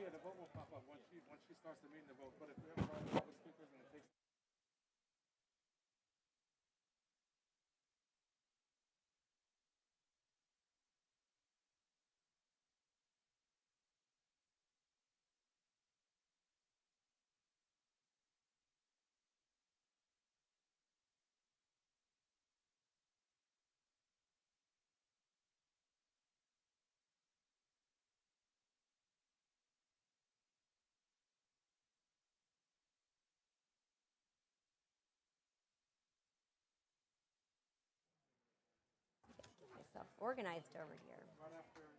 yeah, the vote will pop up once she starts the meeting. The vote, but if we have a lot of speakers and it takes. Myself organized over here. Right after this.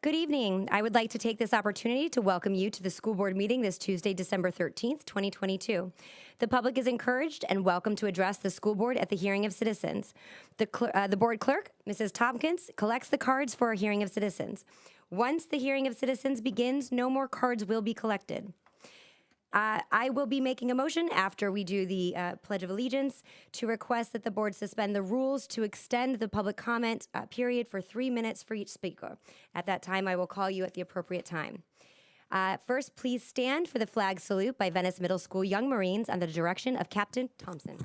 Good evening. I would like to take this opportunity to welcome you to the school board meeting this Tuesday, December 13th, 2022. The public is encouraged and welcome to address the school board at the hearing of citizens. The board clerk, Mrs. Tompkins, collects the cards for a hearing of citizens. Once the hearing of citizens begins, no more cards will be collected. I will be making a motion after we do the Pledge of Allegiance to request that the board suspend the rules to extend the public comment period for 3 minutes for each speaker. At that time, I will call you at the appropriate time. First, please stand for the flag salute by Venice Middle School Young Marines under the direction of Captain Thompson.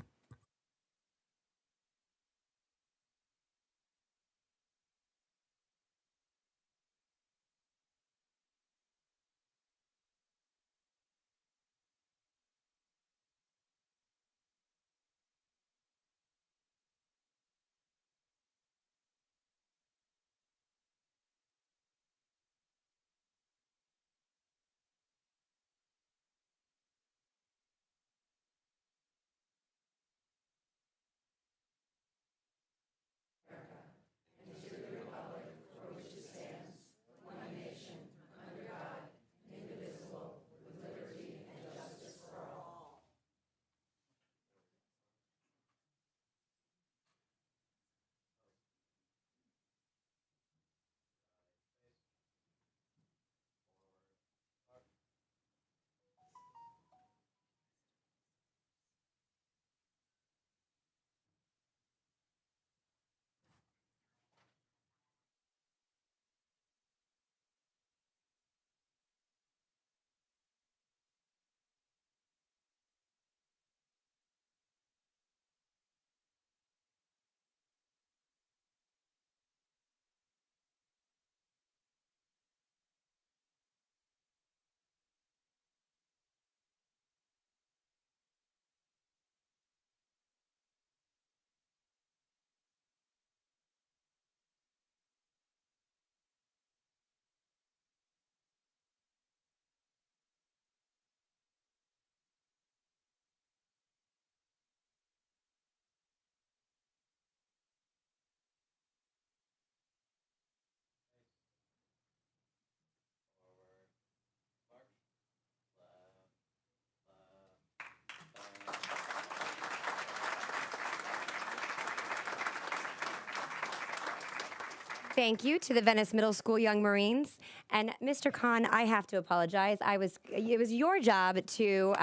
Thank you to the Venice Middle School Young Marines. And Mr. Khan, I have to apologize. It was your job to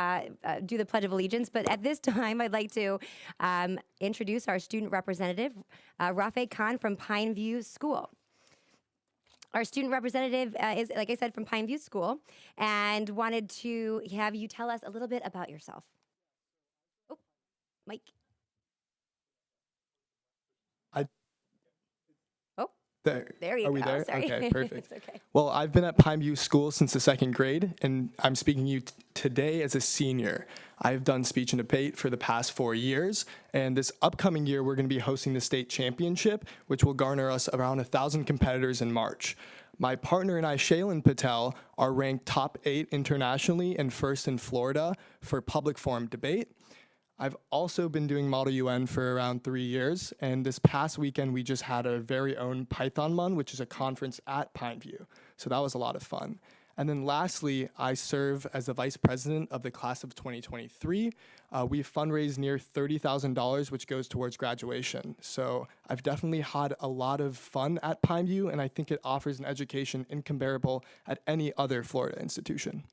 do the Pledge of Allegiance, but at this time, I'd like to introduce our student representative, Rafe Khan from Pine View School. Our student representative is, like I said, from Pine View School, and wanted to have you tell us a little bit about yourself. Oh, Mike. There you go. Are we there? Sorry. Okay, perfect. It's okay. Well, I've been at Pineview School since the second grade, and I'm speaking to you today as a senior. I've done speech and debate for the past 4 years, and this upcoming year, we're going to be hosting the state championship, which will garner us around 1,000 competitors in March. My partner and I, Shaylin Patel, are ranked top 8 internationally and first in Florida for public forum debate. I've also been doing Model UN for around 3 years, and this past weekend we just had our very own Python Mon, which is a conference at Pineview. So that was a lot of fun. And then lastly, I serve as the vice president of the class of 2023. We've fundraised near $30,000, which goes towards graduation. So I've definitely had a lot of fun at Pineview, and I think it offers an education incomparable at any other Florida institution.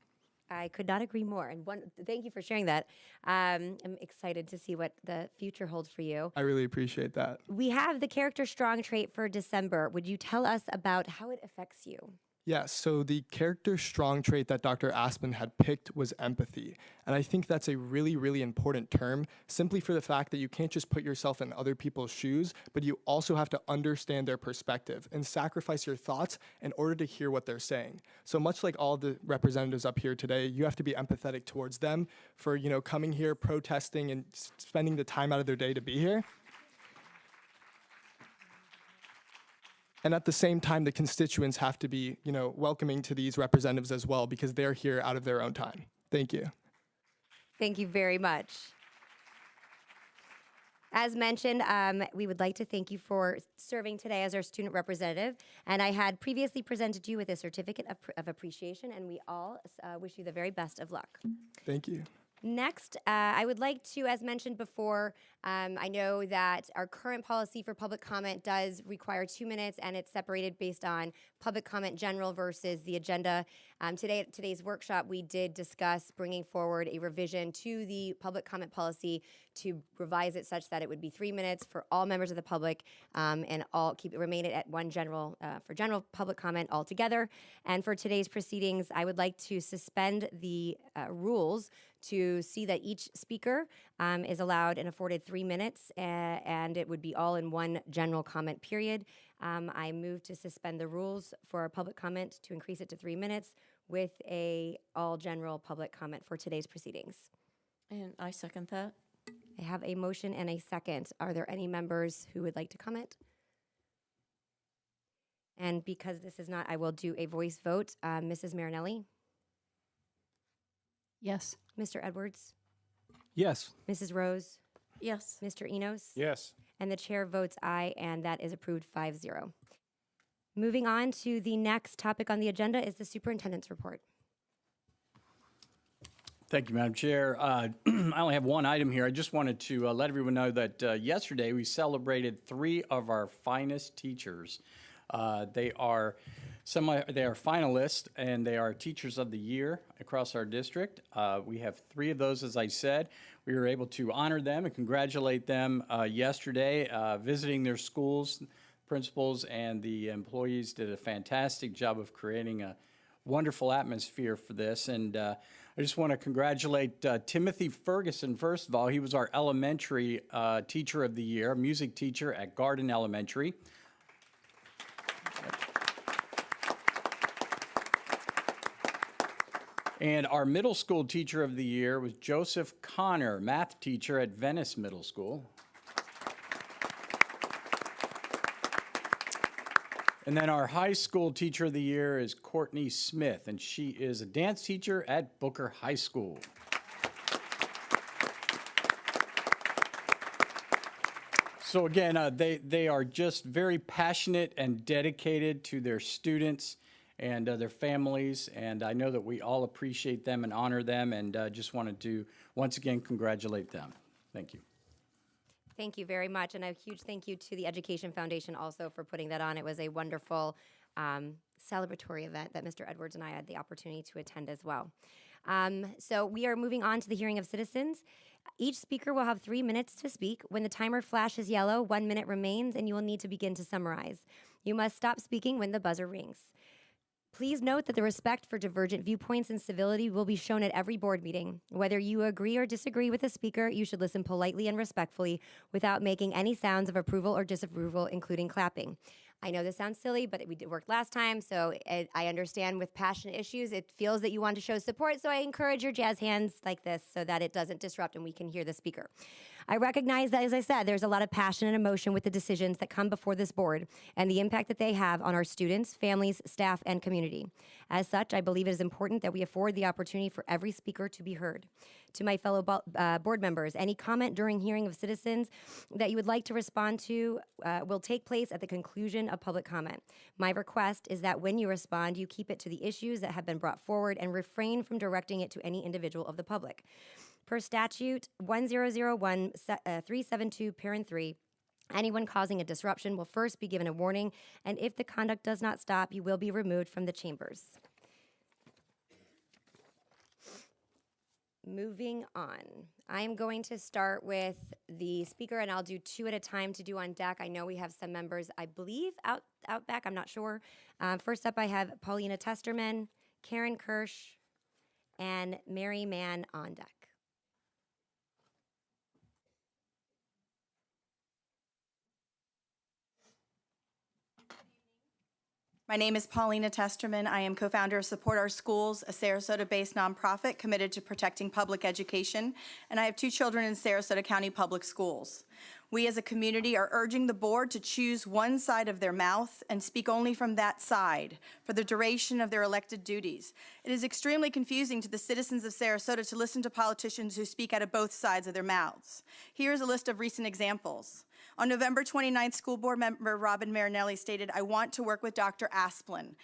I could not agree more. And thank you for sharing that. I'm excited to see what the future holds for you. I really appreciate that. We have the character strong trait for December. Would you tell us about how it affects you? Yes, so the character strong trait that Dr. Aspen had picked was empathy. And I think that's a really, really important term, simply for the fact that you can't just put yourself in other people's shoes, but you also have to understand their perspective and sacrifice your thoughts in order to hear what they're saying. So much like all the representatives up here today, you have to be empathetic towards them for, coming here, protesting, and spending the time out of their day to be here. And at the same time, the constituents have to be, welcoming to these representatives as well, because they're here out of their own time. Thank you. Thank you very much. As mentioned, we would like to thank you for serving today as our student representative. And I had previously presented you with a certificate of appreciation, and we all wish you the very best of luck. Thank you. Next, I would like to, as mentioned before, I know that our current policy for public comment does require 2 minutes, and it's separated based on public comment general versus the agenda. Today's workshop, we did discuss bringing forward a revision to the public comment policy to revise it such that it would be 3 minutes for all members of the public, and remain it at one general for general public comment altogether. And for today's proceedings, I would like to suspend the rules to see that each speaker is allowed and afforded 3 minutes, and it would be all in one general comment period. I move to suspend the rules for our public comment to increase it to 3 minutes with a all general public comment for today's proceedings. And I second that. I have a motion and a second. Are there any members who would like to comment? And because this is not, I will do a voice vote. Mrs. Marinelli? Yes. Mr. Edwards? Yes. Mrs. Rose? Yes. Mr. Enos? Yes. And the chair votes aye, and that is approved 5-0. Moving on to the next topic on the agenda is the superintendent's report. Thank you, Madam Chair. I only have one item here. I just wanted to let everyone know that yesterday we celebrated 3 of our finest teachers. They are finalists, and they are Teachers of the Year across our district. We have 3 of those, as I said. We were able to honor them and congratulate them yesterday, visiting their schools. Principals and the employees did a fantastic job of creating a wonderful atmosphere for this. And I just want to congratulate Timothy Ferguson, first of all. He was our elementary teacher of the year, music teacher at Garden Elementary. And our middle school teacher of the year was Joseph Connor, math teacher at Venice Middle School. And then our high school teacher of the year is Courtney Smith, and she is a dance teacher at Booker High School. So again, they are just very passionate and dedicated to their students and their families, and I know that we all appreciate them and honor them, and just wanted to once again congratulate them. Thank you. Thank you very much, and a huge thank you to the Education Foundation also for putting that on. It was a wonderful celebratory event that Mr. Edwards and I had the opportunity to attend as well. So we are moving on to the hearing of citizens. Each speaker will have 3 minutes to speak. When the timer flashes yellow, 1 minute remains, and you will need to begin to summarize. You must stop speaking when the buzzer rings. Please note that the respect for divergent viewpoints and civility will be shown at every board meeting. Whether you agree or disagree with the speaker, you should listen politely and respectfully without making any sounds of approval or disapproval, including clapping. I know this sounds silly, but we did work last time, so I understand with passionate issues, it feels that you want to show support, so I encourage your jazz hands like this so that it doesn't disrupt and we can hear the speaker. I recognize that, as I said, there's a lot of passion and emotion with the decisions that come before this board and the impact that they have on our students, families, staff, and community. As such, I believe it is important that we afford the opportunity for every speaker to be heard. To my fellow board members, any comment during hearing of citizens that you would like to respond to will take place at the conclusion of public comment. My request is that when you respond, you keep it to the issues that have been brought forward and refrain from directing it to any individual of the public. Per statute 1001372, parent 3, anyone causing a disruption will first be given a warning, and if the conduct does not stop, you will be removed from the chambers. Moving on, I am going to start with the speaker, and I'll do two at a time to do on deck. I know we have some members, I believe, out back. I'm not sure. First up, I have Paulina Testerman, Karen Kirsch, and Mary Mann on deck. My name is Paulina Testerman. I am co-founder of Support Our Schools, a Sarasota-based nonprofit committed to protecting public education, and I have 2 children in Sarasota County Public Schools. We as a community are urging the board to choose one side of their mouth and speak only from that side for the duration of their elected duties. It is extremely confusing to the citizens of Sarasota to listen to politicians who speak out of both sides of their mouths. Here's a list of recent examples. On November 29th, school board member Robin Marinelli stated, "I want to work with Dr. Asplin.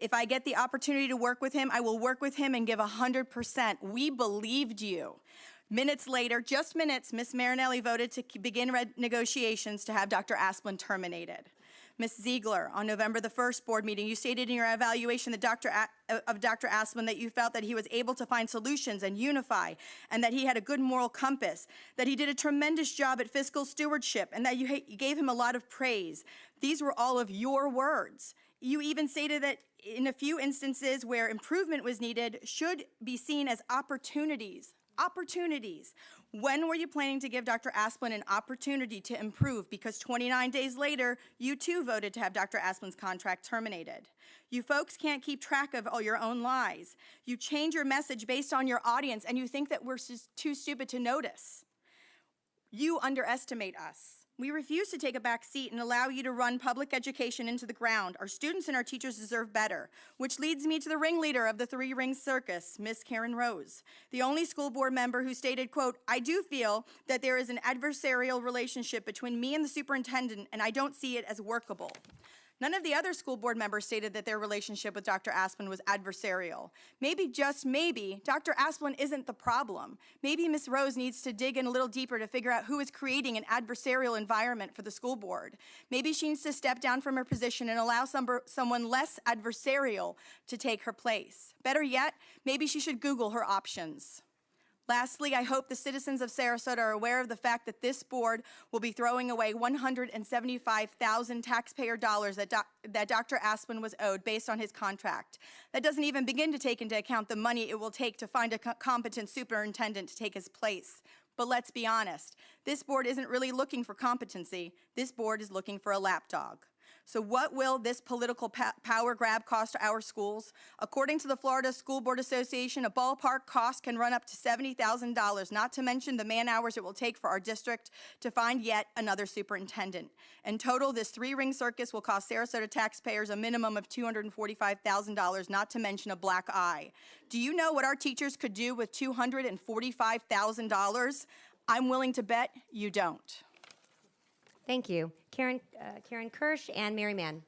If I get the opportunity to work with him, I will work with him and give 100%. We believed you." Minutes later, just minutes, Ms. Marinelli voted to begin negotiations to have Dr. Asplin terminated. Ms. Ziegler, on November the 1st board meeting, you stated in your evaluation that of Dr. Asplin that you felt that he was able to find solutions and unify, and that he had a good moral compass, that he did a tremendous job at fiscal stewardship, and that you gave him a lot of praise. These were all of your words. You even stated that in a few instances where improvement was needed should be seen as opportunities. Opportunities. When were you planning to give Dr. Asplin an opportunity to improve? Because 29 days later, you too voted to have Dr. Asplin's contract terminated. You folks can't keep track of all your own lies. You change your message based on your audience, and you think that we're too stupid to notice. You underestimate us. We refuse to take a back seat and allow you to run public education into the ground. Our students and our teachers deserve better, which leads me to the ringleader of the 3-ring circus, Miss Karen Rose, the only school board member who stated, quote, "I do feel that there is an adversarial relationship between me and the superintendent, and I don't see it as workable." None of the other school board members stated that their relationship with Dr. Asplin was adversarial. Maybe, just maybe, Dr. Asplin isn't the problem. Maybe Ms. Rose needs to dig in a little deeper to figure out who is creating an adversarial environment for the school board. Maybe she needs to step down from her position and allow someone less adversarial to take her place. Better yet, maybe she should Google her options. Lastly, I hope the citizens of Sarasota are aware of the fact that this board will be throwing away $175,000 taxpayer dollars that Dr. Asplin was owed based on his contract. That doesn't even begin to take into account the money it will take to find a competent superintendent to take his place. But let's be honest, this board isn't really looking for competency. This board is looking for a lapdog. So what will this political power grab cost our schools? According to the Florida School Board Association, a ballpark cost can run up to $70,000, not to mention the man-hours it will take for our district to find yet another superintendent. In total, this 3-ring circus will cost Sarasota taxpayers a minimum of $245,000, not to mention a black eye. Do you know what our teachers could do with $245,000? I'm willing to bet you don't. Thank you. Karen Kirsch and Mary Mann.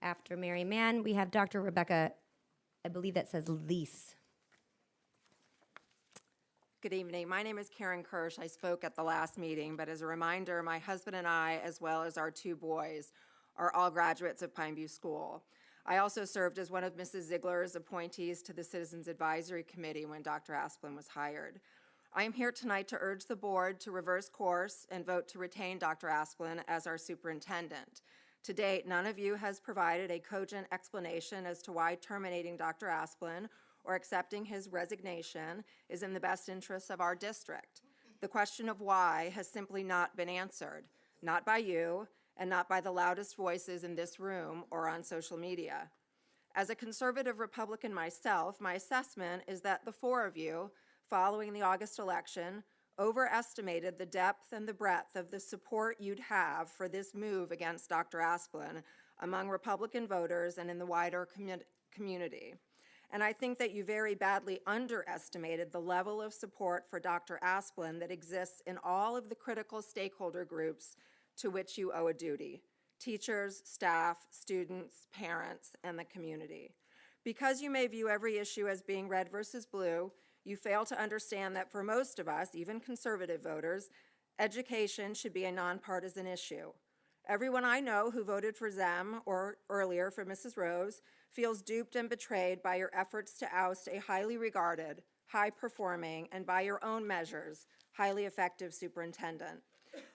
After Mary Mann, we have Dr. Rebecca, I believe that says Lease. Good evening. My name is Karen Kirsch. I spoke at the last meeting, but as a reminder, my husband and I, as well as our 2 boys, are all graduates of Pineview School. I also served as one of Mrs. Ziegler's appointees to the Citizens Advisory Committee when Dr. Asplin was hired. I am here tonight to urge the board to reverse course and vote to retain Dr. Asplin as our superintendent. To date, none of you has provided a cogent explanation as to why terminating Dr. Asplin or accepting his resignation is in the best interests of our district. The question of why has simply not been answered, not by you and not by the loudest voices in this room or on social media. As a conservative Republican myself, my assessment is that the 4 of you, following the August election, overestimated the depth and the breadth of the support you'd have for this move against Dr. Asplin among Republican voters and in the wider community. And I think that you very badly underestimated the level of support for Dr. Asplin that exists in all of the critical stakeholder groups to which you owe a duty: teachers, staff, students, parents, and the community. Because you may view every issue as being red versus blue, you fail to understand that for most of us, even conservative voters, education should be a nonpartisan issue. Everyone I know who voted for Zem or earlier for Mrs. Rose feels duped and betrayed by your efforts to oust a highly regarded, high-performing, and by your own measures, highly effective superintendent.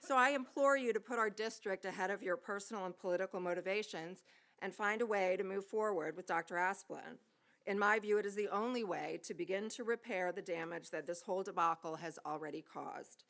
So I implore you to put our district ahead of your personal and political motivations and find a way to move forward with Dr. Asplin. In my view, it is the only way to begin to repair the damage that this whole debacle has already caused.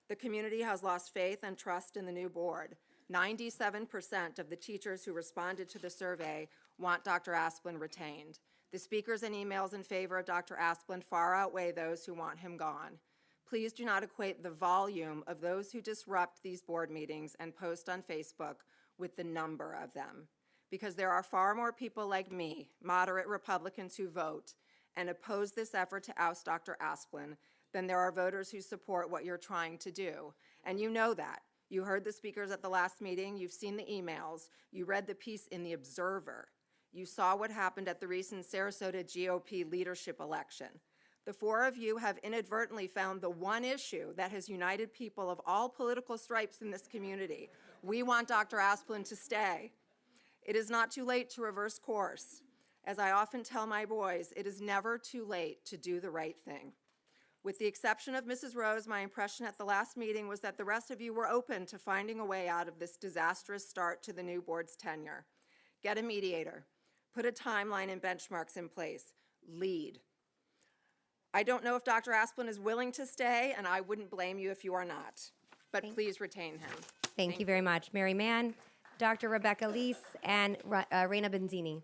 The community has lost faith and trust in the new board. 97% of the teachers who responded to the survey want Dr. Asplin retained. The speakers and emails in favor of Dr. Asplin far outweigh those who want him gone. Please do not equate the volume of those who disrupt these board meetings and post on Facebook with the number of them, because there are far more people like me, moderate Republicans, who vote and oppose this effort to oust Dr. Asplin than there are voters who support what you're trying to do. And you know that. You heard the speakers at the last meeting, you've seen the emails, you read the piece in The Observer, you saw what happened at the recent Sarasota GOP leadership election. The four of you have inadvertently found the one issue that has united people of all political stripes in this community. We want Dr. Asplin to stay. It is not too late to reverse course. As I often tell my boys, it is never too late to do the right thing. With the exception of Mrs. Rose, my impression at the last meeting was that the rest of you were open to finding a way out of this disastrous start to the new board's tenure. Get a mediator. Put a timeline and benchmarks in place. Lead. I don't know if Dr. Asplin is willing to stay, and I wouldn't blame you if you are not. But please retain him. Thank you very much. Mary Mann, Dr. Rebecca Leese, and Raina Benzini.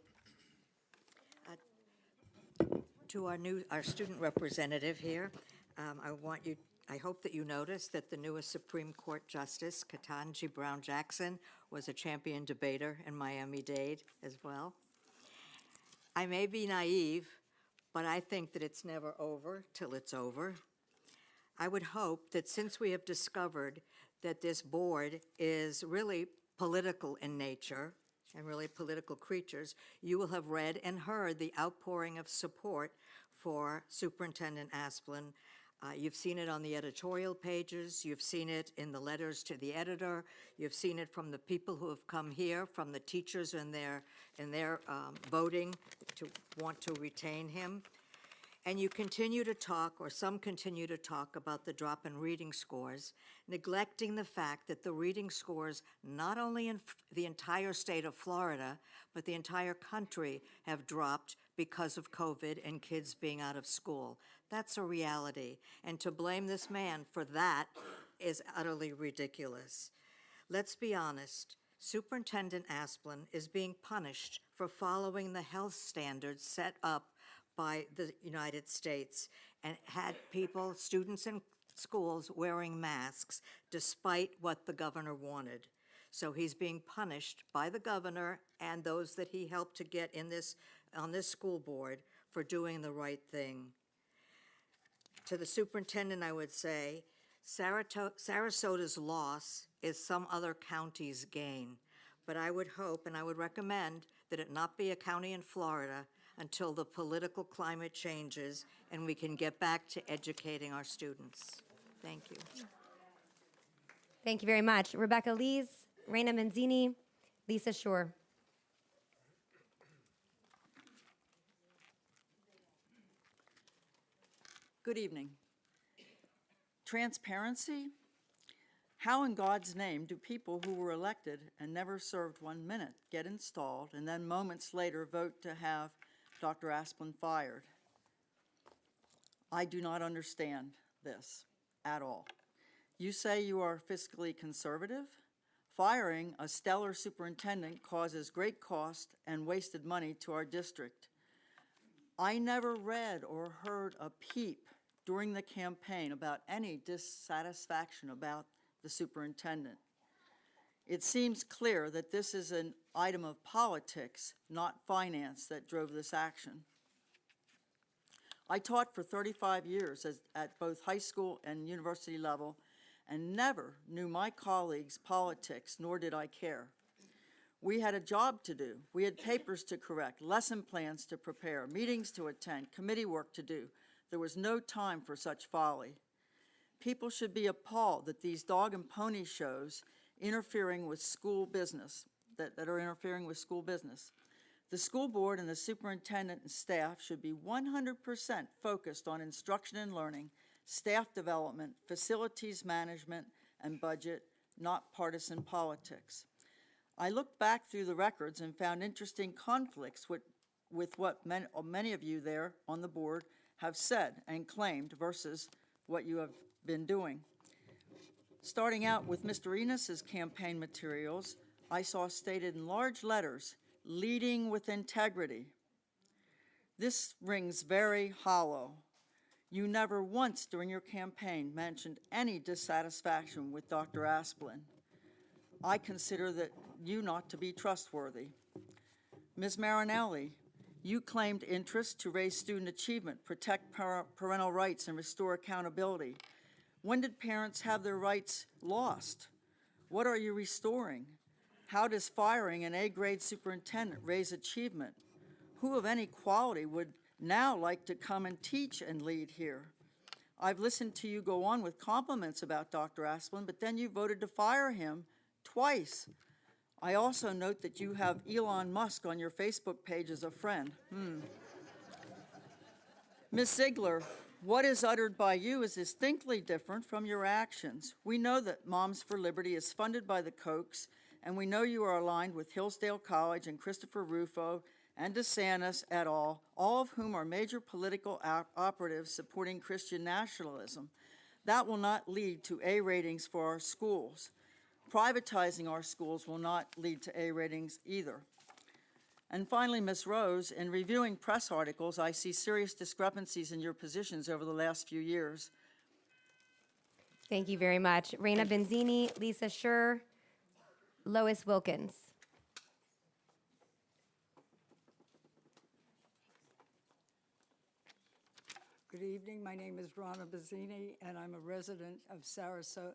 To our student representative here, I hope that you noticed that the newest Supreme Court Justice, Ketanji Brown Jackson, was a champion debater in Miami-Dade as well. I may be naive, but I think that it's never over till it's over. I would hope that since we have discovered that this board is really political in nature and really political creatures, you will have read and heard the outpouring of support for Superintendent Asplin. You've seen it on the editorial pages, you've seen it in the letters to the editor, you've seen it from the people who have come here, from the teachers in their voting to want to retain him. And you continue to talk, or some continue to talk, about the drop in reading scores, neglecting the fact that the reading scores, not only in the entire state of Florida, but the entire country, have dropped because of COVID and kids being out of school. That's a reality. And to blame this man for that is utterly ridiculous. Let's be honest. Superintendent Asplin is being punished for following the health standards set up by the United States and had people, students in schools, wearing masks despite what the governor wanted. So he's being punished by the governor and those that he helped to get on this school board for doing the right thing. To the superintendent, I would say, Sarasota's loss is some other county's gain, but I would hope and I would recommend that it not be a county in Florida until the political climate changes and we can get back to educating our students. Thank you. Thank you very much. Rebecca Lees, Raina Menzini, Lisa Shore. Good evening. Transparency? How in God's name do people who were elected and never served 1 minute get installed and then moments later vote to have Dr. Asplin fired? I do not understand this at all. You say you are fiscally conservative? Firing a stellar superintendent causes great cost and wasted money to our district. I never read or heard a peep during the campaign about any dissatisfaction about the superintendent. It seems clear that this is an item of politics, not finance, that drove this action. I taught for 35 years at both high school and university level and never knew my colleagues' politics, nor did I care. We had a job to do. We had papers to correct, lesson plans to prepare, meetings to attend, committee work to do. There was no time for such folly. People should be appalled that these dog and pony shows interfering with school business, that are interfering with school business. The school board and the superintendent and staff should be 100% focused on instruction and learning, staff development, facilities management, and budget, not partisan politics. I looked back through the records and found interesting conflicts with what many of you there on the board have said and claimed versus what you have been doing. Starting out with Mr. Enos's campaign materials, I saw stated in large letters, "Leading with integrity." This rings very hollow. You never once during your campaign mentioned any dissatisfaction with Dr. Asplin. I consider that you not to be trustworthy. Ms. Marinelli, you claimed interest to raise student achievement, protect parental rights, and restore accountability. When did parents have their rights lost? What are you restoring? How does firing an A-grade superintendent raise achievement? Who of any quality would now like to come and teach and lead here? I've listened to you go on with compliments about Dr. Asplin, but then you voted to fire him twice. I also note that you have Elon Musk on your Facebook page as a friend. Ms. Ziegler, what is uttered by you is distinctly different from your actions. We know that Moms for Liberty is funded by the Kochs, and we know you are aligned with Hillsdale College and Christopher Rufo and DeSantis et al., all of whom are major political operatives supporting Christian nationalism. That will not lead to A ratings for our schools. Privatizing our schools will not lead to A ratings either. And finally, Ms. Rose, in reviewing press articles, I see serious discrepancies in your positions over the last few years. Thank you very much. Raina Benzini, Lisa Schur, Lois Wilkins. Good evening. My name is Rana Bazzini, and I'm a resident of Sarasota.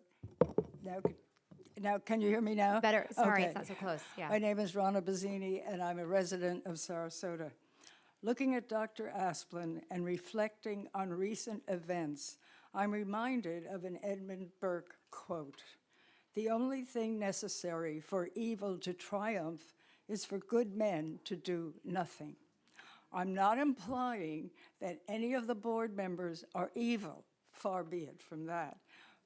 Now, can you hear me now? Better. Sorry, Okay. it's not so close. Yeah. My name is Rana Bazzini, and I'm a resident of Sarasota. Looking at Dr. Asplin and reflecting on recent events, I'm reminded of an Edmund Burke quote: "The only thing necessary for evil to triumph is for good men to do nothing." I'm not implying that any of the board members are evil, far be it from that,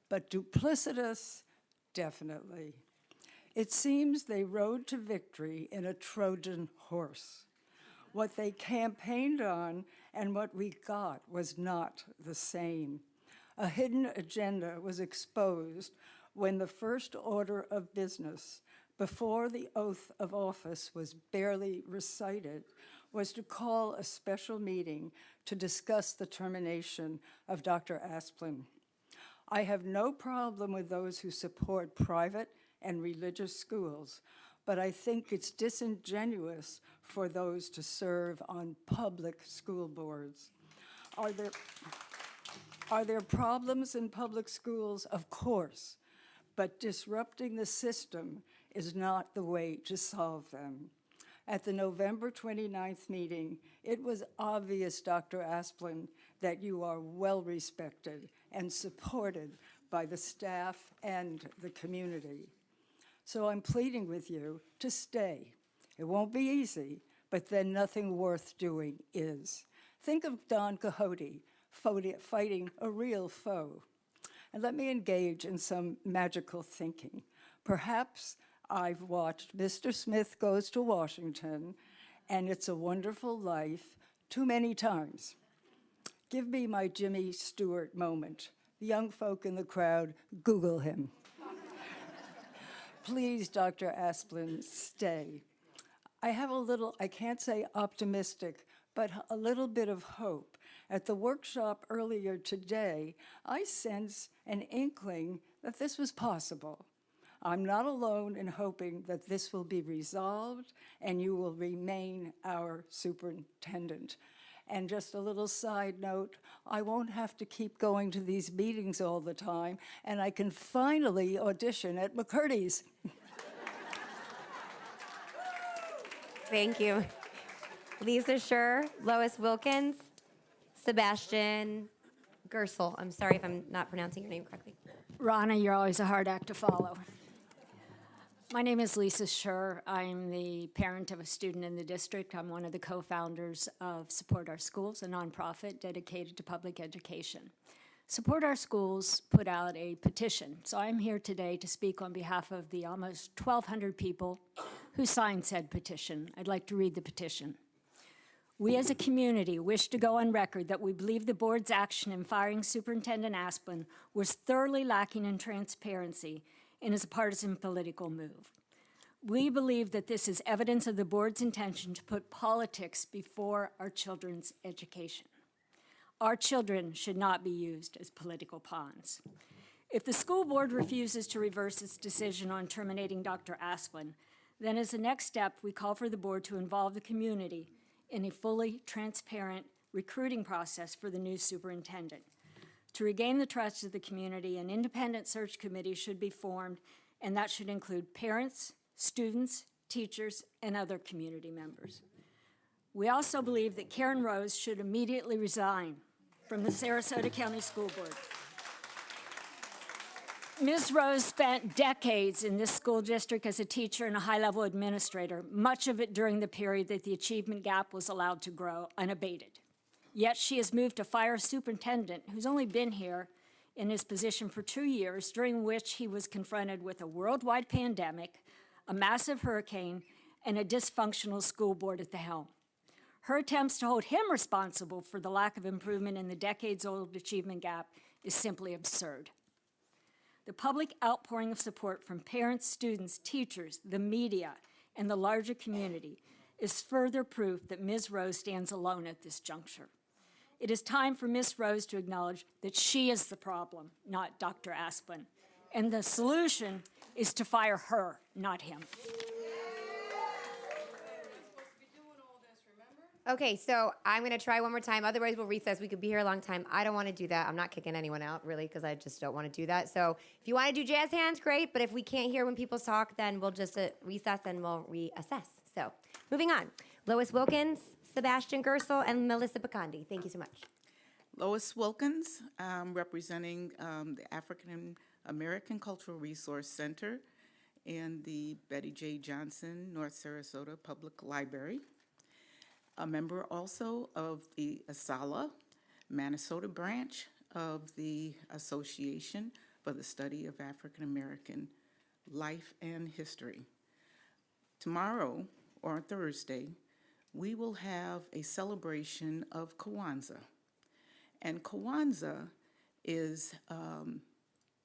but duplicitous, definitely. It seems they rode to victory in a Trojan horse. What they campaigned on and what we got was not the same. A hidden agenda was exposed when the first order of business, before the oath of office was barely recited, was to call a special meeting to discuss the termination of Dr. Asplin. I have no problem with those who support private and religious schools, but I think it's disingenuous for those to serve on public school boards. Are there problems in public schools? Of course, but disrupting the system is not the way to solve them. At the November 29th meeting, it was obvious, Dr. Asplin, that you are well respected and supported by the staff and the community. So I'm pleading with you to stay. It won't be easy, but then nothing worth doing is. Think of Don Quixote fighting a real foe. And let me engage in some magical thinking. Perhaps I've watched Mr. Smith Goes to Washington and It's a Wonderful Life too many times. Give me my Jimmy Stewart moment. The young folk in the crowd, Google him. Please, Dr. Asplin, stay. I have a little, I can't say optimistic, but a little bit of hope. At the workshop earlier today, I sense an inkling that this was possible. I'm not alone in hoping that this will be resolved and you will remain our superintendent. And just a little side note, I won't have to keep going to these meetings all the time, and I can finally audition at McCurdy's. Thank you. Lisa Schur, Lois Wilkins, Sebastian Gersel. I'm sorry if I'm not pronouncing your name correctly. Rana, you're always a hard act to follow. My name is Lisa Schur. I'm the parent of a student in the district. I'm one of the co-founders of Support Our Schools, a nonprofit dedicated to public education. Support Our Schools put out a petition, so I'm here today to speak on behalf of the almost 1,200 people who signed said petition. I'd like to read the petition. We as a community wish to go on record that we believe the board's action in firing Superintendent Asplund was thoroughly lacking in transparency and is a partisan political move. We believe that this is evidence of the board's intention to put politics before our children's education. Our children should not be used as political pawns. If the school board refuses to reverse its decision on terminating Dr. Asplund, then as a next step, we call for the board to involve the community in a fully transparent recruiting process for the new superintendent. To regain the trust of the community, an independent search committee should be formed, and that should include parents, students, teachers, and other community members. We also believe that Karen Rose should immediately resign from the Sarasota County School Board. Ms. Rose spent decades in this school district as a teacher and a high-level administrator, much of it during the period that the achievement gap was allowed to grow unabated. Yet she has moved to fire a superintendent who's only been here in his position for 2 years, during which he was confronted with a worldwide pandemic, a massive hurricane, and a dysfunctional school board at the helm. Her attempts to hold him responsible for the lack of improvement in the decades-old achievement gap is simply absurd. The public outpouring of support from parents, students, teachers, the media, and the larger community is further proof that Ms. Rose stands alone at this juncture. It is time for Ms. Rose to acknowledge that she is the problem, not Dr. Asplund, and the solution is to fire her, not him. Okay, so I'm going to try one more time. Otherwise, we'll recess. We could be here a long time. I don't want to do that. I'm not kicking anyone out, really, because I just don't want to do that. So if you want to do jazz hands, great. But if we can't hear when people talk, then we'll just recess and we'll reassess. So moving on. Lois Wilkins, Sebastian Gersel, and Melissa Bacandi. Thank you so much. Lois Wilkins, representing the African American Cultural Resource Center and the Betty J. Johnson North Sarasota Public Library. A member also of the ASALA, Minnesota branch of the Association for the Study of African American Life and History. Tomorrow, or Thursday, we will have a celebration of Kwanzaa. And Kwanzaa is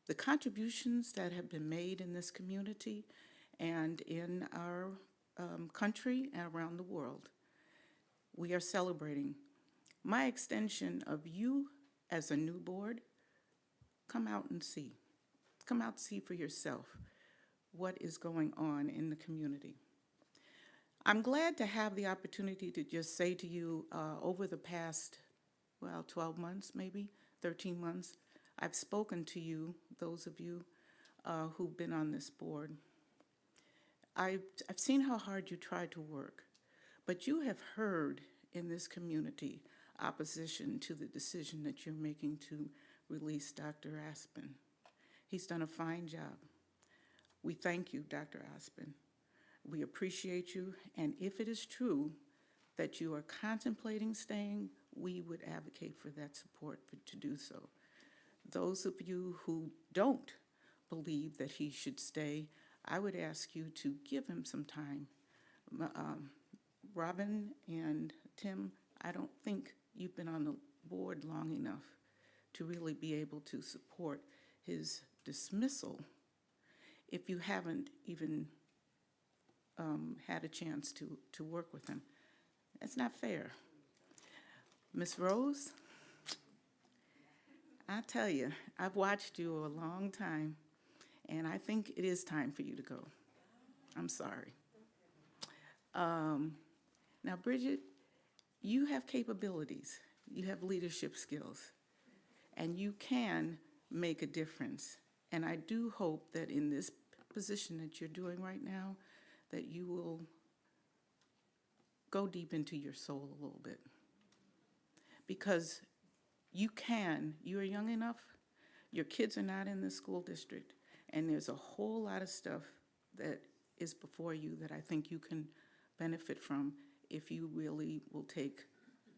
the contributions that have been made in this community and in our country and around the world. We are celebrating. My extension of you as a new board, come out and see. Come out and see for yourself what is going on in the community. I'm glad to have the opportunity to just say to you over the past, 12 months, maybe 13 months, I've spoken to you, those of you who've been on this board. I've seen how hard you try to work, but you have heard in this community opposition to the decision that you're making to release Dr. Asplund. He's done a fine job. We thank you, Dr. Asplund. We appreciate you, and if it is true that you are contemplating staying, we would advocate for that support to do so. Those of you who don't believe that he should stay, I would ask you to give him some time. Robin and Tim, I don't think you've been on the board long enough to really be able to support his dismissal if you haven't even had a chance to work with him. That's not fair. Miss Rose, I tell you, I've watched you a long time, and I think it is time for you to go. I'm sorry. Now, Bridget, you have capabilities, you have leadership skills, and you can make a difference. And I do hope that in this position that you're doing right now, that you will go deep into your soul a little bit. Because you're young enough, your kids are not in the school district, and there's a whole lot of stuff that is before you that I think you can benefit from if you really will take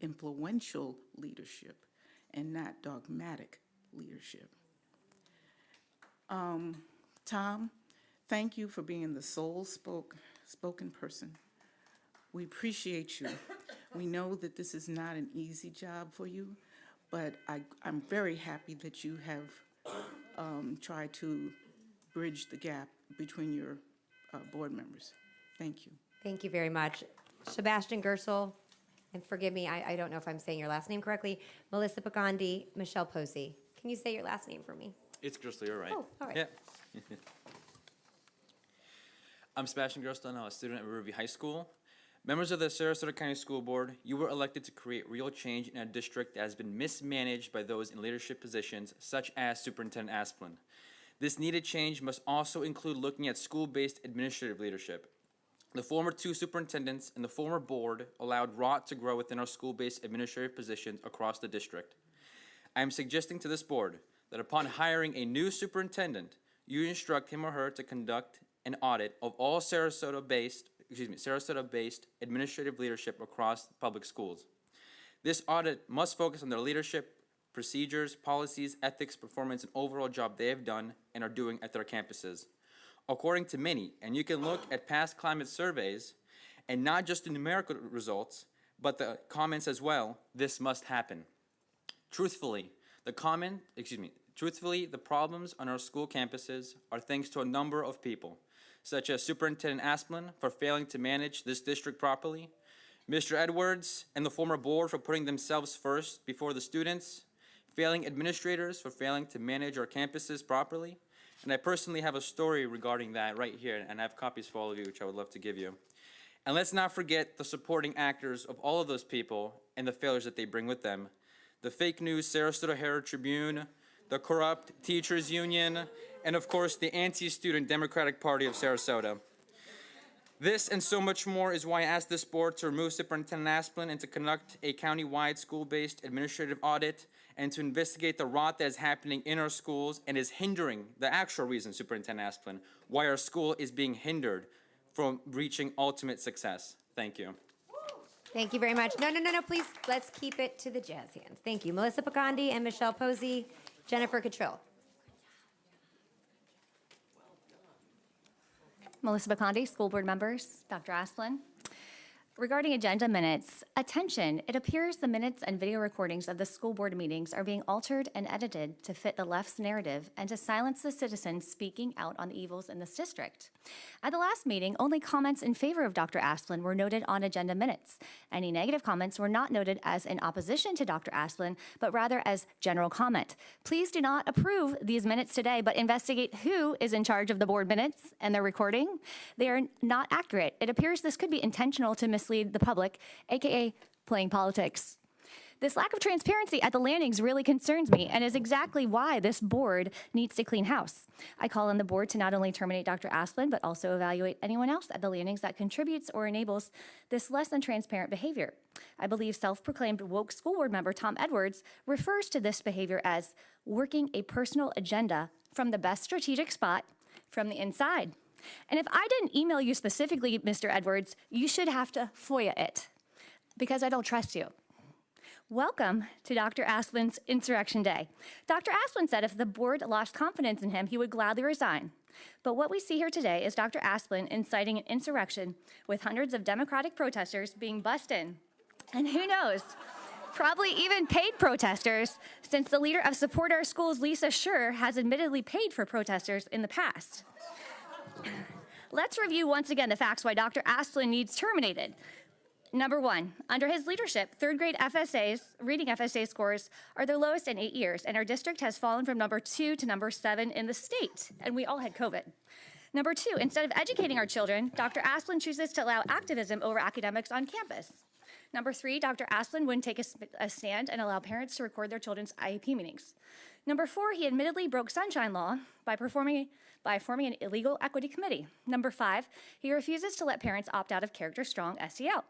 influential leadership and not dogmatic leadership. Tom, thank you for being the sole spoken person. We appreciate you. We know that this is not an easy job for you, but I'm very happy that you have tried to bridge the gap between your board members. Thank you. Thank you very much. Sebastian Gersel, and forgive me, I don't know if I'm saying your last name correctly, Melissa Pagandi, Michelle Posey. Can you say your last name for me? It's Gersel, you're right. Oh, all right. Yeah. I'm Sebastian Gersel, I'm a student at Riverview High School. Members of the Sarasota County School Board, you were elected to create real change in a district that has been mismanaged by those in leadership positions, such as Superintendent Asplund. This needed change must also include looking at school-based administrative leadership. The former two superintendents and the former board allowed rot to grow within our school-based administrative positions across the district. I am suggesting to this board that upon hiring a new superintendent, you instruct him or her to conduct an audit of all Sarasota-based administrative leadership across public schools. This audit must focus on their leadership, procedures, policies, ethics, performance, and overall job they have done and are doing at their campuses. According to many, and you can look at past climate surveys, and not just the numerical results, but the comments as well, this must happen. Truthfully, the problems on our school campuses are thanks to a number of people, such as Superintendent Asplund for failing to manage this district properly, Mr. Edwards and the former board for putting themselves first before the students, failing administrators for failing to manage our campuses properly, and I personally have a story regarding that right here, and I have copies for all of you, which I would love to give you. And let's not forget the supporting actors of all of those people and the failures that they bring with them. The fake news Sarasota Herald Tribune, the corrupt teachers union, and of course the anti-student Democratic Party of Sarasota. This and so much more is why I asked this board to remove Superintendent Asplund and to conduct a county-wide school-based administrative audit and to investigate the rot that is happening in our schools and is hindering the actual reason, Superintendent Asplund, why our school is being hindered from reaching ultimate success. Thank you. Thank you very much. No, please, let's keep it to the jazz hands. Thank you. Melissa Pagandi and Michelle Posey. Jennifer Cottrill. Melissa Bacandi, school board members, Dr. Asplund. Regarding agenda minutes, attention, it appears the minutes and video recordings of the school board meetings are being altered and edited to fit the left's narrative and to silence the citizens speaking out on the evils in this district. At the last meeting, only comments in favor of Dr. Asplund were noted on agenda minutes. Any negative comments were not noted as in opposition to Dr. Asplund, but rather as general comment. Please do not approve these minutes today, but investigate who is in charge of the board minutes and their recording. They are not accurate. It appears this could be intentional to mislead the public, aka playing politics. This lack of transparency at the landings really concerns me and is exactly why this board needs to clean house. I call on the board to not only terminate Dr. Asplund, but also evaluate anyone else at the landings that contributes or enables this less than transparent behavior. I believe self-proclaimed woke school board member Tom Edwards refers to this behavior as working a personal agenda from the best strategic spot from the inside. And if I didn't email you specifically, Mr. Edwards, you should have to FOIA it, because I don't trust you. Welcome to Dr. Asplund's Insurrection Day. Dr. Asplund said if the board lost confidence in him, he would gladly resign. But what we see here today is Dr. Asplund inciting an insurrection with hundreds of Democratic protesters being bussed in. And who knows, probably even paid protesters, since the leader of Support Our Schools, Lisa Scher, has admittedly paid for protesters in the past. Let's review once again the facts why Dr. Asplund needs terminated. Number 1, under his leadership, third grade FSAs, reading FSA scores are the lowest in 8 years, and our district has fallen from number 2 to number 7 in the state, and we all had COVID. Number 2, instead of educating our children, Dr. Asplin chooses to allow activism over academics on campus. Number 3, Dr. Asplin wouldn't take a stand and allow parents to record their children's IEP meetings. Number 4, he admittedly broke sunshine law by forming an illegal equity committee. Number 5, he refuses to let parents opt out of Character Strong SEL.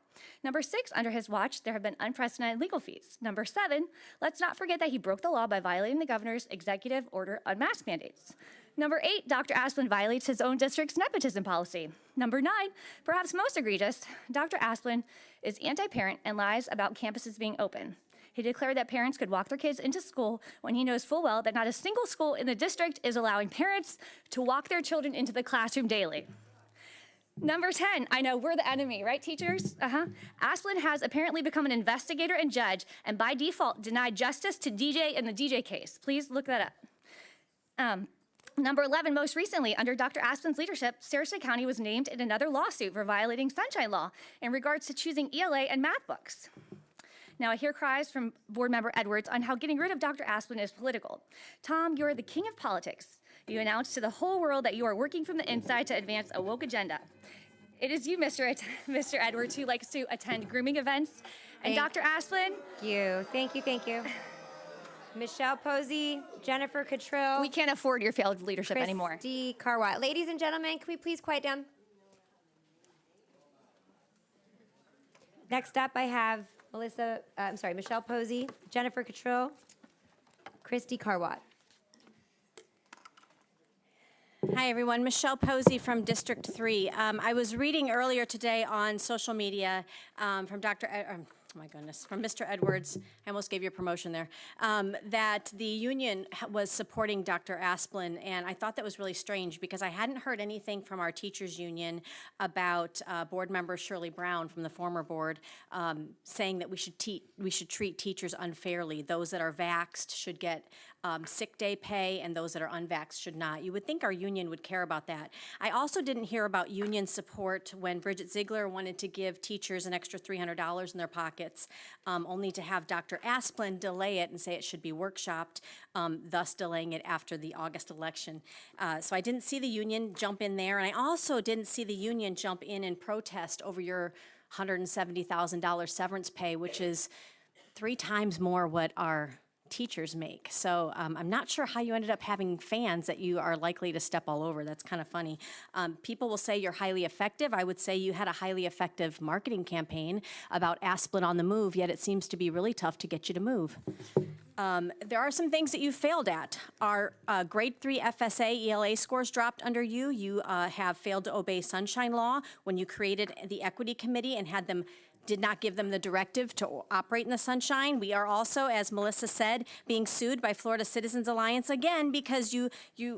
Number 6, under his watch, there have been unprecedented legal fees. Number 7, let's not forget that he broke the law by violating the governor's executive order on mask mandates. Number 8, Dr. Asplin violates his own district's nepotism policy. Number 9, perhaps most egregious, Dr. Asplin is anti-parent and lies about campuses being open. He declared that parents could walk their kids into school when he knows full well that not a single school in the district is allowing parents to walk their children into the classroom daily. Number 10, I know, we're the enemy, right, teachers? Asplin has apparently become an investigator and judge, and by default denied justice to DJ in the DJ case. Please look that up. Number 11, most recently, under Dr. Asplin's leadership, Sarasota County was named in another lawsuit for violating sunshine law in regards to choosing ELA and math books. Now, I hear cries from Board Member Edwards on how getting rid of Dr. Asplin is political. Tom, you're the king of politics. You announced to the whole world that you are working from the inside to advance a woke agenda. It is you, Mr. Edwards, who likes to attend grooming events. And Dr. Asplin. Thank you. Michelle Posey, Jennifer Cottrell. We can't afford your failed leadership anymore. Christy Carwatt. Ladies and gentlemen, can we please quiet down? Next up, I have Michelle Posey, Jennifer Cottrell, Christy Carwatt. Hi, everyone. Michelle Posey from District 3. I was reading earlier today on social media from from Mr. Edwards, I almost gave you a promotion there, that the union was supporting Dr. Asplin, and I thought that was really strange because I hadn't heard anything from our teachers union about board member Shirley Brown from the former board saying that we should treat teachers unfairly. Those that are vaxxed should get sick day pay, and those that are unvaxxed should not. You would think our union would care about that. I also didn't hear about union support when Bridget Ziegler wanted to give teachers an extra $300 in their pockets, only to have Dr. Asplin delay it and say it should be workshopped, thus delaying it after the August election. So I didn't see the union jump in there, and I also didn't see the union jump in and protest over your $170,000 severance pay, which is 3 times more what our teachers make. So I'm not sure how you ended up having fans that you are likely to step all over. That's kind of funny. People will say you're highly effective. I would say you had a highly effective marketing campaign about Asplin on the move, yet it seems to be really tough to get you to move. There are some things that you failed at. Our grade 3 FSA ELA scores dropped under you. You have failed to obey sunshine law when you created the equity committee and did not give them the directive to operate in the sunshine. We are also, as Melissa said, being sued by Florida Citizens Alliance again because you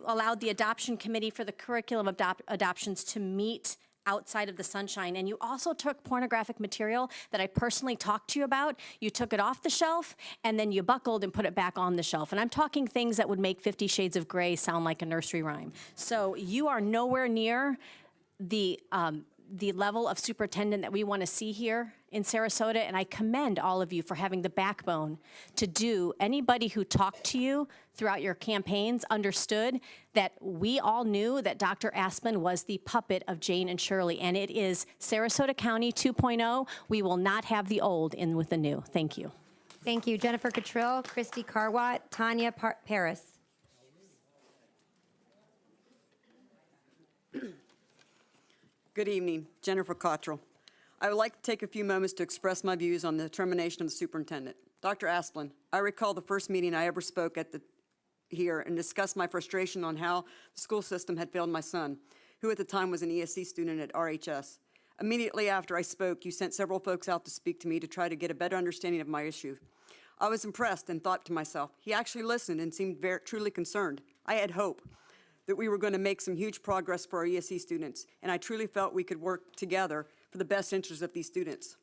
allowed the adoption committee for the curriculum adoptions to meet outside of the sunshine. And you also took pornographic material that I personally talked to you about. You took it off the shelf and then you buckled and put it back on the shelf. And I'm talking things that would make 50 Shades of Grey sound like a nursery rhyme. So you are nowhere near the level of superintendent that we want to see here in Sarasota, and I commend all of you for having the backbone to do. Anybody who talked to you throughout your campaigns understood that we all knew that Dr. Asplin was the puppet of Jane and Shirley, and it is Sarasota County 2.0. We will not have the old in with the new. Thank you. Thank you. Jennifer Cottrell, Christy Carwatt, Tanya Paris. Good evening, Jennifer Cottrell. I would like to take a few moments to express my views on the termination of the superintendent. Dr. Asplin, I recall the first meeting I ever spoke at here and discussed my frustration on how the school system had failed my son, who at the time was an ESC student at RHS. Immediately after I spoke, you sent several folks out to speak to me to try to get a better understanding of my issue. I was impressed and thought to myself, he actually listened and seemed truly concerned. I had hope that we were going to make some huge progress for our ESC students, and I truly felt we could work together for the best interests of these students.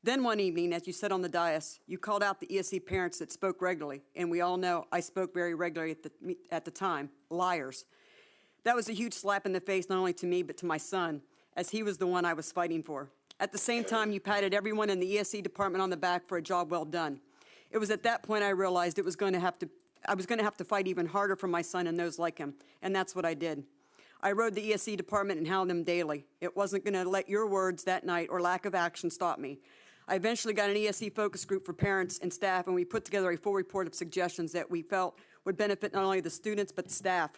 Then one evening, as you said on the dais, you called out the ESC parents that spoke regularly, and we all know I spoke very regularly at the time, liars. That was a huge slap in the face, not only to me, but to my son, as he was the one I was fighting for. At the same time, you patted everyone in the ESE department on the back for a job well done. It was at that point I realized I was going to have to fight even harder for my son and those like him, and that's what I did. I rode the ESE department and hounded them daily. It wasn't going to let your words that night or lack of action stop me. I eventually got an ESE focus group for parents and staff, and we put together a full report of suggestions that we felt would benefit not only the students but the staff.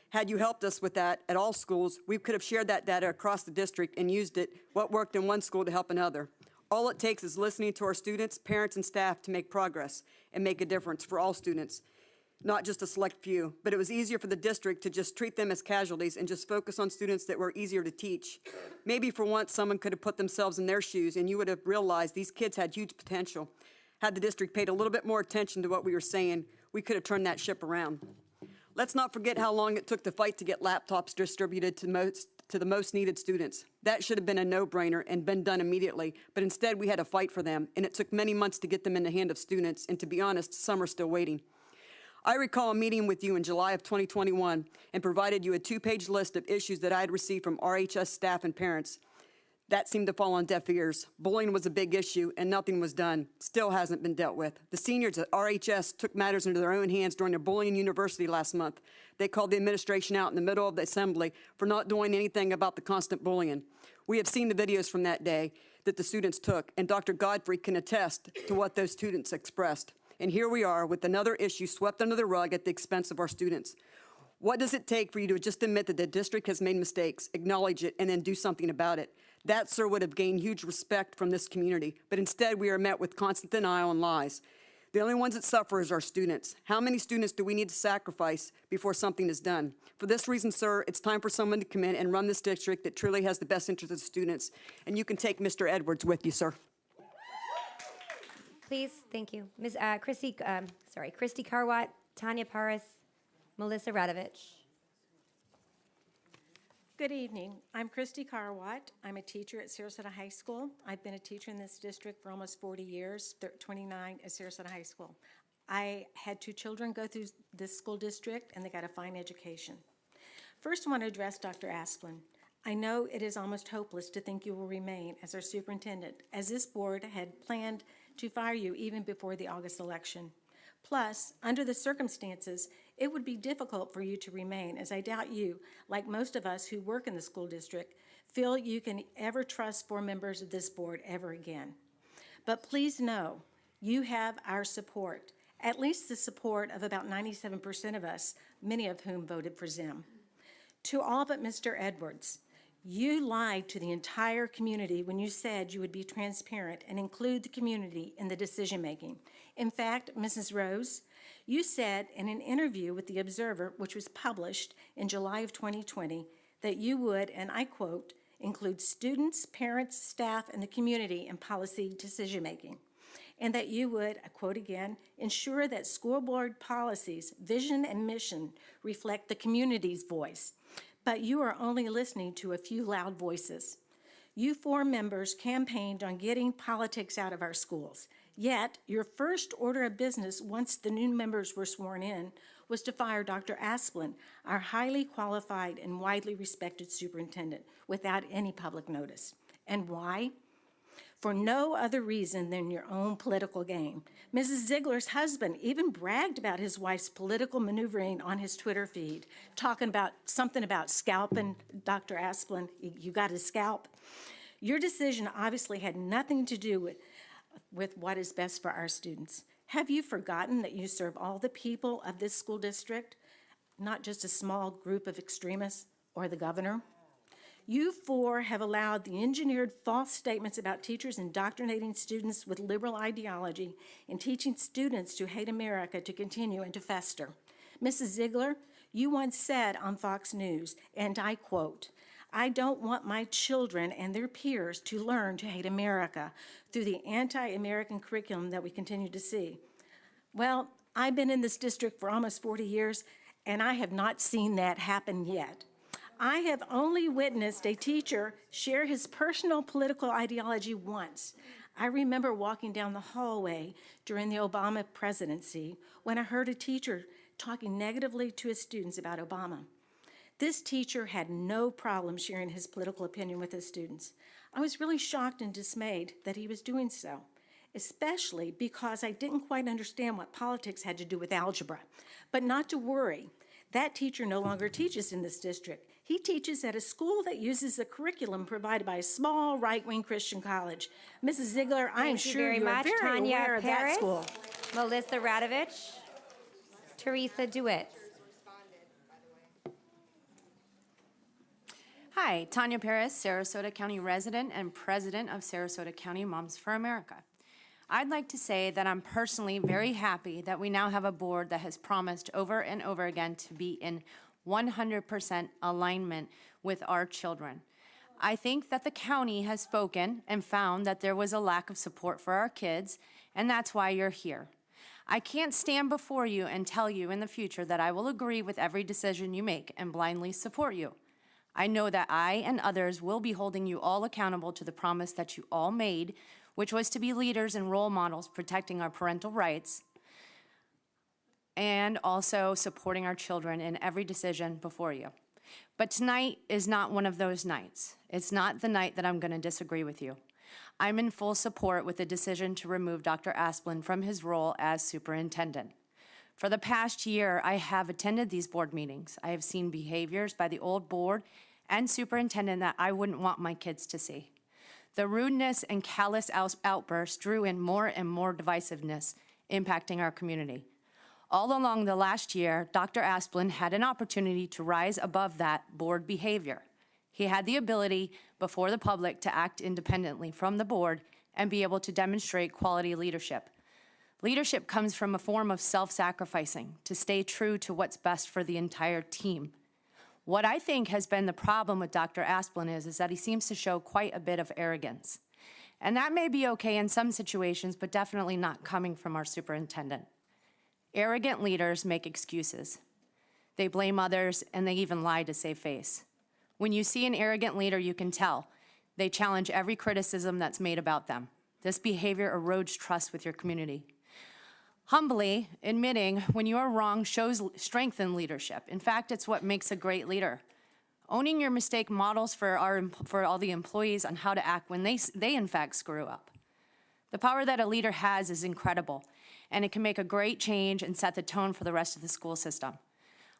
Had you helped us with that at all schools, we could have shared that data across the district and used it, what worked in one school to help another. All it takes is listening to our students, parents, and staff to make progress and make a difference for all students, not just a select few. But it was easier for the district to just treat them as casualties and just focus on students that were easier to teach. Maybe for once someone could have put themselves in their shoes and you would have realized these kids had huge potential. Had the district paid a little bit more attention to what we were saying, we could have turned that ship around. Let's not forget how long it took to fight to get laptops distributed to the most needed students. That should have been a no-brainer and been done immediately, but instead we had to fight for them, and it took many months to get them in the hand of students, and to be honest, some are still waiting. I recall a meeting with you in July of 2021 and provided you a 2-page list of issues that I had received from RHS staff and parents. That seemed to fall on deaf ears. Bullying was a big issue, and nothing was done. Still hasn't been dealt with. The seniors at RHS took matters into their own hands during their bullying university last month. They called the administration out in the middle of the assembly for not doing anything about the constant bullying. We have seen the videos from that day that the students took, and Dr. Godfrey can attest to what those students expressed. And here we are with another issue swept under the rug at the expense of our students. What does it take for you to just admit that the district has made mistakes, acknowledge it, and then do something about it? That, sir, would have gained huge respect from this community, but instead we are met with constant denial and lies. The only ones that suffer is our students. How many students do we need to sacrifice before something is done? For this reason, sir, it's time for someone to come in and run this district that truly has the best interest of the students. And you can take Mr. Edwards with you, sir. Please, thank you. Ms. Christy Carwat, Tanya Paris, Melissa Radovich. Good evening. I'm Christy Carwat. I'm a teacher at Sarasota High School. I've been a teacher in this district for almost 40 years, 29 at Sarasota High School. I had 2 children go through this school district, and they got a fine education. First, I want to address Dr. Asplin. I know it is almost hopeless to think you will remain as our superintendent, as this board had planned to fire you even before the August election. Plus, under the circumstances, it would be difficult for you to remain, as I doubt you, like most of us who work in the school district, feel you can ever trust 4 members of this board ever again. But please know, you have our support, at least the support of about 97% of us, many of whom voted for Zim. To all but Mr. Edwards, you lied to the entire community when you said you would be transparent and include the community in the decision-making. In fact, Mrs. Rose, you said in an interview with The Observer, which was published in July of 2020, that you would, and I quote, include students, parents, staff, and the community in policy decision-making, and that you would, I quote again, ensure that school board policies, vision, and mission reflect the community's voice. But you are only listening to a few loud voices. You 4 members campaigned on getting politics out of our schools. Yet, your first order of business once the new members were sworn in was to fire Dr. Asplin, our highly qualified and widely respected superintendent, without any public notice. And why? For no other reason than your own political game. Mrs. Ziegler's husband even bragged about his wife's political maneuvering on his Twitter feed, talking about something about scalping Dr. Asplin. You got his scalp. Your decision obviously had nothing to do with what is best for our students. Have you forgotten that you serve all the people of this school district, not just a small group of extremists or the governor? You 4 have allowed the engineered false statements about teachers indoctrinating students with liberal ideology and teaching students to hate America to continue and to fester. Mrs. Ziegler, you once said on Fox News, and I quote, "I don't want my children and their peers to learn to hate America through the anti-American curriculum that we continue to see." Well, I've been in this district for almost 40 years, and I have not seen that happen yet. I have only witnessed a teacher share his personal political ideology once. I remember walking down the hallway during the Obama presidency when I heard a teacher talking negatively to his students about Obama. This teacher had no problem sharing his political opinion with his students. I was really shocked and dismayed that he was doing so, especially because I didn't quite understand what politics had to do with algebra. But not to worry, that teacher no longer teaches in this district. He teaches at a school that uses a curriculum provided by a small right-wing Christian college. Mrs. Ziegler, I am sure you are very Tanya aware of that Paris, school. Melissa Radovich, Teresa DeWitt. Hi, Tanya Paris, Sarasota County resident and president of Sarasota County Moms for America. I'd like to say that I'm personally very happy that we now have a board that has promised over and over again to be in 100% alignment with our children. I think that the county has spoken and found that there was a lack of support for our kids, and that's why you're here. I can't stand before you and tell you in the future that I will agree with every decision you make and blindly support you. I know that I and others will be holding you all accountable to the promise that you all made, which was to be leaders and role models protecting our parental rights and also supporting our children in every decision before you. But tonight is not one of those nights. It's not the night that I'm going to disagree with you. I'm in full support with the decision to remove Dr. Asplin from his role as superintendent. For the past year, I have attended these board meetings. I have seen behaviors by the old board and superintendent that I wouldn't want my kids to see. The rudeness and callous outbursts drew in more and more divisiveness, impacting our community. All along the last year, Dr. Asplin had an opportunity to rise above that board behavior. He had the ability before the public to act independently from the board and be able to demonstrate quality leadership. Leadership comes from a form of self-sacrificing to stay true to what's best for the entire team. What I think has been the problem with Dr. Asplin is that he seems to show quite a bit of arrogance. And that may be okay in some situations, but definitely not coming from our superintendent. Arrogant leaders make excuses. They blame others, and they even lie to save face. When you see an arrogant leader, you can tell. They challenge every criticism that's made about them. This behavior erodes trust with your community. Humbly admitting when you are wrong shows strength in leadership. In fact, it's what makes a great leader. Owning your mistake models for all the employees on how to act when they in fact screw up. The power that a leader has is incredible, and it can make a great change and set the tone for the rest of the school system.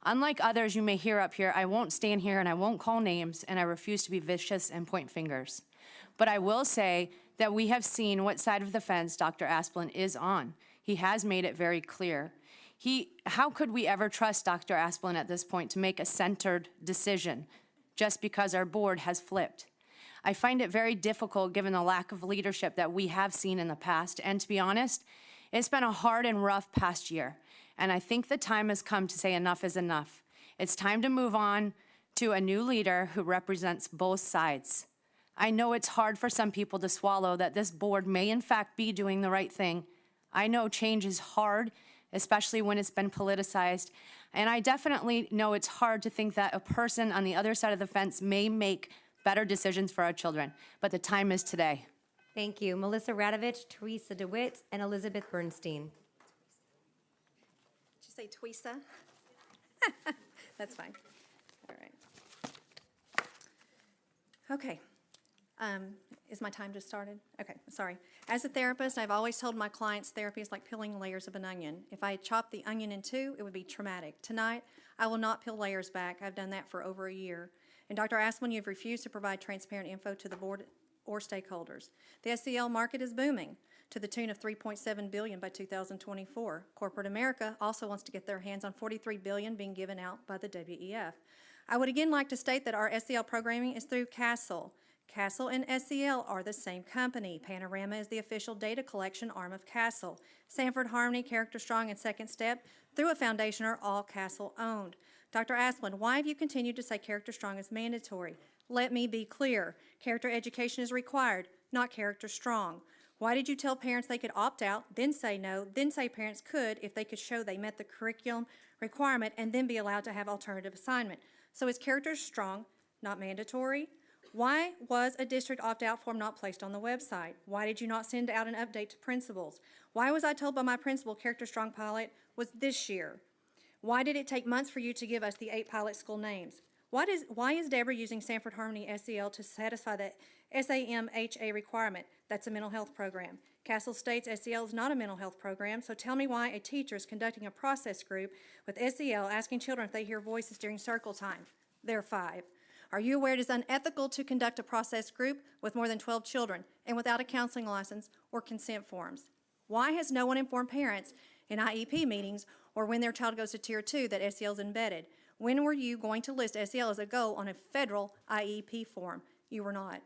Unlike others you may hear up here, I won't stand here and I won't call names, and I refuse to be vicious and point fingers. But I will say that we have seen what side of the fence Dr. Asplin is on. He has made it very clear. How could we ever trust Dr. Asplin at this point to make a centered decision just because our board has flipped? I find it very difficult given the lack of leadership that we have seen in the past, and to be honest, it's been a hard and rough past year, and I think the time has come to say enough is enough. It's time to move on to a new leader who represents both sides. I know it's hard for some people to swallow that this board may in fact be doing the right thing. I know change is hard, especially when it's been politicized, and I definitely know it's hard to think that a person on the other side of the fence may make better decisions for our children, but the time is today. Thank you. Melissa Radovich, Teresa DeWitt, and Elizabeth Bernstein. Did you say Tweesa? That's fine. All right. Okay. Is my time just started? Okay, sorry. As a therapist, I've always told my clients therapy is like peeling layers of an onion. If I had chopped the onion in two, it would be traumatic. Tonight, I will not peel layers back. I've done that for over a year. And Dr. Asplin, you've refused to provide transparent info to the board or stakeholders. The SCL market is booming to the tune of $3.7 billion by 2024. Corporate America also wants to get their hands on $43 billion being given out by the WEF. I would again like to state that our SCL programming is through CASEL. CASEL and SCL are the same company. Panorama is the official data collection arm of CASEL. Sanford Harmony, Character Strong, and Second Step through a foundation are all CASEL owned. Dr. Asplin, why have you continued to say Character Strong is mandatory? Let me be clear. Character education is required, not Character Strong. Why did you tell parents they could opt out, then say no, then say parents could if they could show they met the curriculum requirement and then be allowed to have alternative assignment? So is Character Strong not mandatory? Why was a district opt-out form not placed on the website? Why did you not send out an update to principals? Why was I told by my principal Character Strong pilot was this year? Why did it take months for you to give us the 8 pilot school names? Why is Deborah using Sanford Harmony SEL to satisfy the SAMHA requirement? That's a mental health program. Castle states SEL is not a mental health program, so tell me why a teacher is conducting a process group with SEL asking children if they hear voices during circle time. They're 5. Are you aware it is unethical to conduct a process group with more than 12 children and without a counseling license or consent forms? Why has no one informed parents in IEP meetings or when their child goes to Tier 2 that SEL is embedded? When were you going to list SEL as a goal on a federal IEP form? You were not.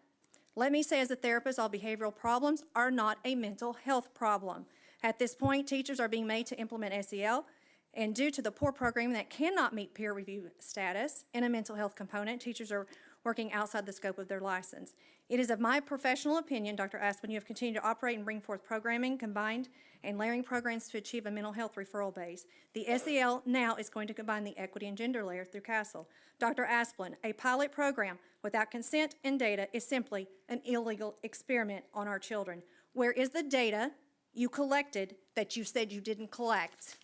Let me say as a therapist, all behavioral problems are not a mental health problem. At this point, teachers are being made to implement SEL, and due to the poor programming that cannot meet peer review status and a mental health component, teachers are working outside the scope of their license. It is of my professional opinion, Dr. Asplin, you have continued to operate and bring forth programming, combined and layering programs to achieve a mental health referral base. The SEL now is going to combine the equity and gender layer through Castle. Dr. Asplin, a pilot program without consent and data is simply an illegal experiment on our children. Where is the data you collected that you said you didn't collect?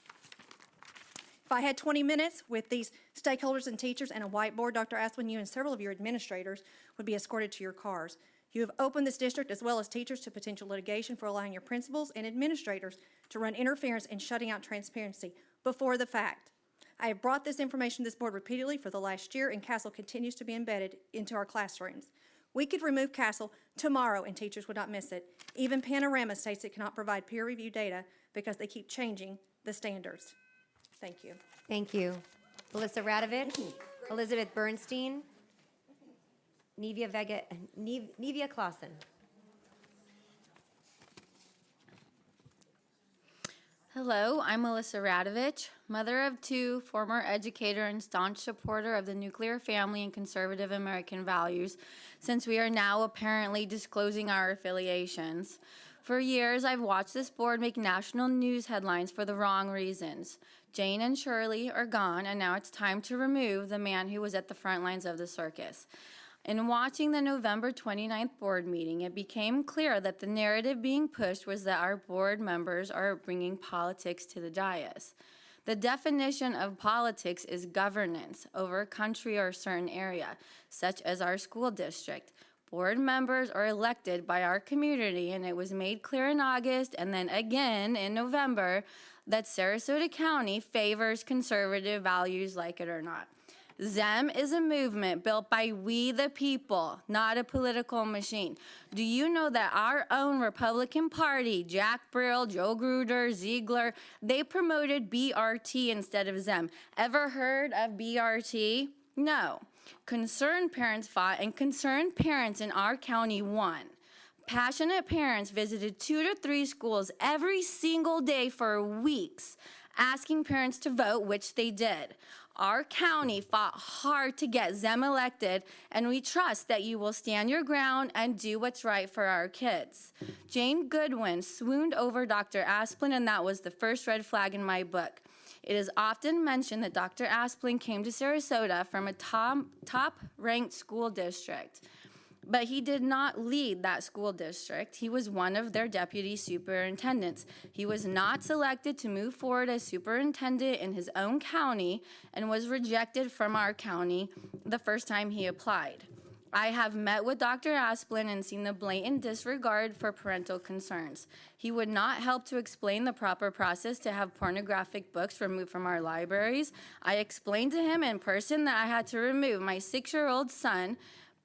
If I had 20 minutes with these stakeholders and teachers and a whiteboard, Dr. Asplin, you and several of your administrators would be escorted to your cars. You have opened this district as well as teachers to potential litigation for allowing your principals and administrators to run interference and shutting out transparency before the fact. I have brought this information to this board repeatedly for the last year, and Castle continues to be embedded into our classrooms. We could remove Castle tomorrow and teachers would not miss it. Even Panorama states it cannot provide peer-reviewed data because they keep changing the standards. Thank you. Thank you. Melissa Radovich, Elizabeth Bernstein, Nevia Clausen. Hello, I'm Melissa Radovich, mother of 2, former educator and staunch supporter of the nuclear family and conservative American values, since we are now apparently disclosing our affiliations. For years, I've watched this board make national news headlines for the wrong reasons. Jane and Shirley are gone, and now it's time to remove the man who was at the front lines of the circus. In watching the November 29th board meeting, it became clear that the narrative being pushed was that our board members are bringing politics to the dais. The definition of politics is governance over a country or a certain area, such as our school district. Board members are elected by our community, and it was made clear in August and then again in November that Sarasota County favors conservative values, like it or not. ZEM is a movement built by we the people, not a political machine. Do you know that our own Republican Party, Jack Brill, Joe Gruder, Ziegler, they promoted BRT instead of ZEM? Ever heard of BRT? No. Concerned parents fought, and concerned parents in our county won. Passionate parents visited 2 to 3 schools every single day for weeks, asking parents to vote, which they did. Our county fought hard to get ZEM elected, and we trust that you will stand your ground and do what's right for our kids. Jane Goodwin swooned over Dr. Asplin, and that was the first red flag in my book. It is often mentioned that Dr. Asplin came to Sarasota from a top-ranked school district, but he did not lead that school district. He was one of their deputy superintendents. He was not selected to move forward as superintendent in his own county and was rejected from our county the first time he applied. I have met with Dr. Asplin and seen the blatant disregard for parental concerns. He would not help to explain the proper process to have pornographic books removed from our libraries. I explained to him in person that I had to remove my 6-year-old son,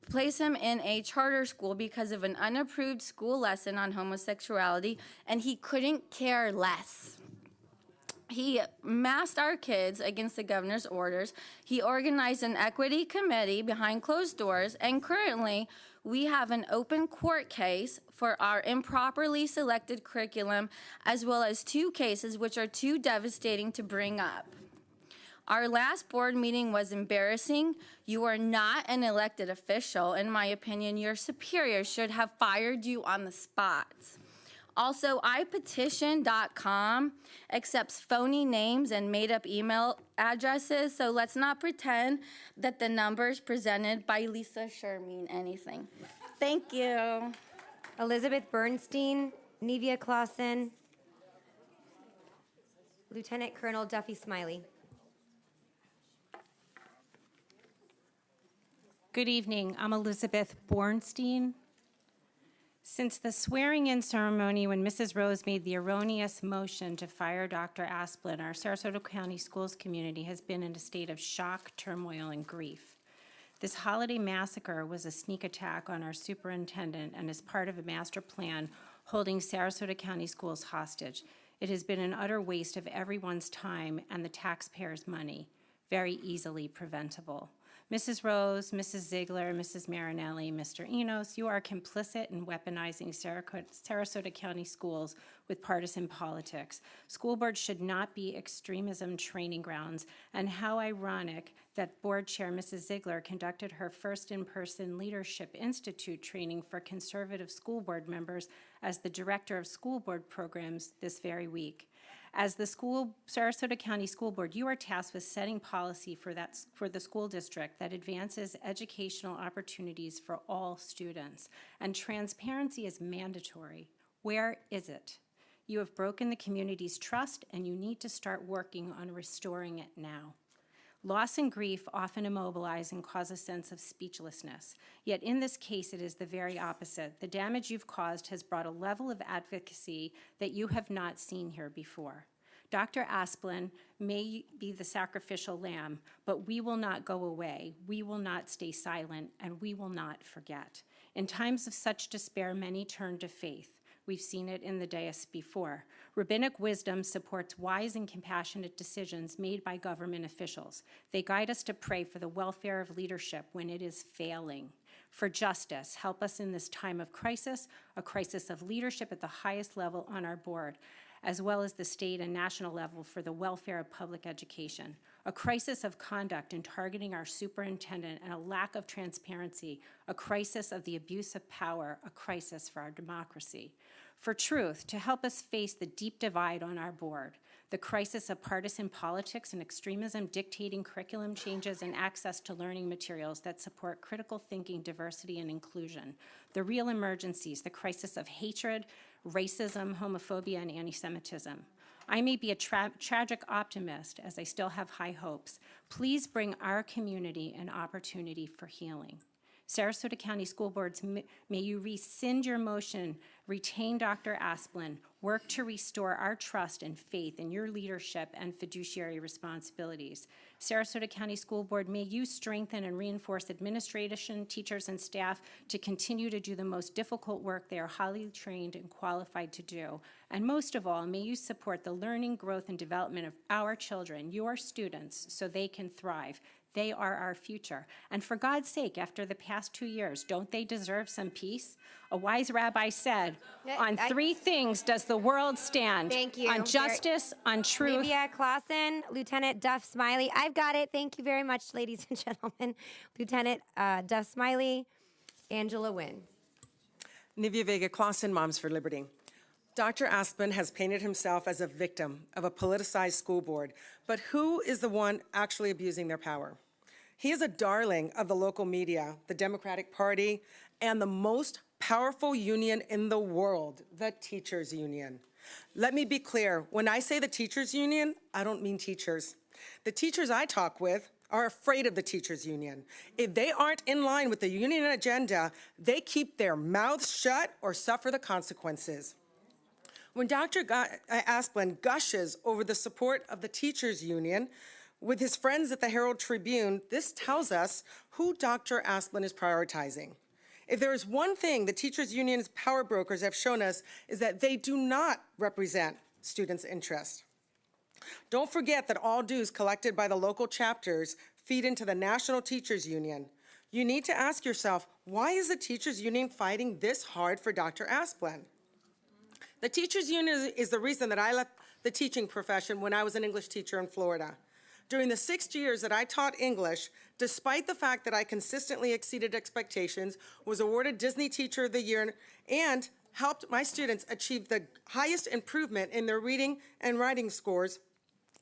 place him in a charter school because of an unapproved school lesson on homosexuality, and he couldn't care less. He masked our kids against the governor's orders. He organized an equity committee behind closed doors, and currently we have an open court case for our improperly selected curriculum, as well as 2 cases which are too devastating to bring up. Our last board meeting was embarrassing. You are not an elected official. In my opinion, your superiors should have fired you on the spot. Also, iPetition.com accepts phony names and made-up email addresses, so let's not pretend that the numbers presented by Lisa Scher mean anything. Thank you. Elizabeth Bernstein, Nevia Clausen, Lieutenant Colonel Duffy Smiley. Good evening. I'm Elizabeth Bornstein. Since the swearing-in ceremony when Mrs. Rose made the erroneous motion to fire Dr. Asplin, our Sarasota County Schools community has been in a state of shock, turmoil, and grief. This holiday massacre was a sneak attack on our superintendent and is part of a master plan holding Sarasota County Schools hostage. It has been an utter waste of everyone's time and the taxpayers' money, very easily preventable. Mrs. Rose, Mrs. Ziegler, Mrs. Marinelli, Mr. Enos, you are complicit in weaponizing Sarasota County schools with partisan politics. School boards should not be extremism training grounds, and how ironic that board chair Mrs. Ziegler conducted her first in-person Leadership Institute training for conservative school board members as the director of school board programs this very week. As the Sarasota County School Board, you are tasked with setting policy for the school district that advances educational opportunities for all students, and transparency is mandatory. Where is it? You have broken the community's trust, and you need to start working on restoring it now. Loss and grief often immobilize and cause a sense of speechlessness. Yet in this case, it is the very opposite. The damage you've caused has brought a level of advocacy that you have not seen here before. Dr. Asplin may be the sacrificial lamb, but we will not go away. We will not stay silent, and we will not forget. In times of such despair, many turn to faith. We've seen it in the dais before. Rabbinic wisdom supports wise and compassionate decisions made by government officials. They guide us to pray for the welfare of leadership when it is failing. For justice, help us in this time of crisis, a crisis of leadership at the highest level on our board, as well as the state and national level for the welfare of public education. A crisis of conduct in targeting our superintendent and a lack of transparency, a crisis of the abuse of power, a crisis for our democracy. For truth, to help us face the deep divide on our board, the crisis of partisan politics and extremism dictating curriculum changes and access to learning materials that support critical thinking, diversity, and inclusion, the real emergencies, the crisis of hatred, racism, homophobia, and anti-Semitism. I may be a tragic optimist, as I still have high hopes. Please bring our community an opportunity for healing. Sarasota County School Boards, may you rescind your motion, retain Dr. Asplin, work to restore our trust and faith in your leadership and fiduciary responsibilities. Sarasota County School Board, may you strengthen and reinforce administration, teachers, and staff to continue to do the most difficult work they are highly trained and qualified to do. And most of all, may you support the learning, growth, and development of our children, your students, so they can thrive. They are our future. And for God's sake, after the past 2 years, don't they deserve some peace? A wise rabbi said, on three things does the world stand. Thank you. On justice, on truth. Nivea Clausen, Lieutenant Duff Smiley. I've got it. Thank you very much, ladies and gentlemen. Lieutenant Duff Smiley, Angela Wynn. Nivea Vega Clausen, Moms for Liberty. Dr. Asplin has painted himself as a victim of a politicized school board, but who is the one actually abusing their power? He is a darling of the local media, the Democratic Party, and the most powerful union in the world, the teachers union. Let me be clear, when I say the teachers union, I don't mean teachers. The teachers I talk with are afraid of the teachers union. If they aren't in line with the union agenda, they keep their mouths shut or suffer the consequences. When Dr. Asplin gushes over the support of the teachers union with his friends at the Herald Tribune, this tells us who Dr. Asplin is prioritizing. If there is one thing the teachers union's power brokers have shown us is that they do not represent students' interests. Don't forget that all dues collected by the local chapters feed into the National Teachers Union. You need to ask yourself, why is the teachers union fighting this hard for Dr. Asplin? The teachers union is the reason that I left the teaching profession when I was an English teacher in Florida. During the 6 years that I taught English, despite the fact that I consistently exceeded expectations, was awarded Disney Teacher of the Year, and helped my students achieve the highest improvement in their reading and writing scores,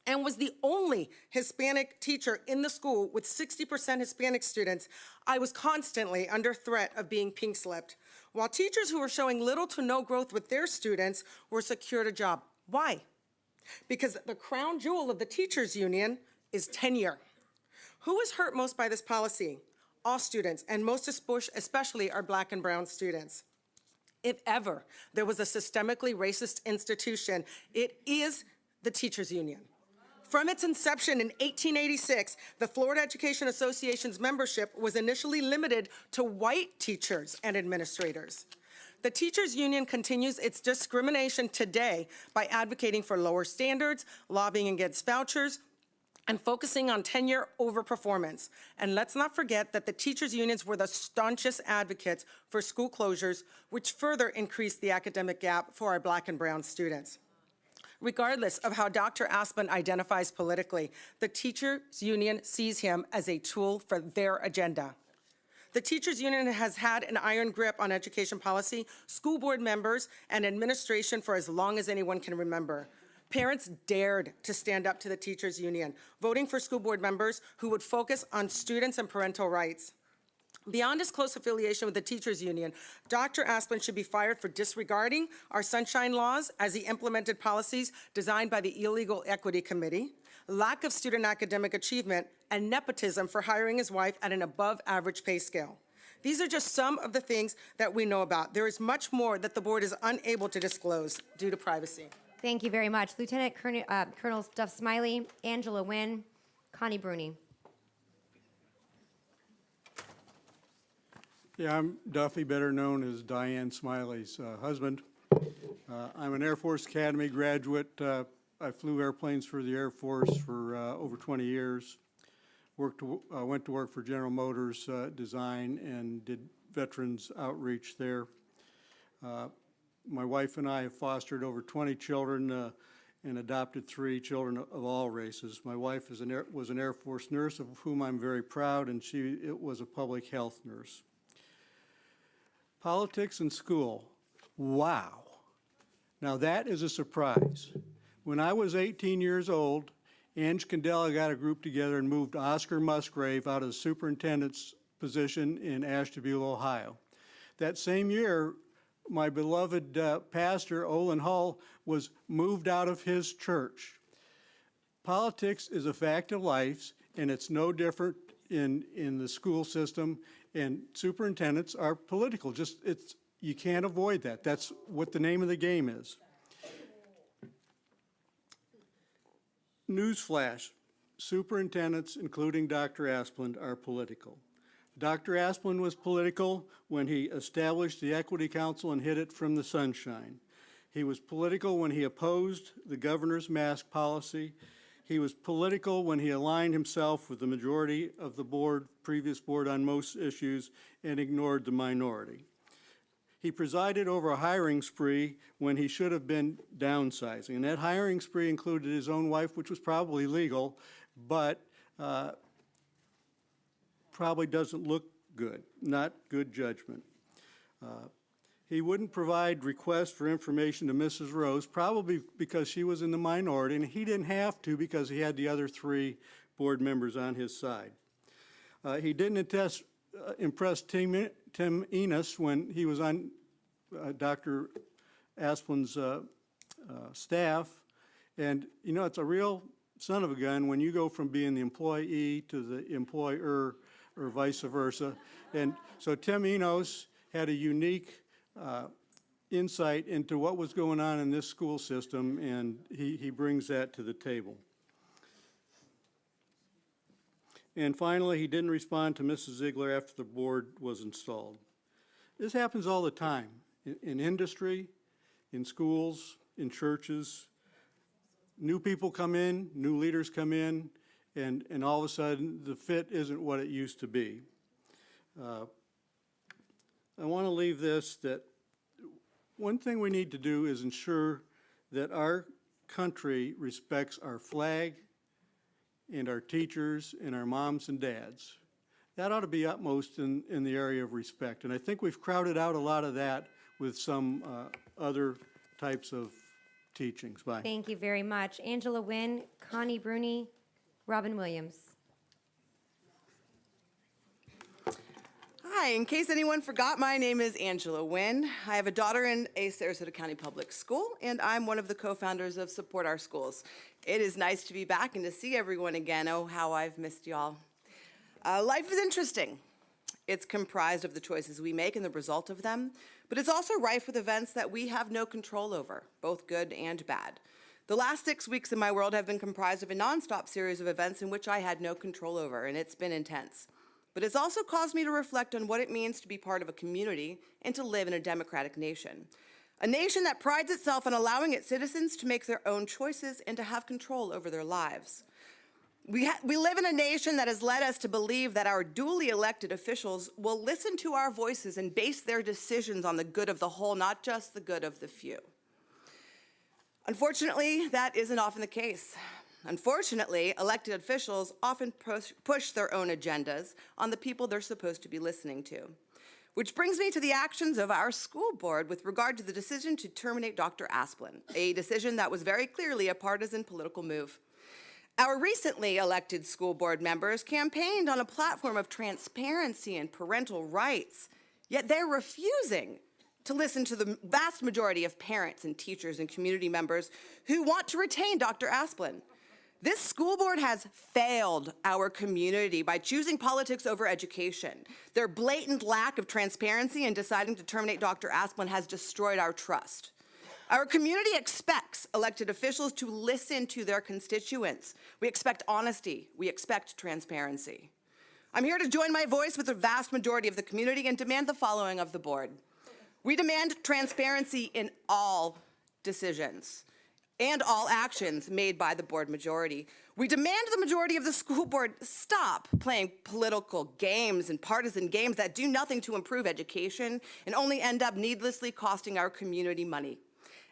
and was the only Hispanic teacher in the school with 60% Hispanic students, I was constantly under threat of being pink-slipped, while teachers who were showing little to no growth with their students were secured a job. Why? Because the crown jewel of the teachers union is tenure. Who is hurt most by this policy? all students, and most especially our Black and brown students. If ever there was a systemically racist institution, it is the Teachers Union. From its inception in 1886, the Florida Education Association's membership was initially limited to white teachers and administrators. The Teachers Union continues its discrimination today by advocating for lower standards, lobbying against vouchers, and focusing on tenure over performance. And let's not forget that the teachers' unions were the staunchest advocates for school closures, which further increased the academic gap for our Black and brown students. Regardless of how Dr. Asplund identifies politically, the teachers' union sees him as a tool for their agenda. The teachers' union has had an iron grip on education policy, school board members, and administration for as long as anyone can remember. Parents dared to stand up to the teachers' union, voting for school board members who would focus on students and parental rights. Beyond his close affiliation with the teachers' union, Dr. Asplund should be fired for disregarding our sunshine laws as he implemented policies designed by the Illegal Equity Committee, lack of student academic achievement, and nepotism for hiring his wife at an above-average pay scale. These are just some of the things that we know about. There is much more that the board is unable to disclose due to privacy. Thank you very much. Lieutenant Colonel Duff Smiley, Angela Wynn, Connie Bruni. Yeah, I'm Duffy, better known as Diane Smiley's husband. I'm an Air Force Academy graduate. I flew airplanes for the Air Force for over 20 years. Went to work for General Motors Design and did veterans outreach there. My wife and I have fostered over 20 children and adopted 3 children of all races. My wife was an Air Force nurse, of whom I'm very proud, and she was a public health nurse. Politics in school, wow. Now that is a surprise. When I was 18 years old, Ange Candela got a group together and moved Oscar Musgrave out of the superintendent's position in Ashtabula, Ohio. That same year, my beloved pastor, Olin Hull, was moved out of his church. Politics is a fact of life, and it's no different in the school system, and superintendents are political. You can't avoid that. That's what the name of the game is. Newsflash, superintendents, including Dr. Asplund, are political. Dr. Asplund was political when he established the Equity Council and hid it from the sunshine. He was political when he opposed the governor's mask policy. He was political when he aligned himself with the majority of the previous board on most issues and ignored the minority. He presided over a hiring spree when he should have been downsizing. And that hiring spree included his own wife, which was probably legal, but probably doesn't look good, not good judgment. He wouldn't provide requests for information to Mrs. Rose, probably because she was in the minority, and he didn't have to because he had the other 3 board members on his side. He didn't impress Tim Enos when he was on Dr. Asplund's staff. And, you know, it's a real son of a gun when you go from being the employee to the employer or vice versa. And so Tim Enos had a unique insight into what was going on in this school system, and he brings that to the table. And finally, he didn't respond to Mrs. Ziegler after the board was installed. This happens all the time in industry, in schools, in churches. New people come in, new leaders come in, and all of a sudden the fit isn't what it used to be. I want to leave this, that one thing we need to do is ensure that our country respects our flag and our teachers and our moms and dads. That ought to be utmost in the area of respect. And I think we've crowded out a lot of that with some other types of teachings. Bye. Thank you very much. Angela Wynn, Connie Bruni, Robin Williams. Hi, in case anyone forgot, my name is Angela Wynn. I have a daughter in a Sarasota County public school, and I'm one of the co-founders of Support Our Schools. It is nice to be back and to see everyone again. Oh, how I've missed y'all. Life is interesting. It's comprised of the choices we make and the result of them, but it's also rife with events that we have no control over, both good and bad. The last 6 weeks in my world have been comprised of a nonstop series of events in which I had no control over, and it's been intense. But it's also caused me to reflect on what it means to be part of a community and to live in a democratic nation. A nation that prides itself on allowing its citizens to make their own choices and to have control over their lives. We live in a nation that has led us to believe that our duly elected officials will listen to our voices and base their decisions on the good of the whole, not just the good of the few. Unfortunately, that isn't often the case. Unfortunately, elected officials often push their own agendas on the people they're supposed to be listening to. Which brings me to the actions of our school board with regard to the decision to terminate Dr. Asplin, a decision that was very clearly a partisan political move. Our recently elected school board members campaigned on a platform of transparency and parental rights, yet they're refusing to listen to the vast majority of parents and teachers and community members who want to retain Dr. Asplin. This school board has failed our community by choosing politics over education. Their blatant lack of transparency in deciding to terminate Dr. Asplin has destroyed our trust. Our community expects elected officials to listen to their constituents. We expect honesty. We expect transparency. I'm here to join my voice with the vast majority of the community and demand the following of the board. We demand transparency in all decisions and all actions made by the board majority. We demand the majority of the school board stop playing political games and partisan games that do nothing to improve education and only end up needlessly costing our community money.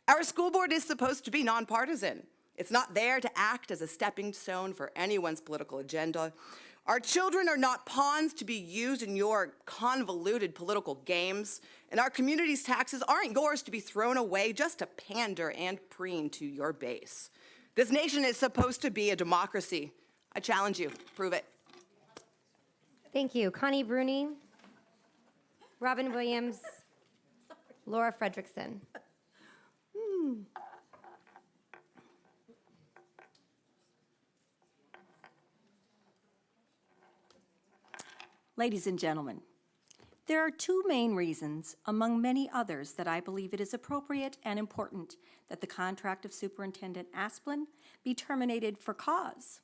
Our school board is supposed to be nonpartisan. It's not there to act as a stepping stone for anyone's political agenda. Our children are not pawns to be used in your convoluted political games, and our community's taxes aren't yours to be thrown away just to pander and preen to your base. This nation is supposed to be a democracy. I challenge you, prove it. Thank you. Connie Bruni, Robin Williams, Laura Fredrickson. Ladies and gentlemen, there are two main reasons, among many others, that I believe it is appropriate and important that the contract of Superintendent Asplin be terminated for cause.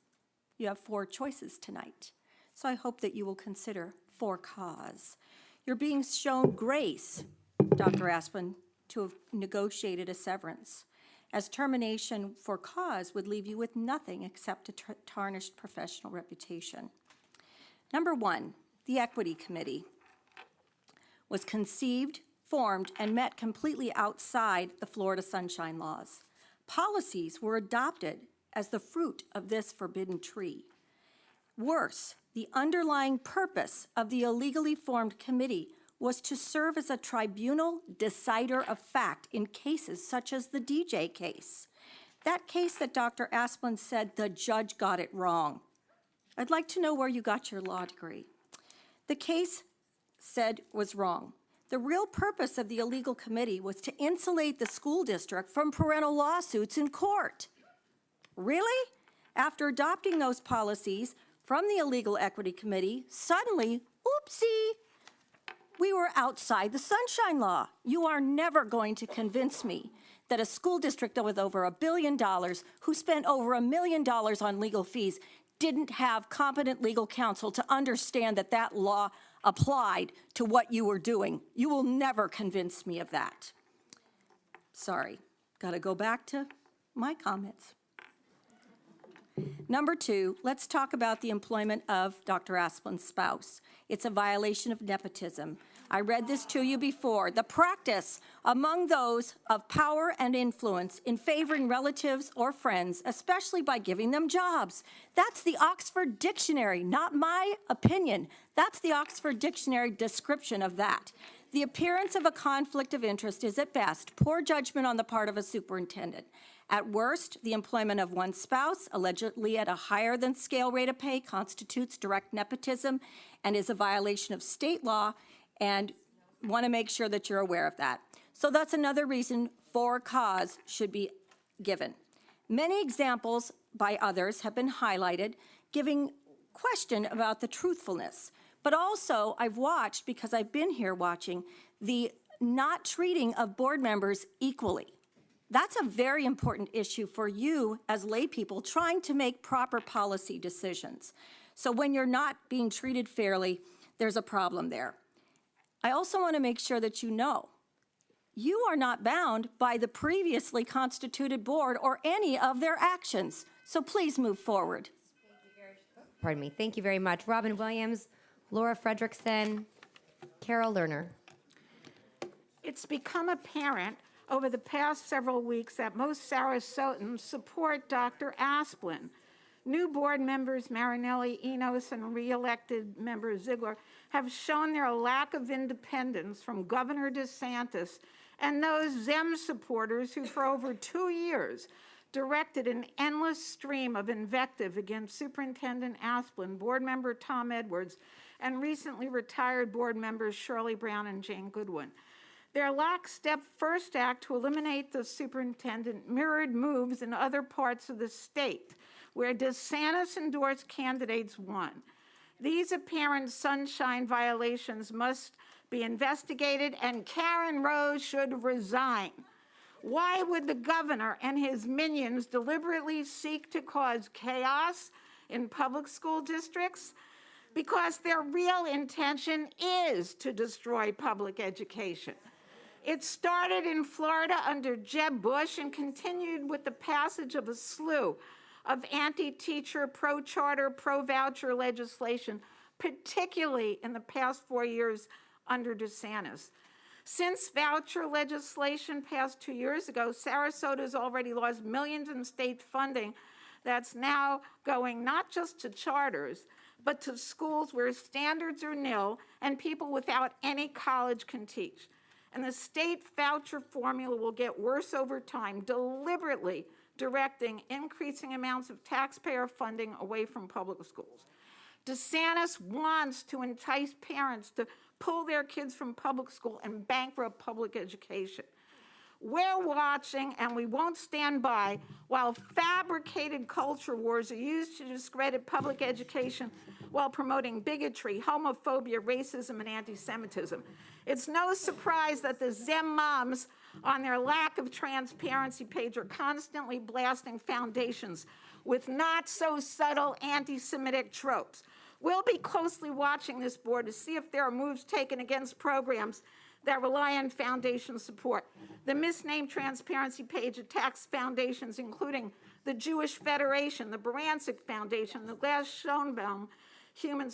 You have 4 choices tonight, so I hope that you will consider for cause. You're being shown grace, Dr. Asplin, to have negotiated a severance, as termination for cause would leave you with nothing except a tarnished professional reputation. Number 1, the Equity Committee was conceived, formed, and met completely outside the Florida Sunshine Laws. Policies were adopted as the fruit of this forbidden tree. Worse, the underlying purpose of the illegally formed committee was to serve as a tribunal decider of fact in cases such as the DJ case. That case that Dr. Asplin said the judge got it wrong. I'd like to know where you got your law degree. The case said was wrong. The real purpose of the illegal committee was to insulate the school district from parental lawsuits in court. Really? After adopting those policies from the illegal equity committee, suddenly, oopsie, we were outside the Sunshine Law. You are never going to convince me that a school district with over $1 billion, who spent over $1 million on legal fees, didn't have competent legal counsel to understand that that law applied to what you were doing. You will never convince me of that. Sorry, gotta go back to my comments. Number 2, let's talk about the employment of Dr. Asplin's spouse. It's a violation of nepotism. I read this to you before. The practice among those of power and influence in favoring relatives or friends, especially by giving them jobs. That's the Oxford Dictionary, not my opinion. That's the Oxford Dictionary description of that. The appearance of a conflict of interest is at best poor judgment on the part of a superintendent. At worst, the employment of one spouse, allegedly at a higher than scale rate of pay, constitutes direct nepotism and is a violation of state law, and want to make sure that you're aware of that. So that's another reason for cause should be given. Many examples by others have been highlighted, giving question about the truthfulness. But also, I've watched, because I've been here watching, the not treating of board members equally. That's a very important issue for you as lay people trying to make proper policy decisions. So when you're not being treated fairly, there's a problem there. I also want to make sure that you know, you are not bound by the previously constituted board or any of their actions. So please move forward. Pardon me. Thank you very much. Robin Williams, Laura Fredrickson, Carol Lerner. It's become apparent over the past several weeks that most Sarasotans support Dr. Asplin. New board members Marinelli, Enos, and re-elected member Ziegler have shown their lack of independence from Governor DeSantis and those Zem supporters who for over 2 years directed an endless stream of invective against Superintendent Asplin, board member Tom Edwards, and recently retired board members Shirley Brown and Jane Goodwin. Their lockstep first act to eliminate the superintendent mirrored moves in other parts of the state where DeSantis-endorsed candidates won. These apparent sunshine violations must be investigated, and Karen Rose should resign. Why would the governor and his minions deliberately seek to cause chaos in public school districts? Because their real intention is to destroy public education. It started in Florida under Jeb Bush and continued with the passage of a slew of anti-teacher, pro-charter, pro-voucher legislation, particularly in the past 4 years under DeSantis. Since voucher legislation passed 2 years ago, Sarasota has already lost millions in state funding that's now going not just to charters, but to schools where standards are nil and people without any college can teach. And the state voucher formula will get worse over time, deliberately directing increasing amounts of taxpayer funding away from public schools. DeSantis wants to entice parents to pull their kids from public school and bankrupt public education. We're watching, and we won't stand by while fabricated culture wars are used to discredit public education while promoting bigotry, homophobia, racism, and anti-Semitism. It's no surprise that the Zem moms on their lack of transparency page are constantly blasting foundations with not so subtle anti-Semitic tropes. We'll be closely watching this board to see if there are moves taken against programs that rely on foundation support. The misnamed transparency page attacks foundations including the Jewish Federation, the Barancik Foundation, the Glass Schoenbaum Human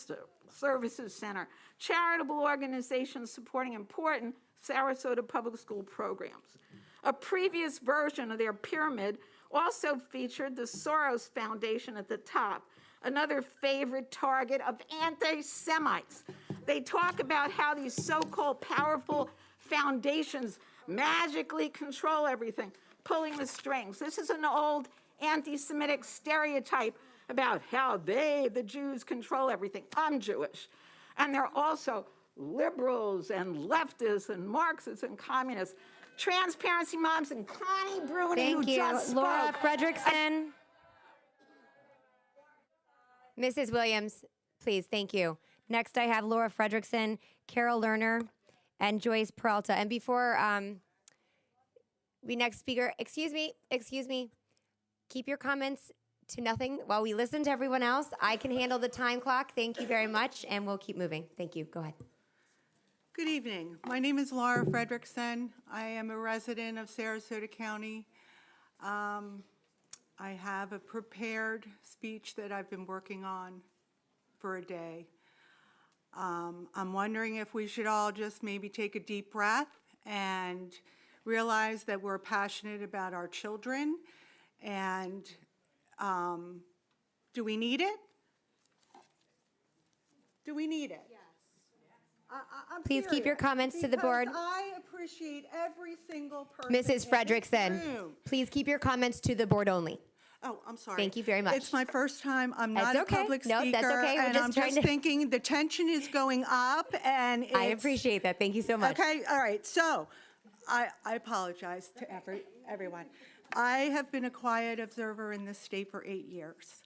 Services Center, charitable organizations supporting important Sarasota public school programs. A previous version of their pyramid also featured the Soros Foundation at the top, another favorite target of anti-Semites. They talk about how these so-called powerful foundations magically control everything, pulling the strings. This is an old anti-Semitic stereotype about how they, the Jews, control everything. I'm Jewish. And they're also liberals and leftists and Marxists and communists. Transparency moms and Connie Bruni, who just spoke. Laura Fredrickson. Mrs. Williams, please, thank you. Next, I have Laura Fredrickson, Carol Lerner, and Joyce Peralta. And before we next speaker, excuse me, keep your comments to nothing while we listen to everyone else. I can handle the time clock. Thank you very much, and we'll keep moving. Thank you. Go ahead. Good evening. My name is Laura Fredrickson. I am a resident of Sarasota County. I have a prepared speech that I've been working on for a day. I'm wondering if we should all just maybe take a deep breath and realize that we're passionate about our children. And do we need it? Do we need it? Yes. I'm Please keep your comments to the board. I appreciate every single person. Mrs. in Fredrickson, this room. please keep your comments to the board only. Oh, I'm sorry. Thank you very much. It's my first time. I'm That's not okay. a public No, speaker. that's okay. We're And just I'm trying just to- thinking the tension is going up and I appreciate that. Thank you so much. Okay, all right. So I apologize to everyone. I have been a quiet observer in this state for 8 years.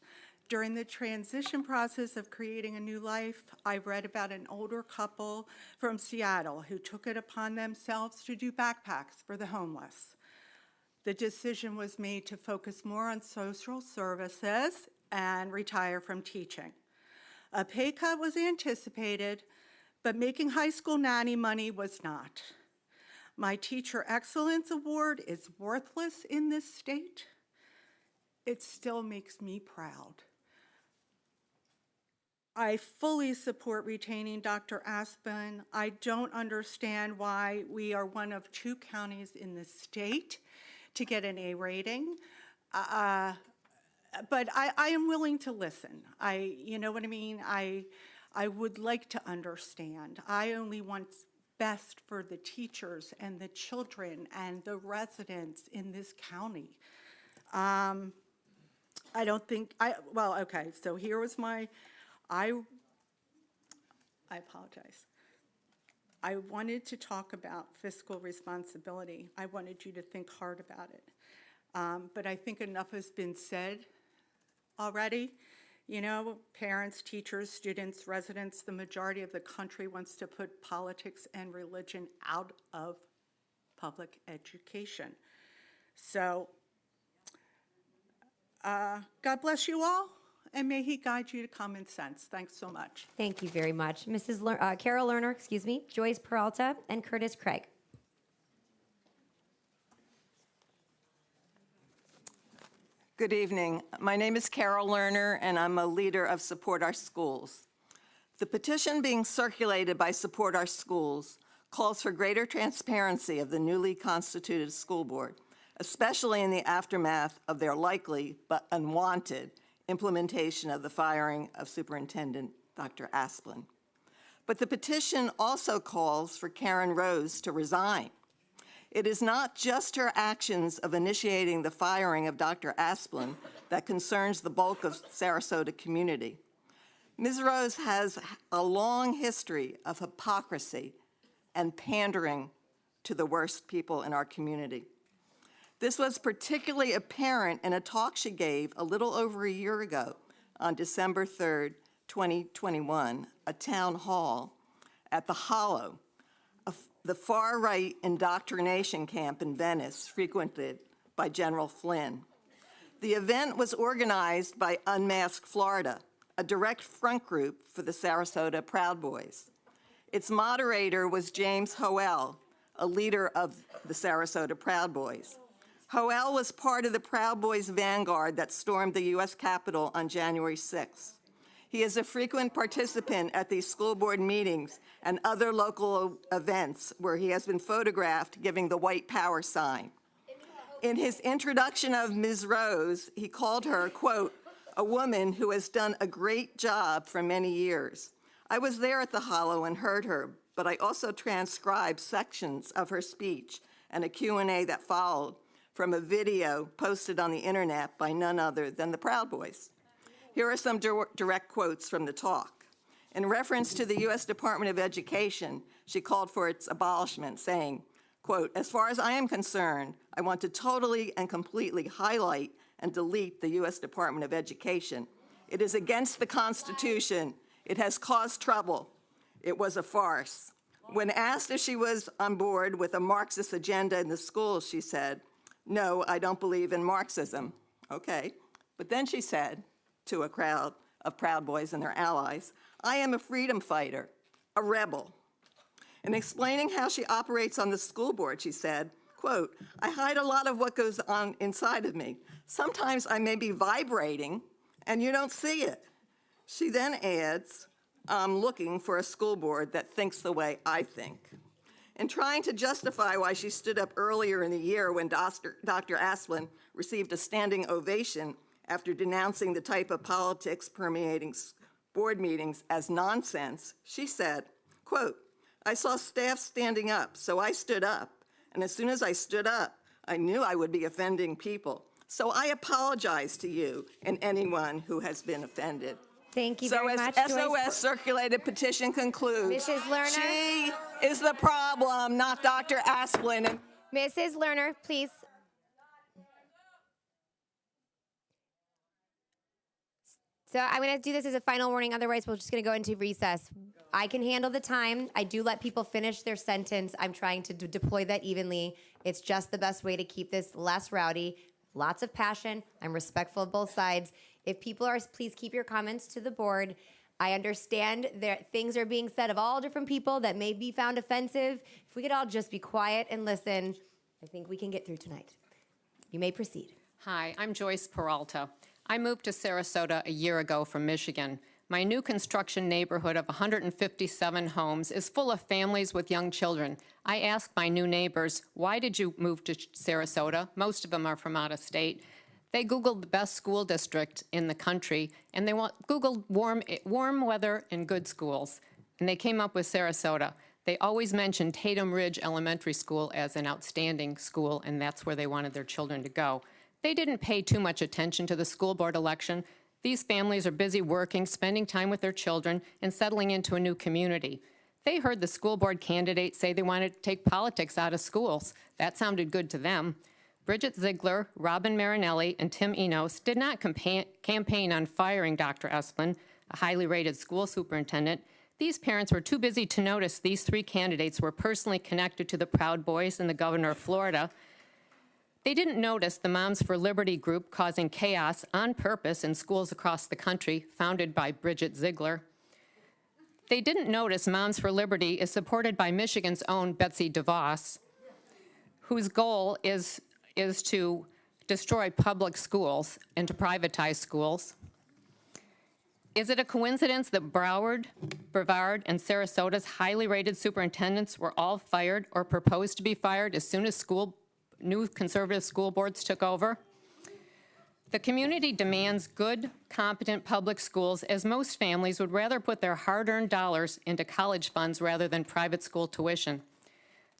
During the transition process of creating a new life, I read about an older couple from Seattle who took it upon themselves to do backpacks for the homeless. The decision was made to focus more on social services and retire from teaching. A pay cut was anticipated, but making high school nanny money was not. My Teacher Excellence Award is worthless in this state. It still makes me proud. I fully support retaining Dr. Asplin. I don't understand why we are one of 2 counties in the state to get an A rating. But I am willing to listen. You know what I mean? I would like to understand. I only want best for the teachers and the children and the residents in this county. I don't think, well, okay, so here was my, I apologize. I wanted to talk about fiscal responsibility. I wanted you to think hard about it. But I think enough has been said already. You know, parents, teachers, students, residents, the majority of the country wants to put politics and religion out of public education. So, God bless you all, and may He guide you to common sense. Thanks so much. Thank you very much. Carol Lerner, Joyce Peralta, and Curtis Craig. Good evening. My name is Carol Lerner, and I'm a leader of Support Our Schools. The petition being circulated by Support Our Schools calls for greater transparency of the newly constituted school board, especially in the aftermath of their likely but unwanted implementation of the firing of Superintendent Dr. Asplin. But the petition also calls for Karen Rose to resign. It is not just her actions of initiating the firing of Dr. Asplin that concerns the bulk of Sarasota community. Ms. Rose has a long history of hypocrisy and pandering to the worst people in our community. This was particularly apparent in a talk she gave a little over a year ago on December 3rd, 2021, a town hall at the Hollow, the far-right indoctrination camp in Venice, frequented by General Flynn. The event was organized by Unmasked Florida, a direct front group for the Sarasota Proud Boys. Its moderator was James Hoel, a leader of the Sarasota Proud Boys. Hoel was part of the Proud Boys vanguard that stormed the U.S. Capitol on January 6th. He is a frequent participant at these school board meetings and other local events where he has been photographed giving the white power sign. In his introduction of Ms. Rose, he called her, quote, a woman who has done a great job for many years. I was there at the Hollow and heard her, but I also transcribed sections of her speech and a Q&A that followed from a video posted on the internet by none other than the Proud Boys. Here are some direct quotes from the talk. In reference to the U.S. Department of Education, she called for its abolishment, saying, quote, as far as I am concerned, I want to totally and completely highlight and delete the U.S. Department of Education. It is against the Constitution. It has caused trouble. It was a farce. When asked if she was on board with a Marxist agenda in the schools, she said, no, I don't believe in Marxism. Okay. But then she said to a crowd of Proud Boys and their allies, I am a freedom fighter, a rebel. In explaining how she operates on the school board, she said, quote, I hide a lot of what goes on inside of me. Sometimes I may be vibrating and you don't see it. She then adds, I'm looking for a school board that thinks the way I think. In trying to justify why she stood up earlier in the year when Dr. Asplin received a standing ovation after denouncing the type of politics permeating board meetings as nonsense, she said, quote, I saw staff standing up, so I stood up. And as soon as I stood up, I knew I would be offending people. So I apologize to you and anyone who has been offended. Thank you very much. So as SOS circulated petition concludes, Mrs. Lerner? she is the problem, not Dr. Asplin. Mrs. Lerner, please. So I'm going to do this as a final warning, otherwise we're just going to go into recess. I can handle the time. I do let people finish their sentence. I'm trying to deploy that evenly. It's just the best way to keep this less rowdy. Lots of passion. I'm respectful of both sides. If people are, please keep your comments to the board. I understand that things are being said of all different people that may be found offensive. If we could all just be quiet and listen, I think we can get through tonight. You may proceed. Hi, I'm Joyce Peralta. I moved to Sarasota a year ago from Michigan. My new construction neighborhood of 157 homes is full of families with young children. I asked my new neighbors, why did you move to Sarasota? Most of them are from out of state. They Googled the best school district in the country, and they Googled warm weather and good schools, and they came up with Sarasota. They always mentioned Tatum Ridge Elementary School as an outstanding school, and that's where they wanted their children to go. They didn't pay too much attention to the school board election. These families are busy working, spending time with their children, and settling into a new community. They heard the school board candidates say they wanted to take politics out of schools. That sounded good to them. Bridget Ziegler, Robin Marinelli, and Tim Enos did not campaign on firing Dr. Esplin, a highly rated school superintendent. These parents were too busy to notice these three candidates were personally connected to the Proud Boys and the governor of Florida. They didn't notice the Moms for Liberty group causing chaos on purpose in schools across the country, founded by Bridget Ziegler. They didn't notice Moms for Liberty is supported by Michigan's own Betsy DeVos, whose goal is to destroy public schools and to privatize schools. Is it a coincidence that Broward, Brevard, and Sarasota's highly rated superintendents were all fired or proposed to be fired as soon as new conservative school boards took over? The community demands good, competent public schools, as most families would rather put their hard-earned dollars into college funds rather than private school tuition.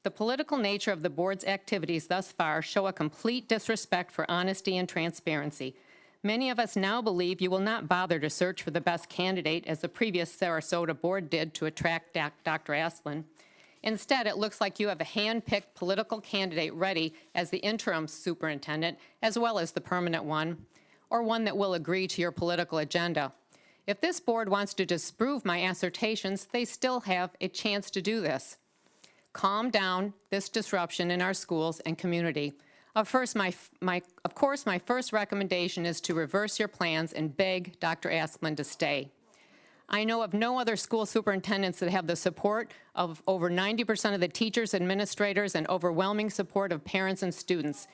The political nature of the board's activities thus far show a complete disrespect for honesty and transparency. Many of us now believe you will not bother to search for the best candidate, as the previous Sarasota board did to attract Dr. Esplin. Instead, it looks like you have a hand-picked political candidate ready as the interim superintendent, as well as the permanent one, or one that will agree to your political agenda. If this board wants to disprove my assertions, they still have a chance to do this. Calm down this disruption in our schools and community. Of course, my first recommendation is to reverse your plans and beg Dr. Esplin to stay. I know of no other school superintendents that have the support of over 90% of the teachers, administrators, and overwhelming support of parents and students.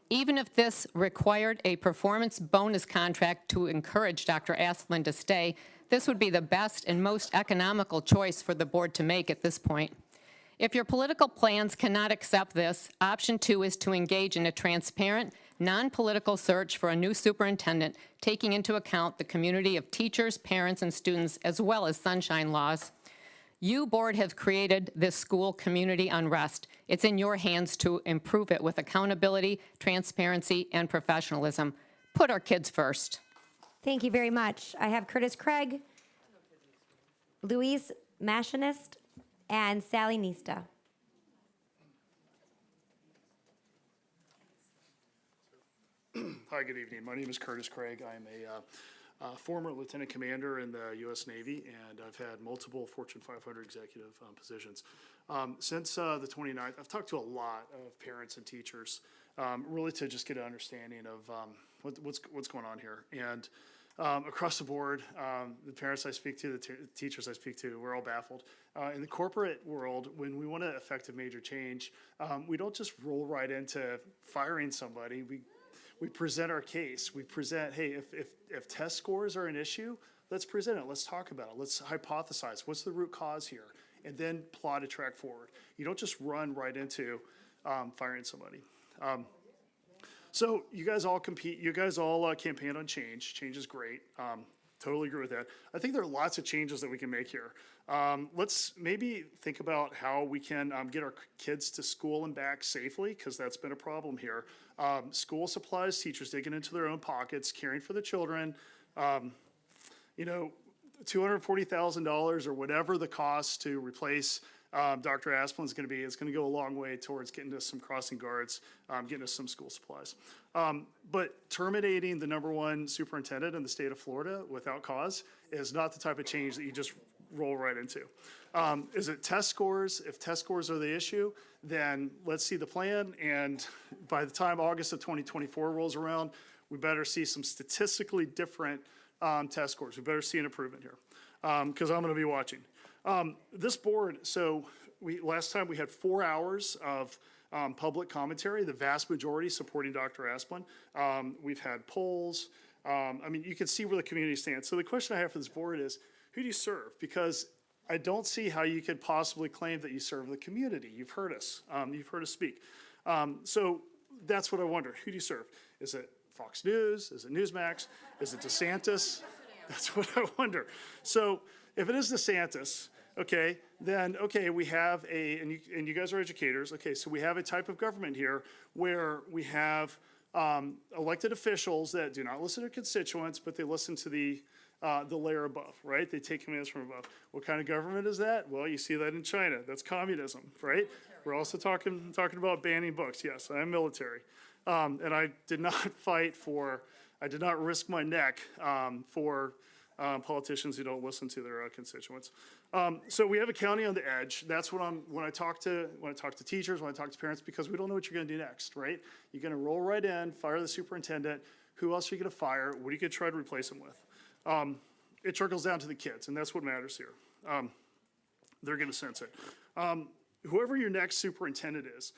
Even if this required a performance bonus contract to encourage Dr. Esplin to stay, this would be the best and most economical choice for the board to make at this point. If your political plans cannot accept this, option 2 is to engage in a transparent, non-political search for a new superintendent, taking into account the community of teachers, parents, and students, as well as sunshine laws. You, board, have created this school community unrest. It's in your hands to improve it with accountability, transparency, and professionalism. Put our kids first. Thank you very much. I have Curtis Craig, Louise Machinist, and Sally Nista. Hi, good evening. My name is Curtis Craig. I'm a former lieutenant commander in the U.S. Navy, and I've had multiple Fortune 500 executive positions. Since the 29th, I've talked to a lot of parents and teachers, really to just get an understanding of what's going on here. And across the board, the parents I speak to, the teachers I speak to, we're all baffled. In the corporate world, when we want to affect a major change, we don't just roll right into firing somebody. We present our case. We present, hey, if test scores are an issue, let's present it. Let's talk about it. Let's hypothesize. What's the root cause here? And then plot a track forward. You don't just run right into firing somebody. So you guys all compete. You guys all campaign on change. Change is great. Totally agree with that. I think there are lots of changes that we can make here. Let's maybe think about how we can get our kids to school and back safely, because that's been a problem here. School supplies, teachers digging into their own pockets, caring for the children. $240,000 or whatever the cost to replace Dr. Asplin's going to be, it's going to go a long way towards getting us some crossing guards, getting us some school supplies. But terminating the #1 superintendent in the state of Florida without cause is not the type of change that you just roll right into. Is it test scores? If test scores are the issue, then let's see the plan. And by the time August of 2024 rolls around, we better see some statistically different test scores. We better see an improvement here, because I'm going to be watching. This board, so last time we had 4 hours of public commentary, the vast majority supporting Dr. Asplin. We've had polls. I mean, you can see where the community stands. So the question I have for this board is, who do you serve? Because I don't see how you could possibly claim that you serve the community. You've heard us. You've heard us speak. So that's what I wonder. Who do you serve? Is it Fox News? Is it Newsmax? Is it DeSantis? That's what I wonder. So if it is DeSantis, okay, then, okay, we have and you guys are educators, okay, so we have a type of government here where we have elected officials that do not listen to constituents, but they listen to the layer above, right? They take commands from above. What kind of government is that? Well, you see that in China. That's communism, right? We're also talking about banning books. Yes, I am military. And I did not I did not risk my neck for politicians who don't listen to their constituents. So we have a county on the edge. That's what when I talk to teachers, when I talk to parents, because we don't know what you're going to do next, right? You're going to roll right in, fire the superintendent. Who else are you going to fire? What are you going to try to replace him with? It trickles down to the kids, and that's what matters here. They're going to sense it. Whoever your next superintendent is,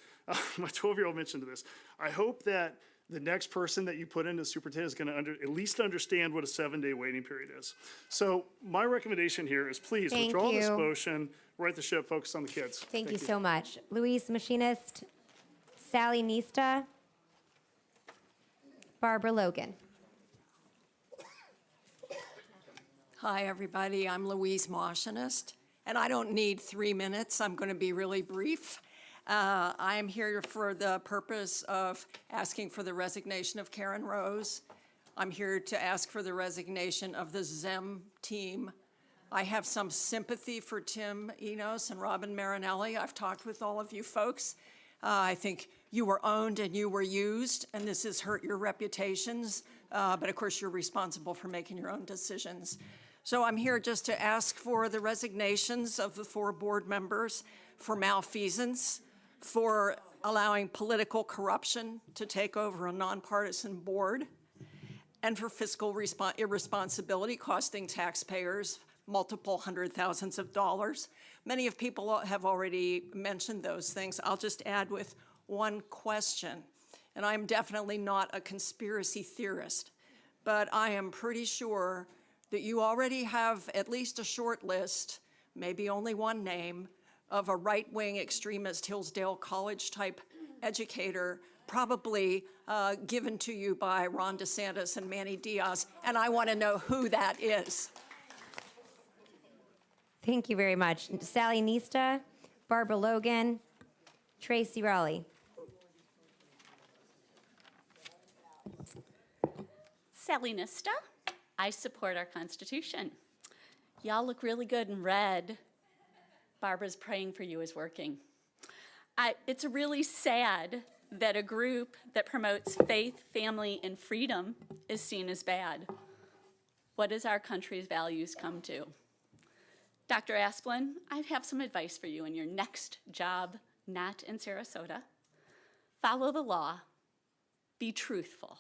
my 12-year-old mentioned this. I hope that the next person that you put into superintendent is going to at least understand what a 7-day waiting period is. So my recommendation here is please withdraw this motion, right the ship, focus on the kids. Thank you so much. Luis Machinist, Sally Nista, Barbara Logan. Hi, everybody. I'm Louise Machinist, and I don't need 3 minutes. I'm going to be really brief. I'm here for the purpose of asking for the resignation of Karen Rose. I'm here to ask for the resignation of the ZEM team. I have some sympathy for Tim Enos and Robin Marinelli. I've talked with all of you folks. I think you were owned and you were used, and this has hurt your reputations. But of course, you're responsible for making your own decisions. So I'm here just to ask for the resignations of the 4 board members for malfeasance, for allowing political corruption to take over a nonpartisan board, and for fiscal irresponsibility costing taxpayers multiple hundred thousands of dollars. Many of people have already mentioned those things. I'll just add with one question, and I'm definitely not a conspiracy theorist, but I am pretty sure that you already have at least a short list, maybe only one name, of a right-wing extremist Hillsdale College-type educator, probably given to you by Ron DeSantis and Manny Diaz, and I want to know who that is. Thank you very much. Sally Nista, Barbara Logan, Tracy Raleigh. Sally Nista, I support our Constitution. Y'all look really good in red. Barbara's praying for you is working. It's really sad that a group that promotes faith, family, and freedom is seen as bad. What does our country's values come to? Dr. Asplin, I have some advice for you in your next job, not in Sarasota. Follow the law. Be truthful.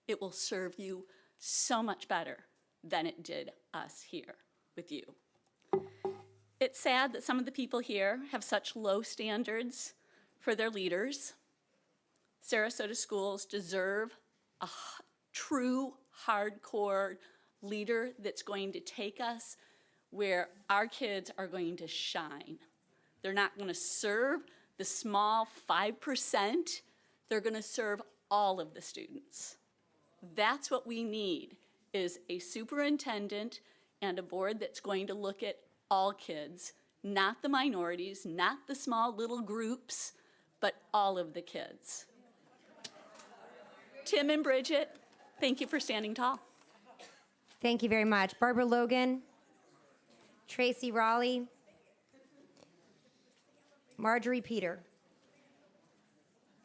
It will serve you so much better than it did us here with you. It's sad that some of the people here have such low standards for their leaders. Sarasota schools deserve a true, hardcore leader that's going to take us where our kids are going to shine. They're not going to serve the small 5%. They're going to serve all of the students. That's what we need, is a superintendent and a board that's going to look at all kids, not the minorities, not the small little groups, but all of the kids. Tim and Bridget, thank you for standing tall. Thank you very much. Barbara Logan, Tracy Raleigh, Marjorie Peter.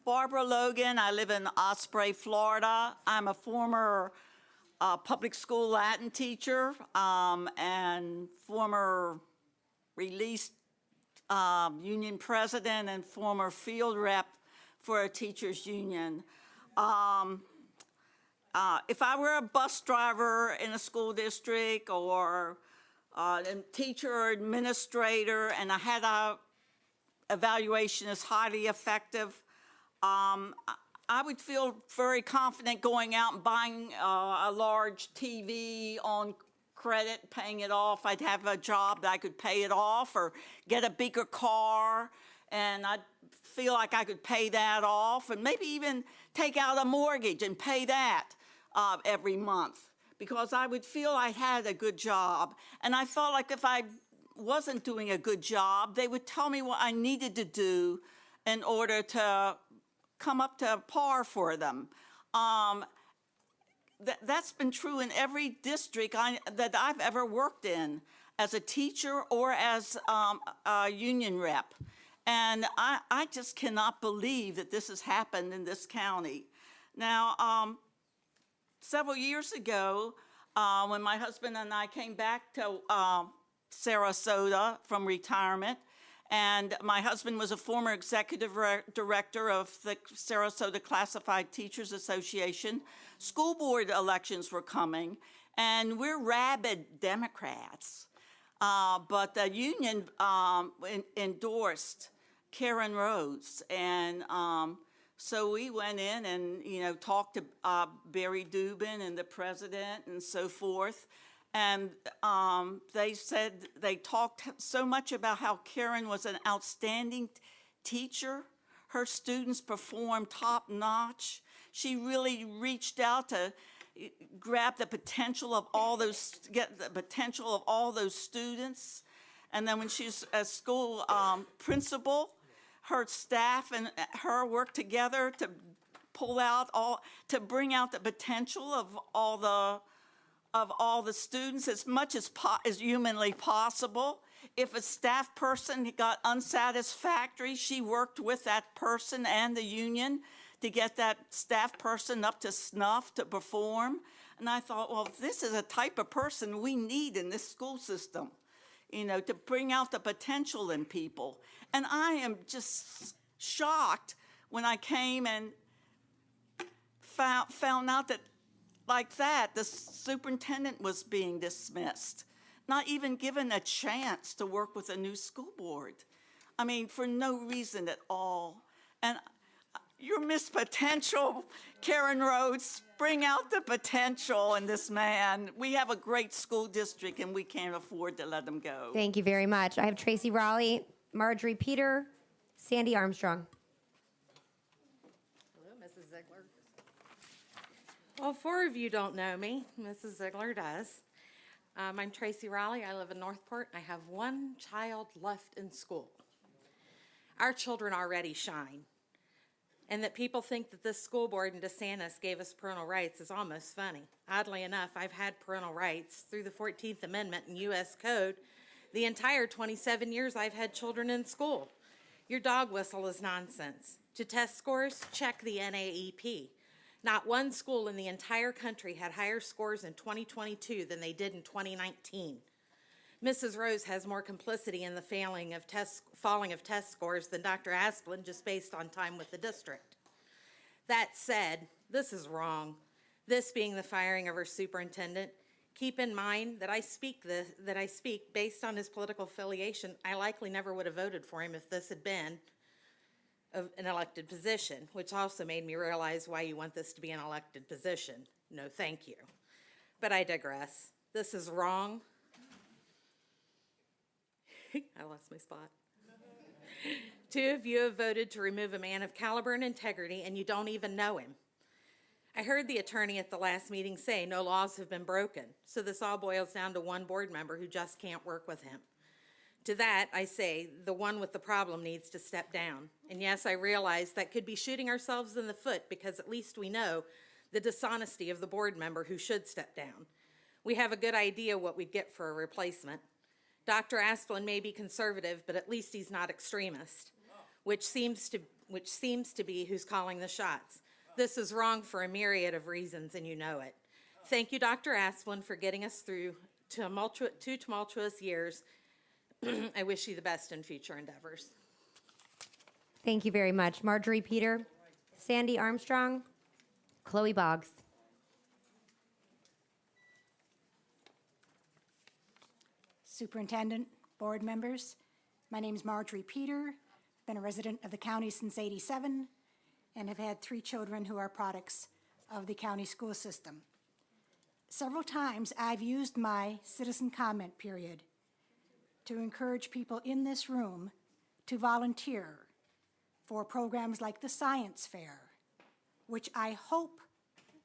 Barbara Logan, I live in Osprey, Florida. I'm a former public school Latin teacher and former released union president and former field rep for a teachers union. If I were a bus driver in a school district or a teacher or administrator and I had a evaluation as highly effective, I would feel very confident going out and buying a large TV on credit, paying it off. I'd have a job that I could pay it off or get a bigger car, and I'd feel like I could pay that off and maybe even take out a mortgage and pay that every month because I would feel I had a good job. And I felt like if I wasn't doing a good job, they would tell me what I needed to do in order to come up to par for them. That's been true in every district that I've ever worked in as a teacher or as a union rep. And I just cannot believe that this has happened in this county. Now, several years ago, when my husband and I came back to Sarasota from retirement, and my husband was a former executive director of the Sarasota Classified Teachers Association. School board elections were coming, and we're rabid Democrats. But the union endorsed Karen Rhodes, and so we went in and talked to Barry Dubin and the president and so forth. And they said they talked so much about how Karen was an outstanding teacher. Her students performed top notch. She really reached out to grab the potential of all those, get the potential of all those students. And then when she was a school principal, her staff and her worked together to pull out to bring out the potential of all the students as much as humanly possible. If a staff person got unsatisfactory, she worked with that person and the union to get that staff person up to snuff to perform. And I thought, well, this is a type of person we need in this school system, to bring out the potential in people. And I am just shocked when I came and found out that like that, the superintendent was being dismissed, not even given a chance to work with a new school board. I mean, for no reason at all. And your Miss Potential, Karen Rhodes, bring out the potential in this man. We have a great school district, and we can't afford to let him go. Thank you very much. I have Tracy Raleigh, Marjorie Peter, Sandy Armstrong. Hello, Mrs. Ziegler. Well, 4 of you don't know me. Mrs. Ziegler does. I'm Tracy Raleigh. I live in Northport. I have 1 child left in school. Our children already shine. And that people think that this school board in DeSantis gave us parental rights is almost funny. Oddly enough, I've had parental rights through the 14th Amendment in U.S. Code the entire 27 years I've had children in school. Your dog whistle is nonsense. To test scores, check the NAEP. Not one school in the entire country had higher scores in 2022 than they did in 2019. Mrs. Rose has more complicity in the falling of test scores than Dr. Asplin, just based on time with the district. That said, this is wrong. This being the firing of our superintendent. Keep in mind that I speak based on his political affiliation. I likely never would have voted for him if this had been an elected position, which also made me realize why you want this to be an elected position. No, thank you. But I digress. This is wrong. I lost my spot. 2 of you have voted to remove a man of caliber and integrity, and you don't even know him. I heard the attorney at the last meeting say no laws have been broken, so this all boils down to 1 board member who just can't work with him. To that, I say the one with the problem needs to step down. And yes, I realize that could be shooting ourselves in the foot because at least we know the dishonesty of the board member who should step down. We have a good idea what we'd get for a replacement. Dr. Asplin may be conservative, but at least he's not extremist, which seems to be who's calling the shots. This is wrong for a myriad of reasons, and you know it. Thank you, Dr. Asplin, for getting us through two tumultuous years. I wish you the best in future endeavors. Thank you very much. Marjorie Peter, Sandy Armstrong, Chloe Boggs. Superintendent, board members, my name is Marjorie Peter, been a resident of the county since '87, and have had 3 children who are products of the county school system. Several times I've used my citizen comment period to encourage people in this room to volunteer for programs like the Science Fair, which I hope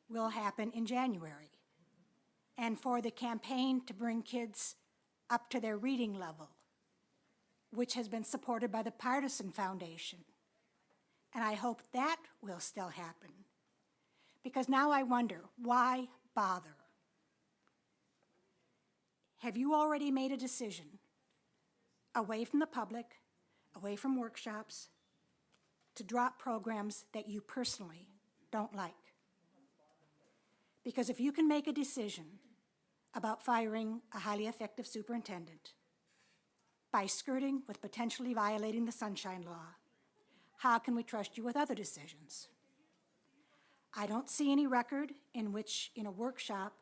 will happen in January, and for the campaign to bring kids up to their reading level, which has been supported by the Partisan Foundation. And I hope that will still happen. Because now I wonder, why bother? Have you already made a decision away from the public, away from workshops, to drop programs that you personally don't like? Because if you can make a decision about firing a highly effective superintendent by skirting with potentially violating the Sunshine Law, how can we trust you with other decisions? I don't see any record in which, in a workshop,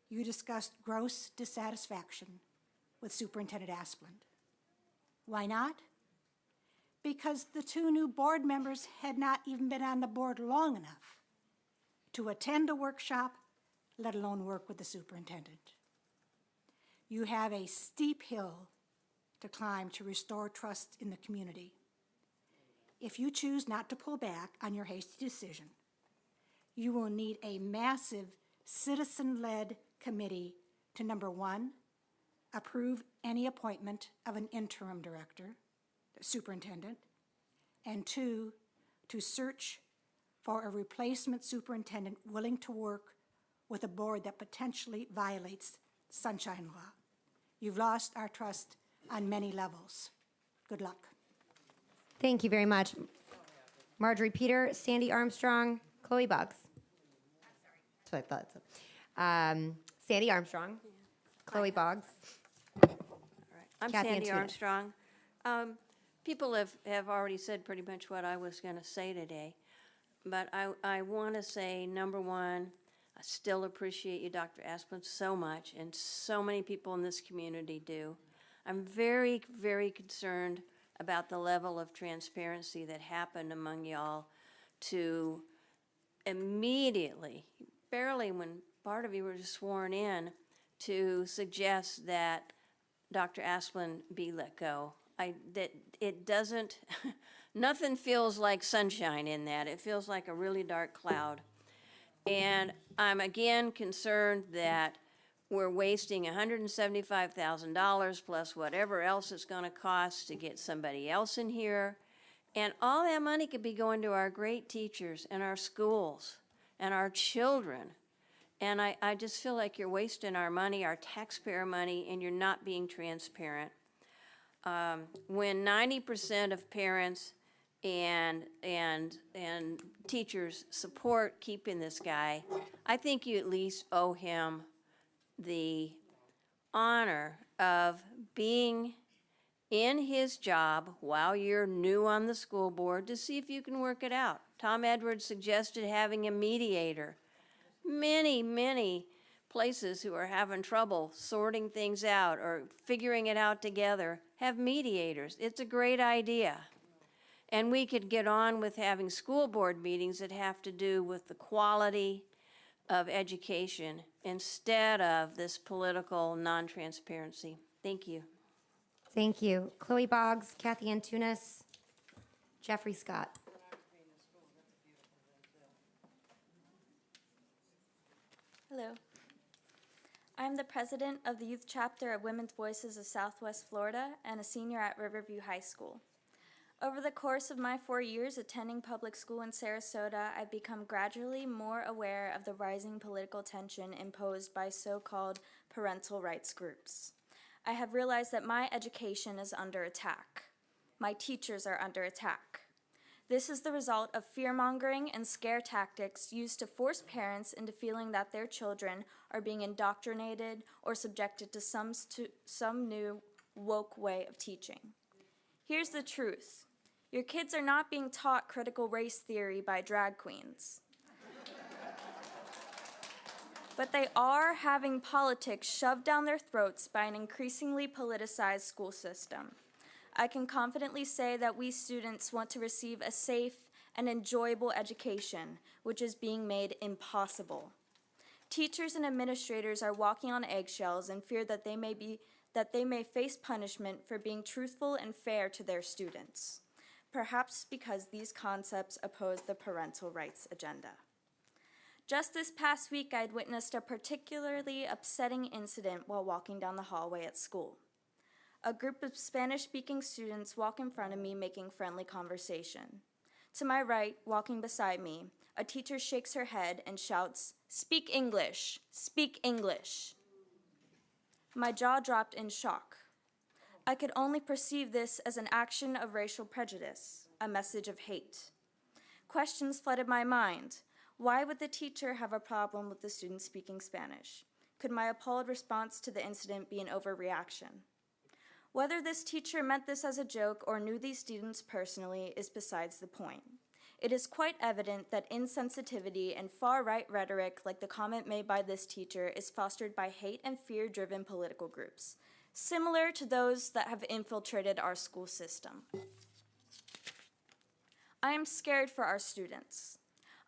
you discussed gross dissatisfaction with Superintendent Asplin. Why not? Because the 2 new board members had not even been on the board long enough to attend a workshop, let alone work with the superintendent. You have a steep hill to climb to restore trust in the community. If you choose not to pull back on your hasty decision, you will need a massive citizen-led committee to, number 1, approve any appointment of an interim director, the superintendent, and 2, to search for a replacement superintendent willing to work with a board that potentially violates Sunshine Law. You've lost our trust on many levels. Good luck. Thank you very much. Marjorie Peter, Sandy Armstrong, Chloe Boggs. That's what I thought. Sandy Armstrong, Chloe Boggs. I'm Kathy Sandy Antunes. Armstrong. People have already said pretty much what I was going to say today, but I want to say, number 1, I still appreciate you, Dr. Asplin, so much, and so many people in this community do. I'm very, very concerned about the level of transparency that happened among y'all to immediately, barely when part of you were sworn in, to suggest that Dr. Asplin be let go. That it doesn't, nothing feels like sunshine in that. It feels like a really dark cloud. And I'm again concerned that we're wasting $175,000 plus whatever else it's going to cost to get somebody else in here. And all that money could be going to our great teachers and our schools and our children. And I just feel like you're wasting our money, our taxpayer money, and you're not being transparent. When 90% of parents and teachers support keeping this guy, I think you at least owe him the honor of being in his job while you're new on the school board to see if you can work it out. Tom Edwards suggested having a mediator. Many places who are having trouble sorting things out or figuring it out together have mediators. It's a great idea. And we could get on with having school board meetings that have to do with the quality of education instead of this political non-transparency. Thank you. Thank you. Chloe Boggs, Kathy Antunes, Jeffrey Scott. Hello. I'm the president of the youth chapter of Women's Voices of Southwest Florida and a senior at Riverview High School. Over the course of my 4 years attending public school in Sarasota, I've become gradually more aware of the rising political tension imposed by so-called parental rights groups. I have realized that my education is under attack. My teachers are under attack. This is the result of fear-mongering and scare tactics used to force parents into feeling that their children are being indoctrinated or subjected to some new woke way of teaching. Here's the truth. Your kids are not being taught critical race theory by drag queens. But they are having politics shoved down their throats by an increasingly politicized school system. I can confidently say that we students want to receive a safe and enjoyable education, which is being made impossible. Teachers and administrators are walking on eggshells in fear that they may face punishment for being truthful and fair to their students, perhaps because these concepts oppose the parental rights agenda. Just this past week, I'd witnessed a particularly upsetting incident while walking down the hallway at school. A group of Spanish-speaking students walk in front of me making friendly conversation. To my right, walking beside me, a teacher shakes her head and shouts, "Speak English! Speak English!" My jaw dropped in shock. I could only perceive this as an action of racial prejudice, a message of hate. Questions flooded my mind. Why would the teacher have a problem with the student speaking Spanish? Could my appalled response to the incident be an overreaction? Whether this teacher meant this as a joke or knew these students personally is besides the point. It is quite evident that insensitivity and far-right rhetoric like the comment made by this teacher is fostered by hate and fear-driven political groups, similar to those that have infiltrated our school system. I am scared for our students.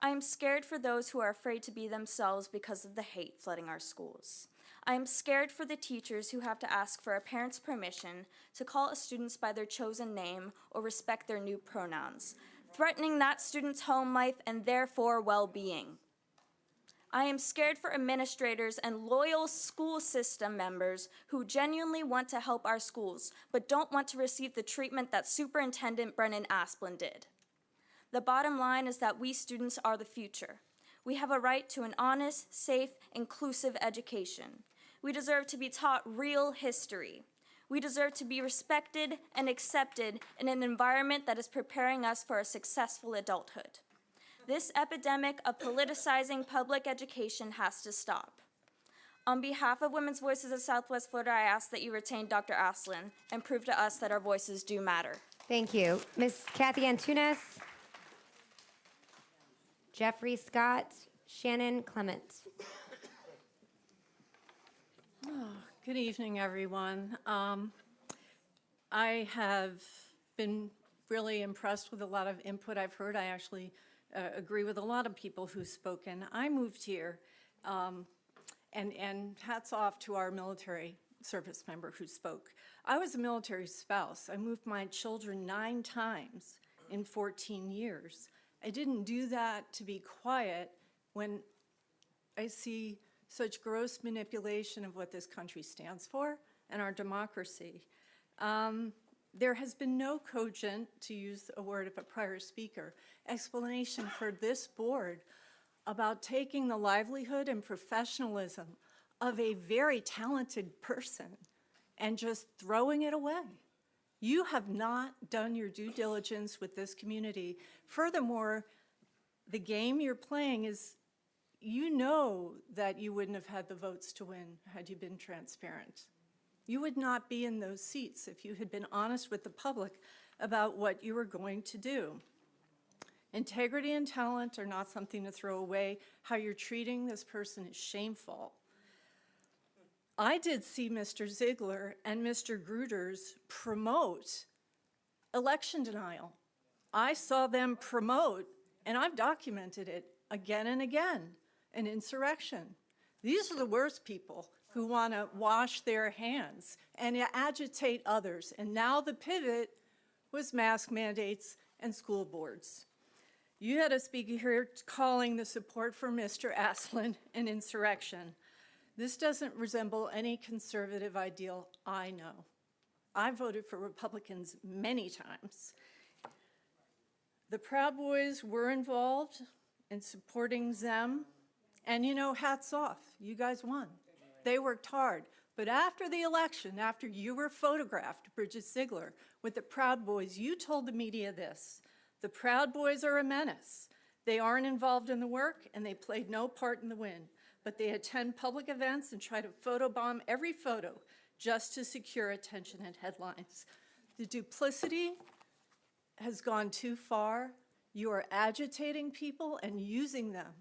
I am scared for those who are afraid to be themselves because of the hate flooding our schools. I am scared for the teachers who have to ask for a parent's permission to call students by their chosen name or respect their new pronouns, threatening that student's home life and therefore well-being. I am scared for administrators and loyal school system members who genuinely want to help our schools, but don't want to receive the treatment that Superintendent Brennan Asplin did. The bottom line is that we students are the future. We have a right to an honest, safe, inclusive education. We deserve to be taught real history. We deserve to be respected and accepted in an environment that is preparing us for a successful adulthood. This epidemic of politicizing public education has to stop. On behalf of Women's Voices of Southwest Florida, I ask that you retain Dr. Asplin and prove to us that our voices do matter. Thank you. Ms. Kathy Antunes, Jeffrey Scott, Shannon Clement. Good evening, everyone. I have been really impressed with a lot of input I've heard. I actually agree with a lot of people who've spoken. I moved here, and hats off to our military service member who spoke. I was a military spouse. I moved my children 9 times in 14 years. I didn't do that to be quiet when I see such gross manipulation of what this country stands for and our democracy. There has been no cogent, to use a word of a prior speaker, explanation for this board about taking the livelihood and professionalism of a very talented person and just throwing it away. You have not done your due diligence with this community. Furthermore, the game you're playing is, you know that you wouldn't have had the votes to win had you been transparent. You would not be in those seats if you had been honest with the public about what you were going to do. Integrity and talent are not something to throw away. How you're treating this person is shameful. I did see Mr. Ziegler and Mr. Gruters promote election denial. I saw them promote, and I've documented it again and again, an insurrection. These are the worst people who want to wash their hands and agitate others. And now the pivot was mask mandates and school boards. You had a speaker here calling the support for Mr. Asplin an insurrection. This doesn't resemble any conservative ideal I know. I voted for Republicans many times. The Proud Boys were involved in supporting them, and you know, hats off, you guys won. They worked hard. But after the election, after you were photographed, Bridget Ziegler, with the Proud Boys, you told the media this: the Proud Boys are a menace. They aren't involved in the work, and they played no part in the win. But they attend public events and try to photobomb every photo just to secure attention and headlines. The duplicity has gone too far. You are agitating people and using them,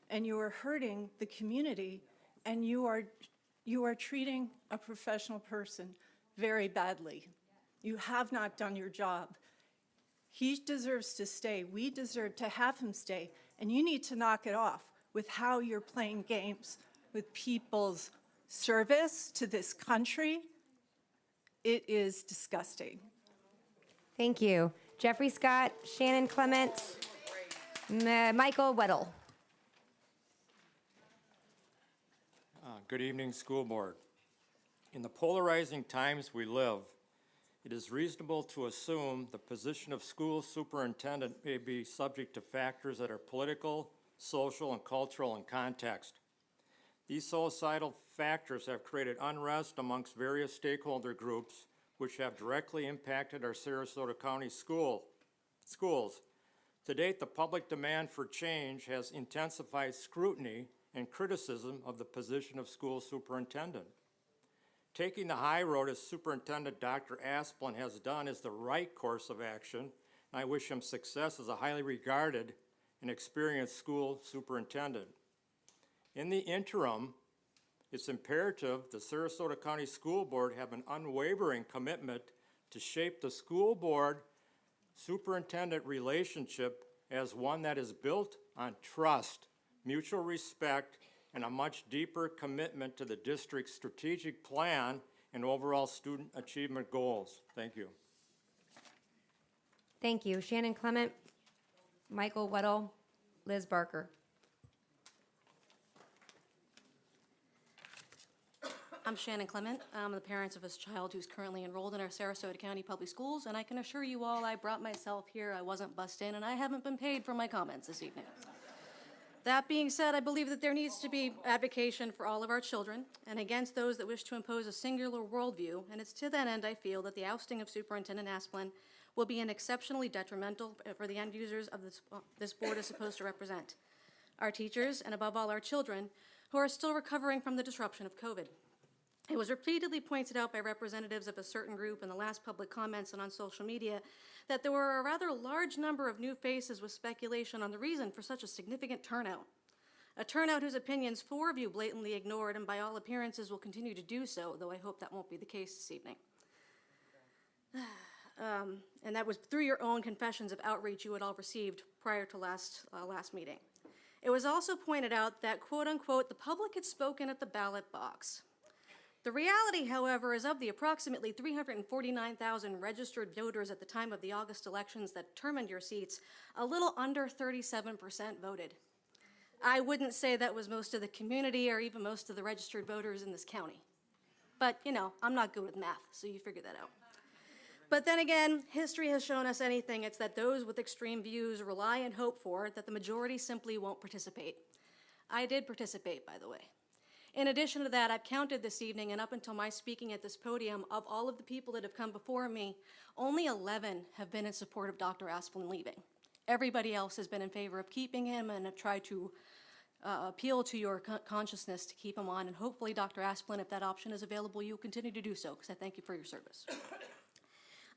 and you are hurting the community, and you are treating a professional person very badly. You have not done your job. He deserves to stay. We deserve to have him stay, and you need to knock it off with how you're playing games with people's service to this country. It is disgusting. Thank you. Jeffrey Scott, Shannon Clement, Michael Weddle. Good evening, school board. In the polarizing times we live, it is reasonable to assume the position of school superintendent may be subject to factors that are political, social, and cultural in context. These societal factors have created unrest amongst various stakeholder groups, which have directly impacted our Sarasota County schools. To date, the public demand for change has intensified scrutiny and criticism of the position of school superintendent. Taking the high road, as Superintendent Dr. Asplin has done, is the right course of action, and I wish him success as a highly regarded and experienced school superintendent. In the interim, it's imperative the Sarasota County School Board have an unwavering commitment to shape the school board superintendent relationship as one that is built on trust, mutual respect, and a much deeper commitment to the district's strategic plan and overall student achievement goals. Thank you. Thank you. Shannon Clement, Michael Weddle, Liz Barker. I'm Shannon Clement. I'm the parent of a child who's currently enrolled in our Sarasota County Public Schools, and I can assure you all I brought myself here. I wasn't bussed in, and I haven't been paid for my comments this evening. That being said, I believe that there needs to be advocacy for all of our children and against those that wish to impose a singular worldview, and it's to that end I feel that the ousting of Superintendent Asplin will be an exceptionally detrimental for the end users of this board is supposed to represent. Our teachers, and above all our children, who are still recovering from the disruption of COVID. It was repeatedly pointed out by representatives of a certain group in the last public comments and on social media that there were a rather large number of new faces with speculation on the reason for such a significant turnout. A turnout whose opinions 4 of you blatantly ignored and by all appearances will continue to do so, though I hope that won't be the case this evening. And that was through your own confessions of outreach you had all received prior to last meeting. It was also pointed out that, quote unquote, the public had spoken at the ballot box. The reality, however, is of the approximately 349,000 registered voters at the time of the August elections that determined your seats, a little under 37% voted. I wouldn't say that was most of the community or even most of the registered voters in this county. But, you know, I'm not good with math, so you figure that out. But then again, history has shown us anything. It's that those with extreme views rely and hope for that the majority simply won't participate. I did participate, by the way. In addition to that, I've counted this evening, and up until my speaking at this podium, of all of the people that have come before me, only 11 have been in support of Dr. Asplin leaving. Everybody else has been in favor of keeping him and have tried to appeal to your consciousness to keep him on, and hopefully, Dr. Asplin, if that option is available, you'll continue to do so, because I thank you for your service.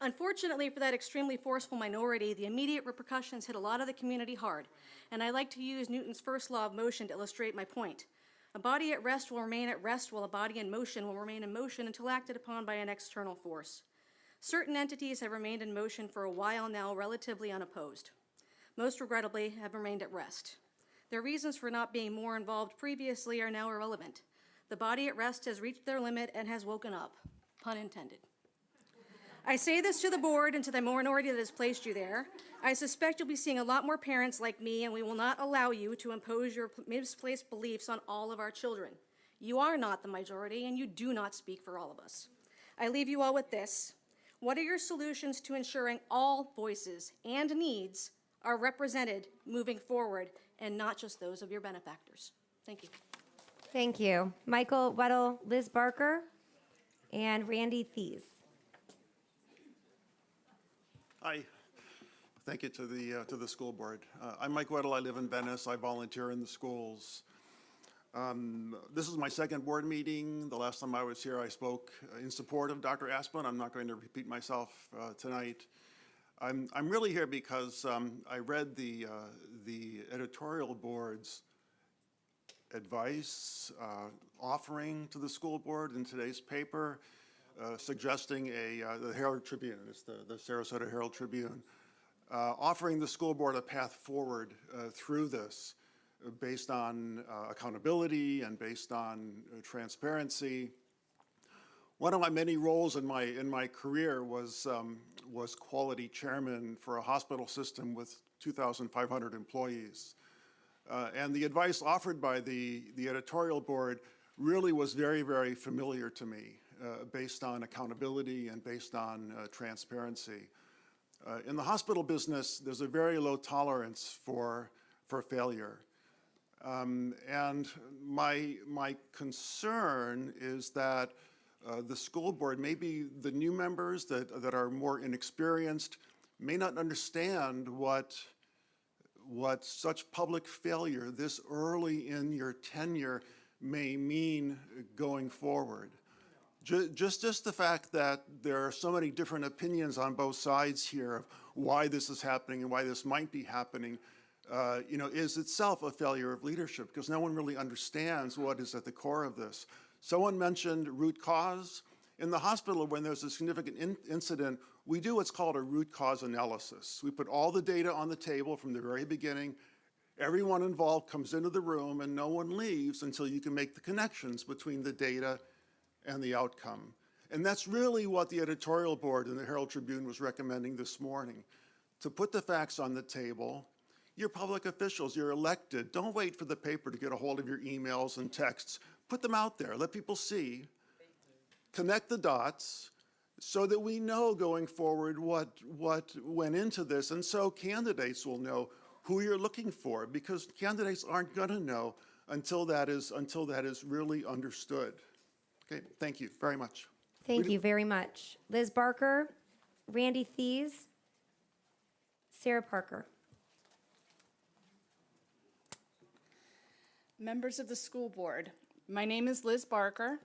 Unfortunately for that extremely forceful minority, the immediate repercussions hit a lot of the community hard, and I like to use Newton's first law of motion to illustrate my point. A body at rest will remain at rest, while a body in motion will remain in motion until acted upon by an external force. Certain entities have remained in motion for a while now, relatively unopposed. Most regrettably, have remained at rest. Their reasons for not being more involved previously are now irrelevant. The body at rest has reached their limit and has woken up, pun intended. I say this to the board and to the minority that has placed you there. I suspect you'll be seeing a lot more parents like me, and we will not allow you to impose your misplaced beliefs on all of our children. You are not the majority, and you do not speak for all of us. I leave you all with this. What are your solutions to ensuring all voices and needs are represented moving forward, and not just those of your benefactors? Thank you. Thank you. Michael Weddle, Liz Barker, and Randy Thies. Hi. Thank you to the school board. I'm Mike Weddle. I live in Venice. I volunteer in the schools. This is my second board meeting. The last time I was here, I spoke in support of Dr. Asplin. I'm not going to repeat myself tonight. I'm really here because I read the editorial board's advice offering to the school board in today's paper, suggesting the Herald Tribune, it's the Sarasota Herald Tribune, offering the school board a path forward through this based on accountability and based on transparency. One of my many roles in my career was quality chairman for a hospital system with 2,500 employees. And the advice offered by the editorial board really was very, very familiar to me, based on accountability and based on transparency. In the hospital business, there's a very low tolerance for failure. And my concern is that the school board, maybe the new members that are more inexperienced, may not understand what such public failure this early in your tenure may mean going forward. Just the fact that there are so many different opinions on both sides here of why this is happening and why this might be happening, is itself a failure of leadership, because no one really understands what is at the core of this. Someone mentioned root cause. In the hospital, when there's a significant incident, we do what's called a root cause analysis. We put all the data on the table from the very beginning. Everyone involved comes into the room, and no one leaves until you can make the connections between the data and the outcome. And that's really what the editorial board in the Herald Tribune was recommending this morning, to put the facts on the table. You're public officials, you're elected. Don't wait for the paper to get a hold of your emails and texts. Put them out there, let people see. Connect the dots so that we know going forward what went into this, and so candidates will know who you're looking for, because candidates aren't going to know until that is really understood. Okay, thank you very much. Thank you very much. Liz Barker, Randy Thies, Sarah Parker. Members of the school board, my name is Liz Barker.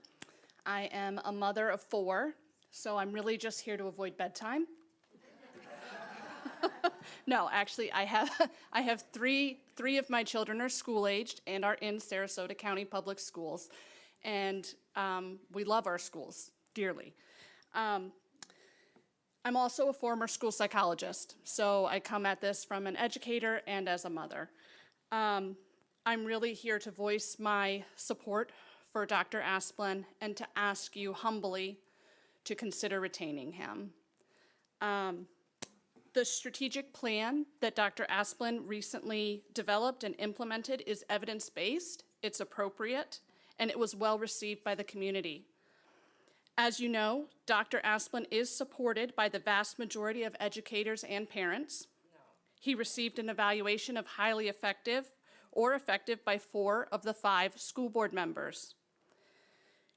I am a mother of 4, so I'm really just here to avoid bedtime. No, actually, I have three of my children are school-aged and are in Sarasota County Public Schools, and we love our schools dearly. I'm also a former school psychologist, so I come at this from an educator and as a mother. I'm really here to voice my support for Dr. Asplin and to ask you humbly to consider retaining him. The strategic plan that Dr. Asplin recently developed and implemented is evidence-based, it's appropriate, and it was well received by the community. As you know, Dr. Asplin is supported by the vast majority of educators and parents. He received an evaluation of highly effective or effective by 4 of the 5 school board members.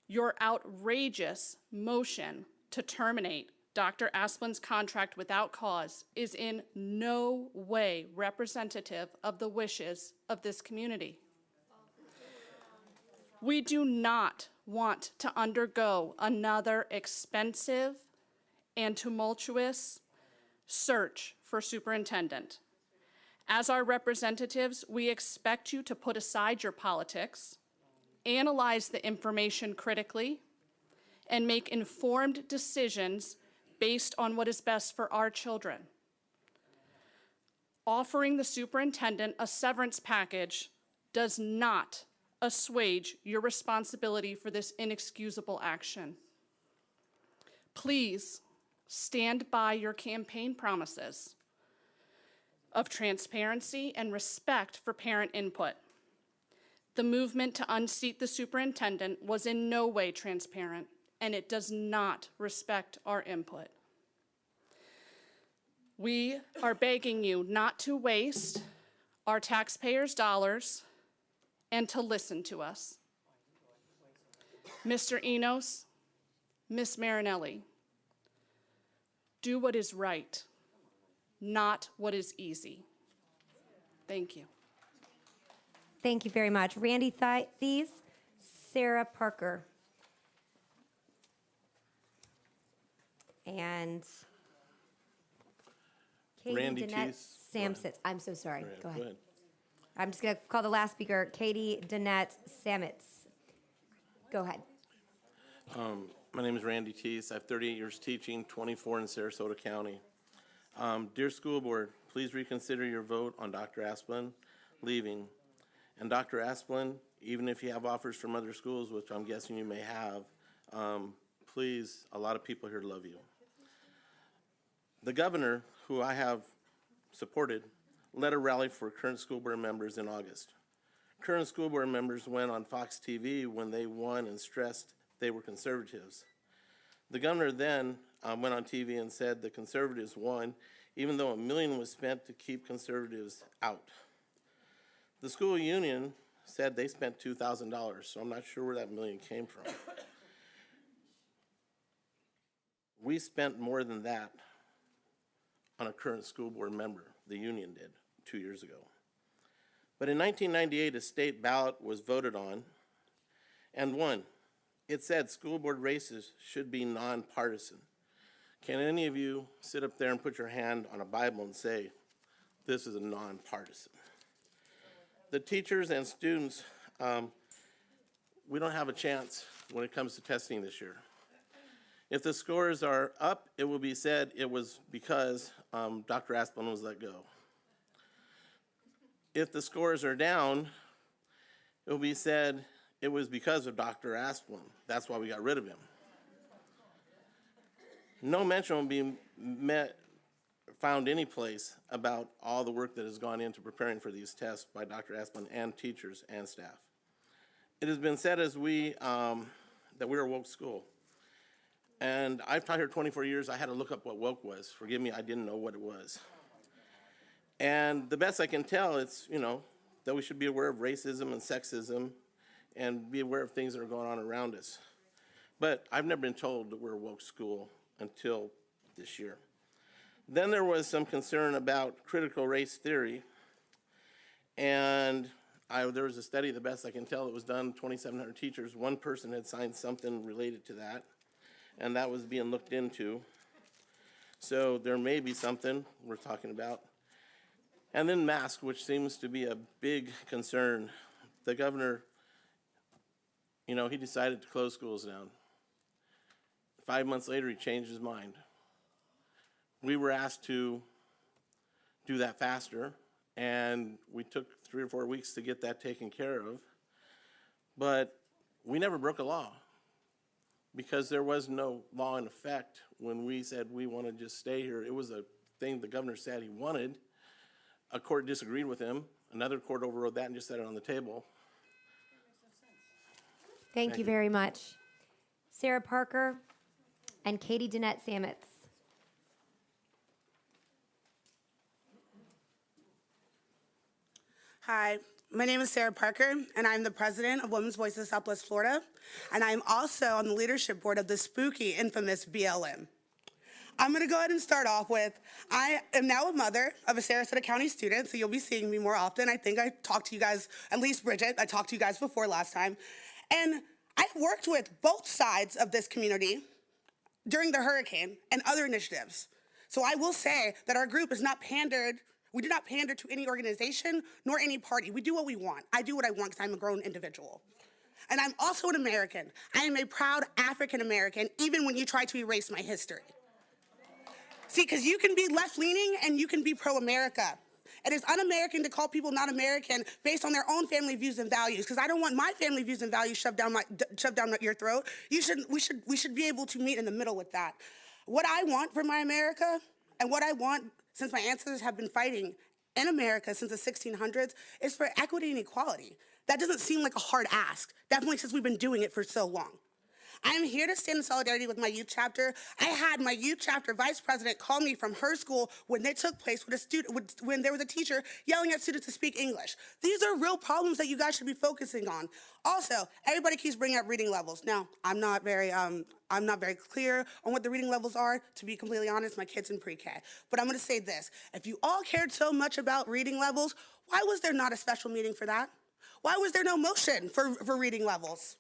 Your outrageous motion to terminate Dr. Asplin's contract without cause is in no way representative of the wishes of this community. We do not want to undergo another expensive and tumultuous search for superintendent. As our representatives, we expect you to put aside your politics, analyze the information critically, and make informed decisions based on what is best for our children. Offering the superintendent a severance package does not assuage your responsibility for this inexcusable action. Please stand by your campaign promises of transparency and respect for parent input. The movement to unseat the superintendent was in no way transparent, and it does not respect our input. We are begging you not to waste our taxpayers' dollars and to listen to us. Mr. Enos, Ms. Marinelli, do what is right, not what is easy. Thank you. Thank you very much. Randy Thies, Sarah Parker. And Katie Randy Danette Thies. Samsitz. I'm so sorry. All right, Go ahead. I'm just going to call the last speaker, Katie Danette Samitz. Go ahead. My name is Randy Thies. I have 38 years teaching, 24 in Sarasota County. Dear School Board, please reconsider your vote on Dr. Asplin leaving. And Dr. Asplin, even if you have offers from other schools, which I'm guessing you may have, please, a lot of people here love you. The governor, who I have supported, led a rally for current school board members in August. Current school board members went on Fox TV when they won and stressed they were conservatives. The governor then went on TV and said the conservatives won, even though $1 million was spent to keep conservatives out. The school union said they spent $2,000, so I'm not sure where that $1 million came from. We spent more than that on a current school board member, the union did, 2 years ago. But in 1998, a state ballot was voted on and won. It said school board races should be nonpartisan. Can any of you sit up there and put your hand on a Bible and say, this is a nonpartisan? The teachers and students, we don't have a chance when it comes to testing this year. If the scores are up, it will be said it was because Dr. Asplin was let go. If the scores are down, it will be said it was because of Dr. Asplin. That's why we got rid of him. No mention will be found any place about all the work that has gone into preparing for these tests by Dr. Asplin and teachers and staff. It has been said as that we're a woke school. And I've taught here 24 years. I had to look up what woke was. Forgive me, I didn't know what it was. And the best I can tell, it's, that we should be aware of racism and sexism and be aware of things that are going on around us. But I've never been told that we're a woke school until this year. Then there was some concern about critical race theory. And there was a study, the best I can tell, it was done, 2,700 teachers. One person had signed something related to that, and that was being looked into. So there may be something we're talking about. And then masks, which seems to be a big concern. The governor, he decided to close schools down. 5 months later, he changed his mind. We were asked to do that faster, and we took 3 or 4 weeks to get that taken care of. But we never broke a law because there was no law in effect when we said we want to just stay here. It was a thing the governor said he wanted. A court disagreed with him. Another court overrode that and just set it on the table. Thank you very much. Sarah Parker and Katie Danette Samitz. Hi, my name is Sarah Parker, and I'm the president of Women's Voices Southwest Florida, and I'm also on the leadership board of the spooky, infamous BLM. I'm gonna go ahead and start off with, I am now a mother of a Sarasota County student, so you'll be seeing me more often. I think I talked to you guys, at least Bridget, I talked to you guys before last time. And I've worked with both sides of this community during the hurricane and other initiatives. So I will say that our group is not pandered. We do not pander to any organization nor any party. We do what we want. I do what I want because I'm a grown individual. And I'm also an American. I am a proud African American, even when you try to erase my history. See, because you can be left-leaning and you can be pro-America. It is un-American to call people not American based on their own family views and values, because I don't want my family views and values shoved down your throat. We should be able to meet in the middle with that. What I want for my America, and what I want, since my ancestors have been fighting in America since the 1600s, is for equity and equality. That doesn't seem like a hard ask, definitely since we've been doing it for so long. I'm here to stand in solidarity with my youth chapter. I had my youth chapter vice president call me from her school when they took place when there was a teacher yelling at students to speak English. These are real problems that you guys should be focusing on. Also, everybody keeps bringing up reading levels. Now, I'm not very clear on what the reading levels are. To be completely honest, my kid's in pre-K. But I'm gonna say this, if you all cared so much about reading levels, why was there not a special meeting for that? Why was there no motion for reading levels?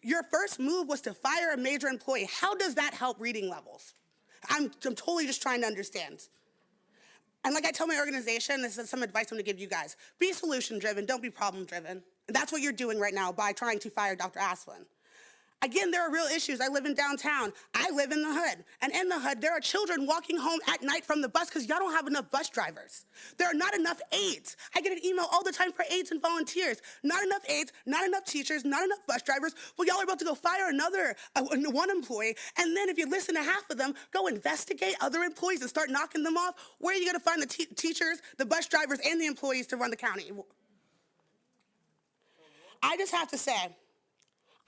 Your first move was to fire a major employee. How does that help reading levels? I'm totally just trying to understand. And like I tell my organization, this is some advice I'm gonna give you guys. Be solution-driven, don't be problem-driven. And that's what you're doing right now by trying to fire Dr. Asplin. Again, there are real issues. I live in downtown. I live in the hood. And in the hood, there are children walking home at night from the bus because y'all don't have enough bus drivers. There are not enough aides. I get an email all the time for aides and volunteers. Not enough aides, not enough teachers, not enough bus drivers. Well, y'all are about to go fire one employee. And then if you listen to half of them, go investigate other employees and start knocking them off. Where are you gonna find the teachers, the bus drivers, and the employees to run the county? I just have to say,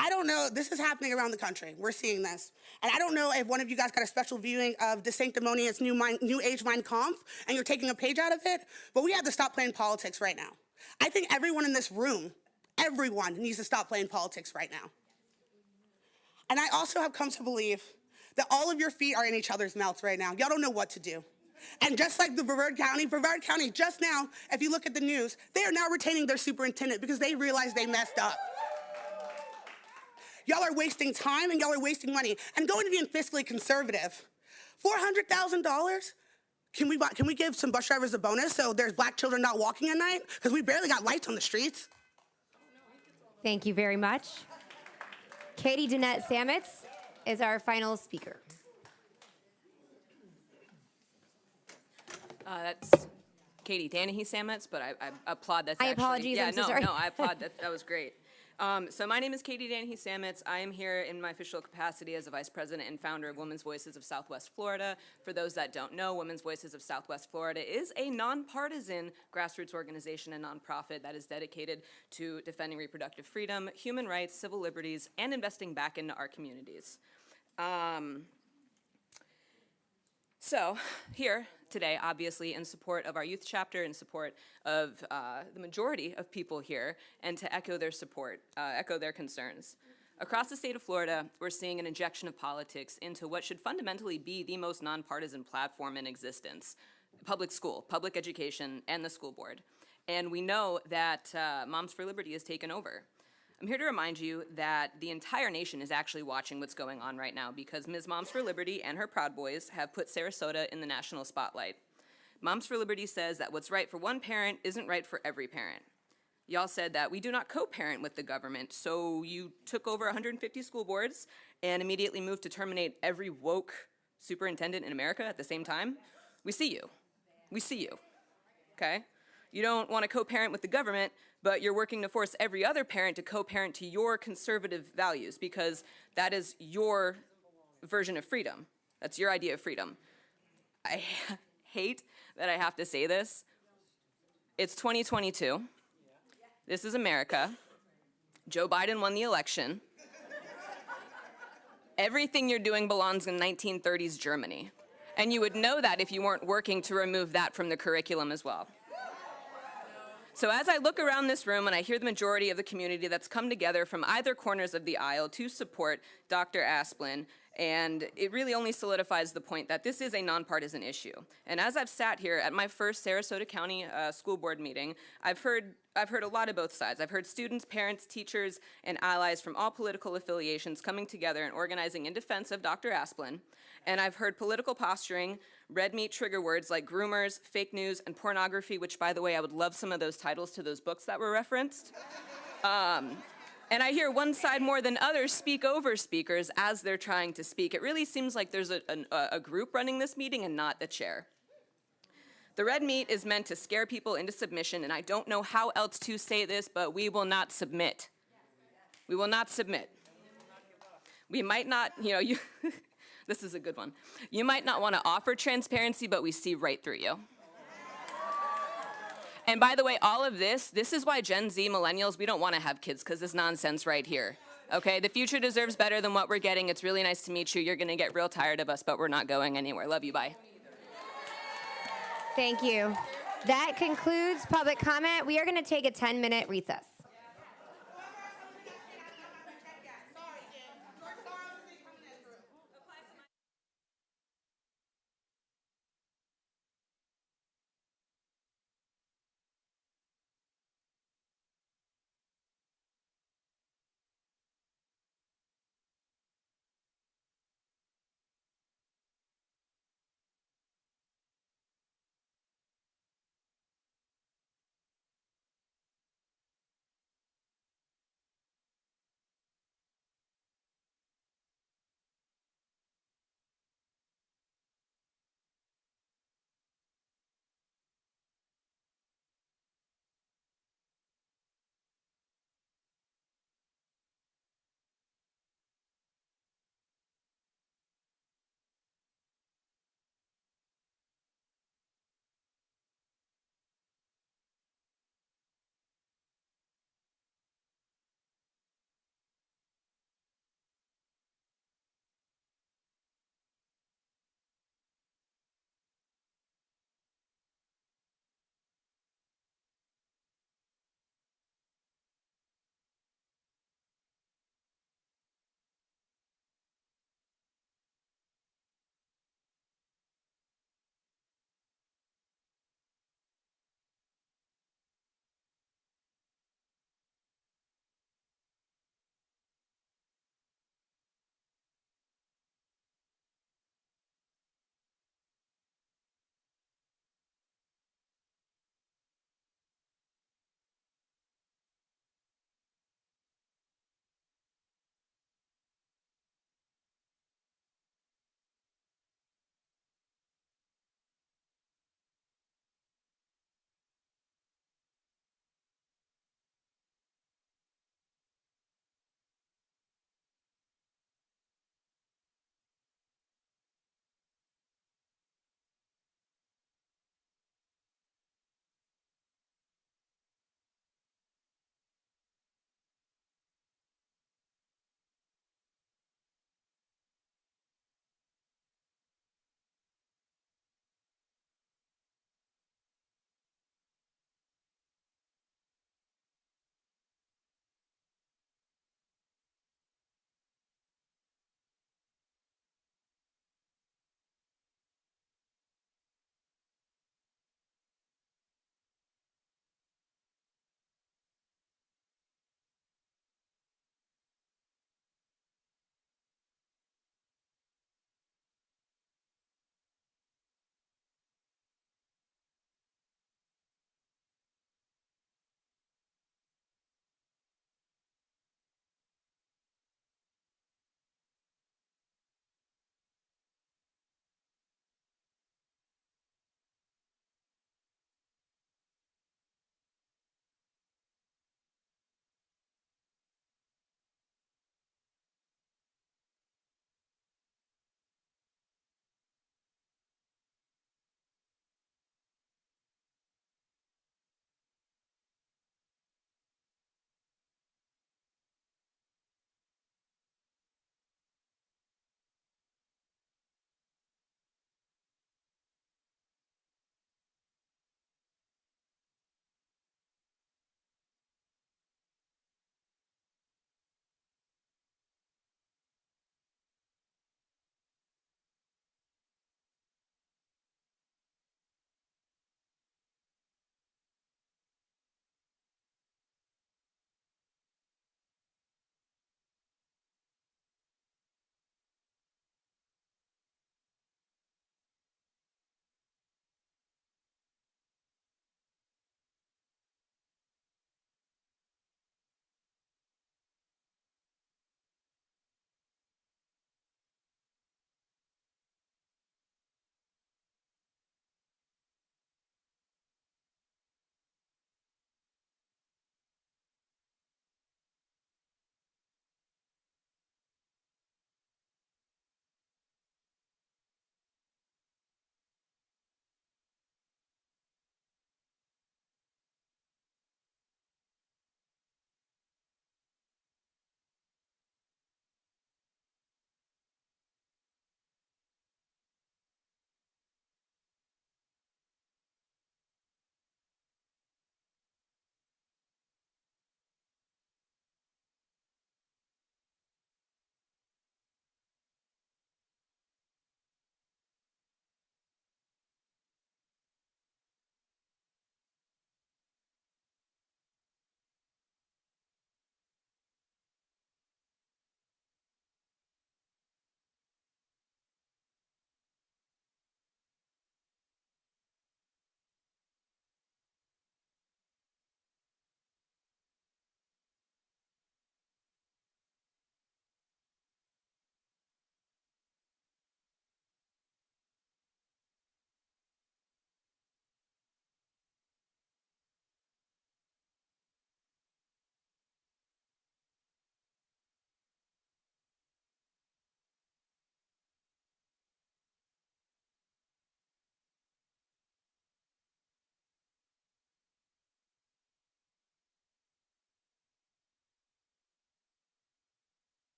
I don't know, this is happening around the country. We're seeing this. And I don't know if one of you guys got a special viewing of De Sanctimonious New Age Mein Kampf and you're taking a page out of it, but we have to stop playing politics right now. I think everyone in this room, everyone needs to stop playing politics right now. And I also have come to believe that all of your feet are in each other's mouths right now. Y'all don't know what to do. And just like the Brevard County just now, if you look at the news, they are now retaining their superintendent because they realized they messed up. Y'all are wasting time and y'all are wasting money and going to being fiscally conservative. $400,000? Can we give some bus drivers a bonus so there's black children not walking at night? Because we barely got lights on the streets. Thank you very much. Katie Danette Sametz is our final speaker. That's Katie Danahy Sametz, but I applaud that. Apologies, Yeah, I'm so sorry. No, I applaud that. That was great. So my name is Katie Danahy Sametz. I am here in my official capacity as a vice president and founder of Women's Voices of Southwest Florida. For those that don't know, Women's Voices of Southwest Florida is a nonpartisan grassroots organization and nonprofit that is dedicated to defending reproductive freedom, human rights, civil liberties, and investing back into our communities. So here today, obviously, in support of our youth chapter, in support of the majority of people here, and to echo their support, echo their concerns. Across the state of Florida, we're seeing an injection of politics into what should fundamentally be the most nonpartisan platform in existence, public school, public education, and the school board. And we know that Moms for Liberty has taken over. I'm here to remind you that the entire nation is actually watching what's going on right now because Ms. Moms for Liberty and her Proud Boys have put Sarasota in the national spotlight. Moms for Liberty says that what's right for one parent isn't right for every parent. Y'all said that we do not co-parent with the government, so you took over 150 school boards and immediately moved to terminate every woke superintendent in America at the same time. We see you. We see you, okay? You don't want to co-parent with the government, but you're working to force every other parent to co-parent to your conservative values because that is your version of freedom. That's your idea of freedom. I hate that I have to say this. It's 2022. This is America. Joe Biden won the election. Everything you're doing belongs in 1930s Germany. And you would know that if you weren't working to remove that from the curriculum as well. So as I look around this room and I hear the majority of the community that's come together from either corners of the aisle to support Dr. Asplin, and it really only solidifies the point that this is a nonpartisan issue. And as I've sat here at my first Sarasota County school board meeting, I've heard a lot of both sides. I've heard students, parents, teachers, and allies from all political affiliations coming together and organizing in defense of Dr. Asplin. And I've heard political posturing, red meat trigger words like groomers, fake news, and pornography, which, by the way, I would love some of those titles to those books that were referenced. And I hear one side more than others speak over speakers as they're trying to speak. It really seems like there's a group running this meeting and not the chair. The red meat is meant to scare people into submission, and I don't know how else to say this, but we will not submit. We will not submit. We might not, this is a good one. You might not want to offer transparency, but we see right through you. And by the way, all of this is why Gen Z, millennials, we don't want to have kids, because this nonsense right here. Okay, the future deserves better than what we're getting. It's really nice to meet you. You're going to get real tired of us, but we're not going anywhere. Love you, bye. Thank you. That concludes public comment. We are going to take a 10-minute recess.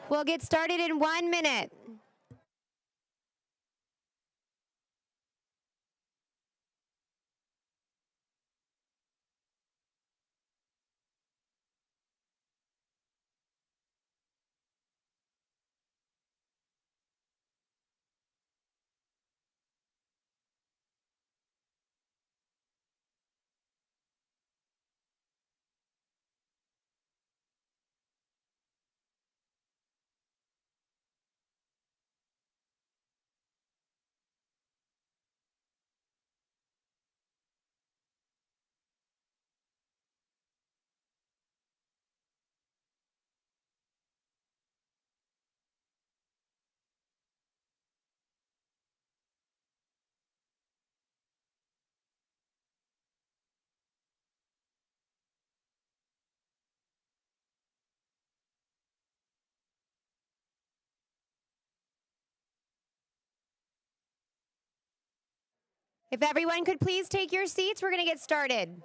We'll get started in 1 minute. If everyone could please take your seats, we're going to get started.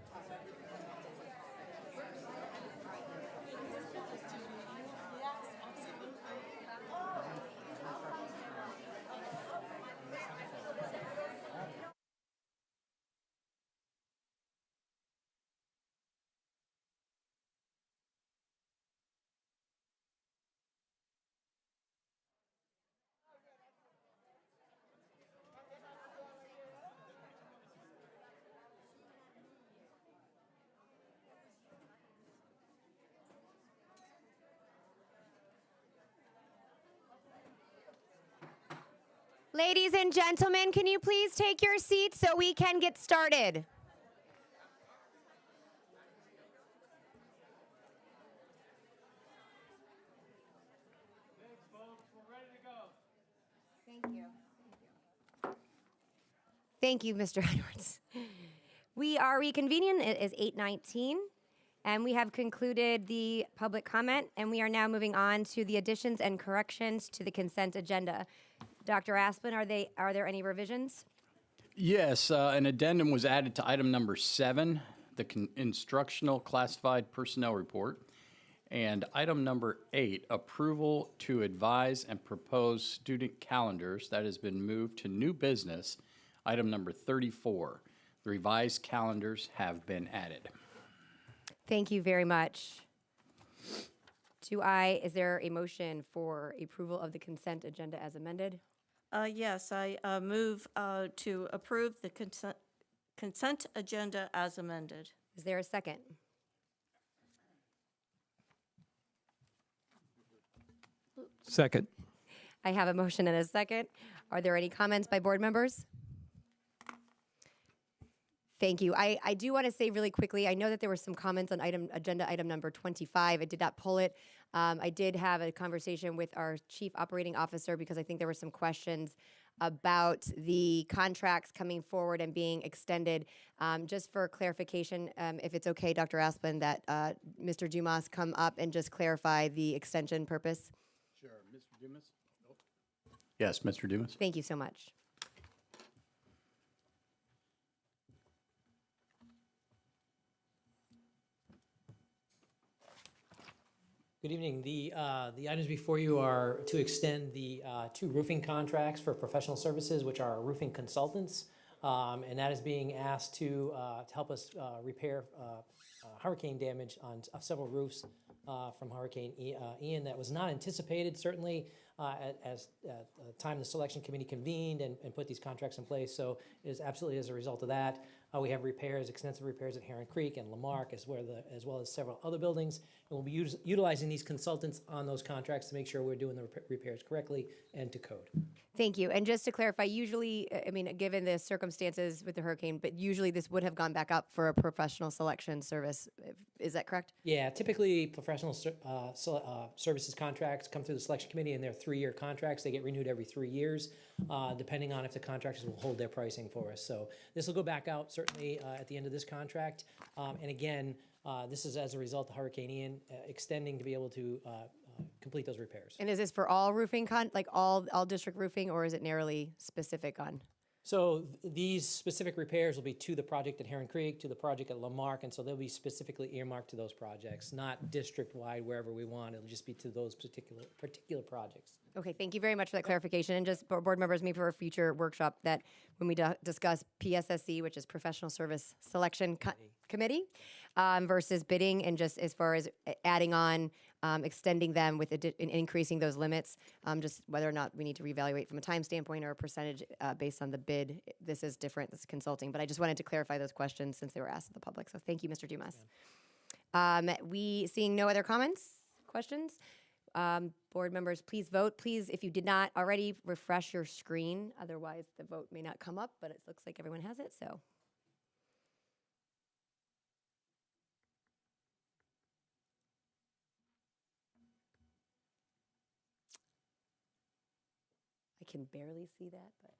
Ladies and gentlemen, can you please take your seats so we can get started? Thank you. Thank you, Mr. Edwards. We are reconvening. It is 8:19, and we have concluded the public comment, and we are now moving on to the additions and corrections to the consent agenda. Dr. Asplin, are there any revisions? Yes, an addendum was added to item number 7, the instructional classified personnel report. And item number 8, approval to advise and propose student calendars. That has been moved to new business. Item number 34, the revised calendars have been added. Thank you very much. Is there a motion for approval of the consent agenda as amended? Yes, I move to approve the consent agenda as amended. Is there a second? Second. I have a motion and a second. Are there any comments by board members? Thank you. I do want to say really quickly, I know that there were some comments on agenda item number 25. I did not pull it. I did have a conversation with our chief operating officer because I think there were some questions about the contracts coming forward and being extended. Just for clarification, if it's okay, Dr. Asplin, that Mr. Dumas come up and just clarify the extension purpose. Sure. Mr. Dumas? Yes, Mr. Dumas. Thank you so much. Good evening. The items before you are to extend the 2 roofing contracts for professional services, which are roofing consultants, and that is being asked to help us repair hurricane damage on several roofs from Hurricane Ian that was not anticipated, certainly, at the time the selection committee convened and put these contracts in place. So it is absolutely as a result of that. We have repairs, extensive repairs at Heron Creek and Lamarck, as well as several other buildings. And we'll be utilizing these consultants on those contracts to make sure we're doing the repairs correctly and to code. Thank you. And just to clarify, usually, I mean, given the circumstances with the hurricane, but usually this would have gone back up for a professional selection service. Is that correct? Yeah, typically professional services contracts come through the selection committee and they're 3-year contracts. They get renewed every 3 years, depending on if the contractors will hold their pricing for us. So this will go back out certainly at the end of this contract. And again, this is as a result of Hurricane Ian extending to be able to complete those repairs. And is this for all roofing, like all district roofing, or is it narrowly specific on? So these specific repairs will be to the project at Heron Creek, to the project at Lamarck, and so they'll be specifically earmarked to those projects, not district-wide wherever we want. It'll just be to those particular projects. Okay, thank you very much for that clarification. And just board members, maybe for a future workshop, that when we discuss PSSC, which is Professional Service Selection Committee, versus bidding, and just as far as adding on, extending them with and increasing those limits, just whether or not we need to reevaluate from a time standpoint or a percentage based on the bid. This is different, this is consulting, but I just wanted to clarify those questions since they were asked of the public. So thank you, Mr. Dumas. We seeing no other comments, questions? Board members, please vote. Please, if you did not already, refresh your screen. Otherwise, the vote may not come up, but it looks like everyone has it, so. I can barely see that, but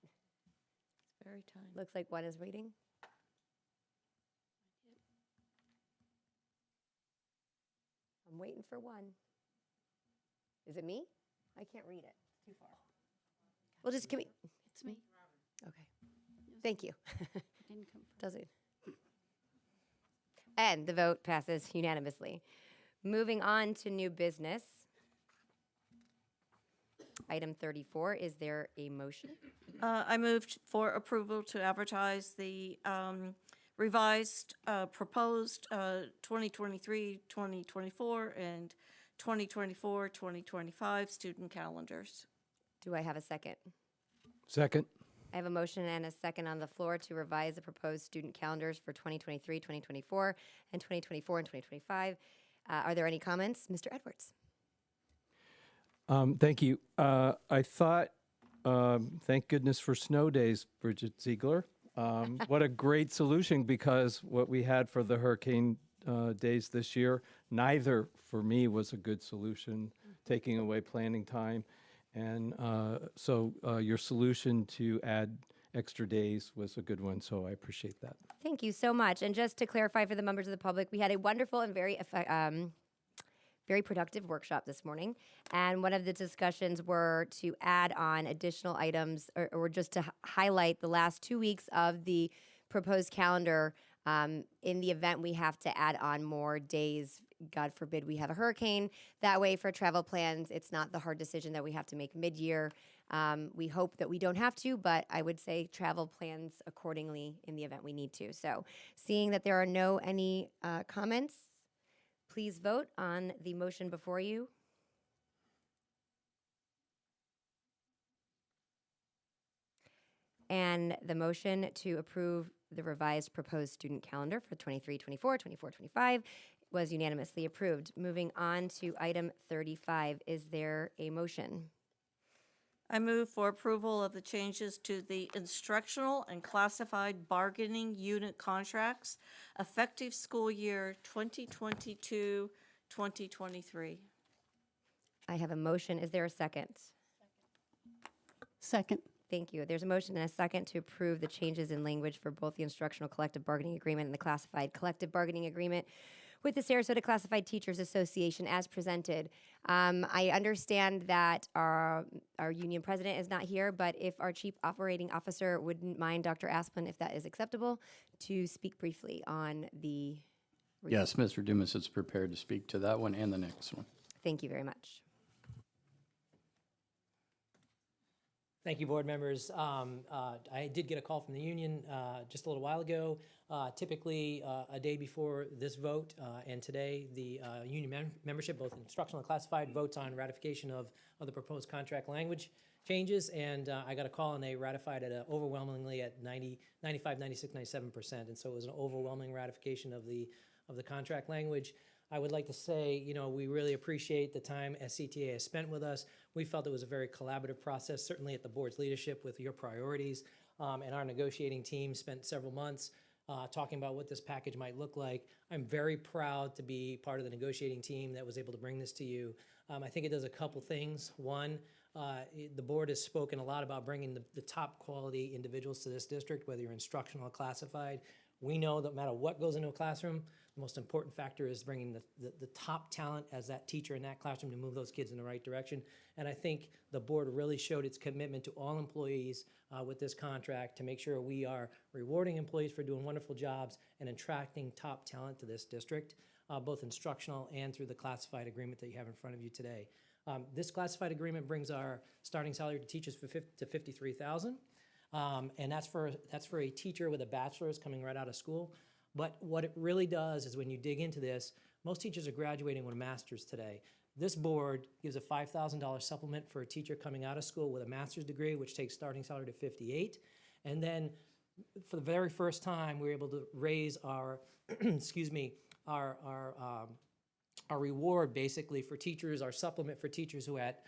It's very tiny. looks like one is waiting. I'm waiting for one. Is it me? I can't read it. Too far. Well, just give me. It's me. Okay. Thank you. Didn't come Does it? And the vote passes unanimously. Moving on to new business. Item 34, is there a motion? I moved for approval to advertise the revised, proposed 2023, 2024, and 2024, 2025 student calendars. Do I have a second? Second. I have a motion and a second on the floor to revise the proposed student calendars for 2023, 2024, and 2024 and 2025. Are there any comments? Mr. Edwards. Thank you. I thought, thank goodness for snow days, Bridget Ziegler. What a great solution, because what we had for the hurricane days this year, neither for me was a good solution, taking away planning time. And so your solution to add extra days was a good one, so I appreciate that. Thank you so much. And just to clarify for the members of the public, we had a wonderful and very productive workshop this morning. And one of the discussions were to add on additional items or just to highlight the last 2 weeks of the proposed calendar. In the event we have to add on more days, God forbid we have a hurricane. That way, for travel plans, it's not the hard decision that we have to make mid-year. We hope that we don't have to, but I would say travel plans accordingly in the event we need to. So seeing that there are any comments, please vote on the motion before you. And the motion to approve the revised proposed student calendar for 23-24, 24-25 was unanimously approved. Moving on to item 35, is there a motion? I move for approval of the changes to the instructional and classified bargaining unit contracts effective school year 2022, 2023. I have a motion. Is there a second? Second. Thank you. There's a motion and a second to approve the changes in language for both the instructional collective bargaining agreement and the classified collective bargaining agreement with the Sarasota Classified Teachers Association as presented. I understand that our union president is not here, but if our chief operating officer wouldn't mind, Dr. Asplin, if that is acceptable, to speak briefly on the. Yes, Mr. Dumas is prepared to speak to that one and the next one. Thank you very much. Thank you, board members. I did get a call from the union just a little while ago. Typically, a day before this vote and today, the union membership, both instructional and classified, votes on ratification of the proposed contract language changes. And I got a call and they ratified it overwhelmingly at 95, 96, 97%. And so it was an overwhelming ratification of the contract language. I would like to say, we really appreciate the time SCTA has spent with us. We felt it was a very collaborative process, certainly at the board's leadership with your priorities. And our negotiating team spent several months talking about what this package might look like. I'm very proud to be part of the negotiating team that was able to bring this to you. I think it does a couple things. One, the board has spoken a lot about bringing the top quality individuals to this district, whether you're instructional or classified. We know that no matter what goes into a classroom, the most important factor is bringing the top talent as that teacher in that classroom to move those kids in the right direction. And I think the board really showed its commitment to all employees with this contract to make sure we are rewarding employees for doing wonderful jobs and attracting top talent to this district, both instructional and through the classified agreement that you have in front of you today. This classified agreement brings our starting salary to teachers to $53,000. And that's for a teacher with a bachelor's coming right out of school. But what it really does is when you dig into this, most teachers are graduating with a master's today. This board gives a $5,000 supplement for a teacher coming out of school with a master's degree, which takes starting salary to $58,000. And then for the very first time, we were able to raise our, excuse me, our reward basically for teachers, our supplement for teachers who at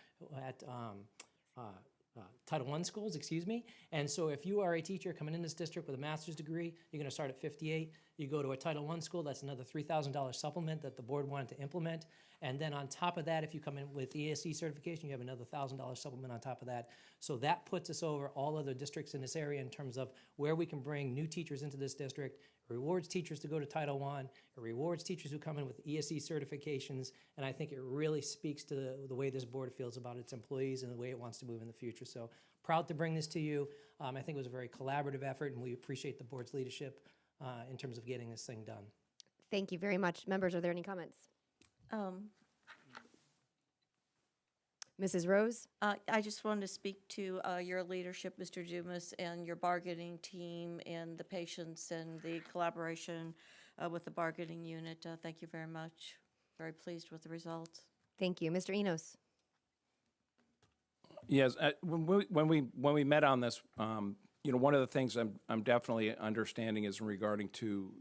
Title I schools, excuse me. And so if you are a teacher coming in this district with a master's degree, you're going to start at $58,000. You go to a Title I school, that's another $3,000 supplement that the board wanted to implement. And then on top of that, if you come in with ESE certification, you have another $1,000 supplement on top of that. So that puts us over all other districts in this area in terms of where we can bring new teachers into this district. It rewards teachers to go to Title I. It rewards teachers who come in with ESE certifications. And I think it really speaks to the way this board feels about its employees and the way it wants to move in the future. So proud to bring this to you. I think it was a very collaborative effort, and we appreciate the board's leadership in terms of getting this thing done. Thank you very much. Members, are there any comments? Mrs. Rose? I just wanted to speak to your leadership, Mr. Dumas, and your bargaining team and the patience and the collaboration with the bargaining unit. Thank you very much. Very pleased with the results. Thank you. Mr. Enos? Yes, when we met on this, one of the things I'm definitely understanding is regarding to,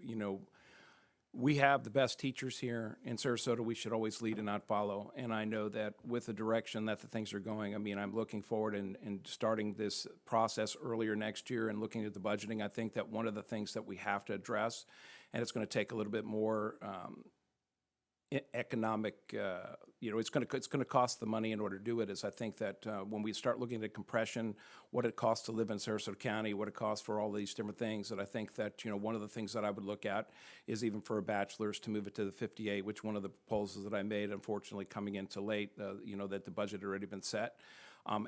we have the best teachers here in Sarasota. We should always lead and not follow. And I know that with the direction that the things are going, I'm looking forward and starting this process earlier next year and looking at the budgeting. I think that one of the things that we have to address, and it's going to take a little bit more economic, it's going to cost the money in order to do it, is I think that when we start looking at compression, what it costs to live in Sarasota County, what it costs for all these different things, that I think that, one of the things that I would look at is even for a bachelor's to move it to the 58, which one of the proposals that I made, unfortunately, coming in too late, that the budget had already been set.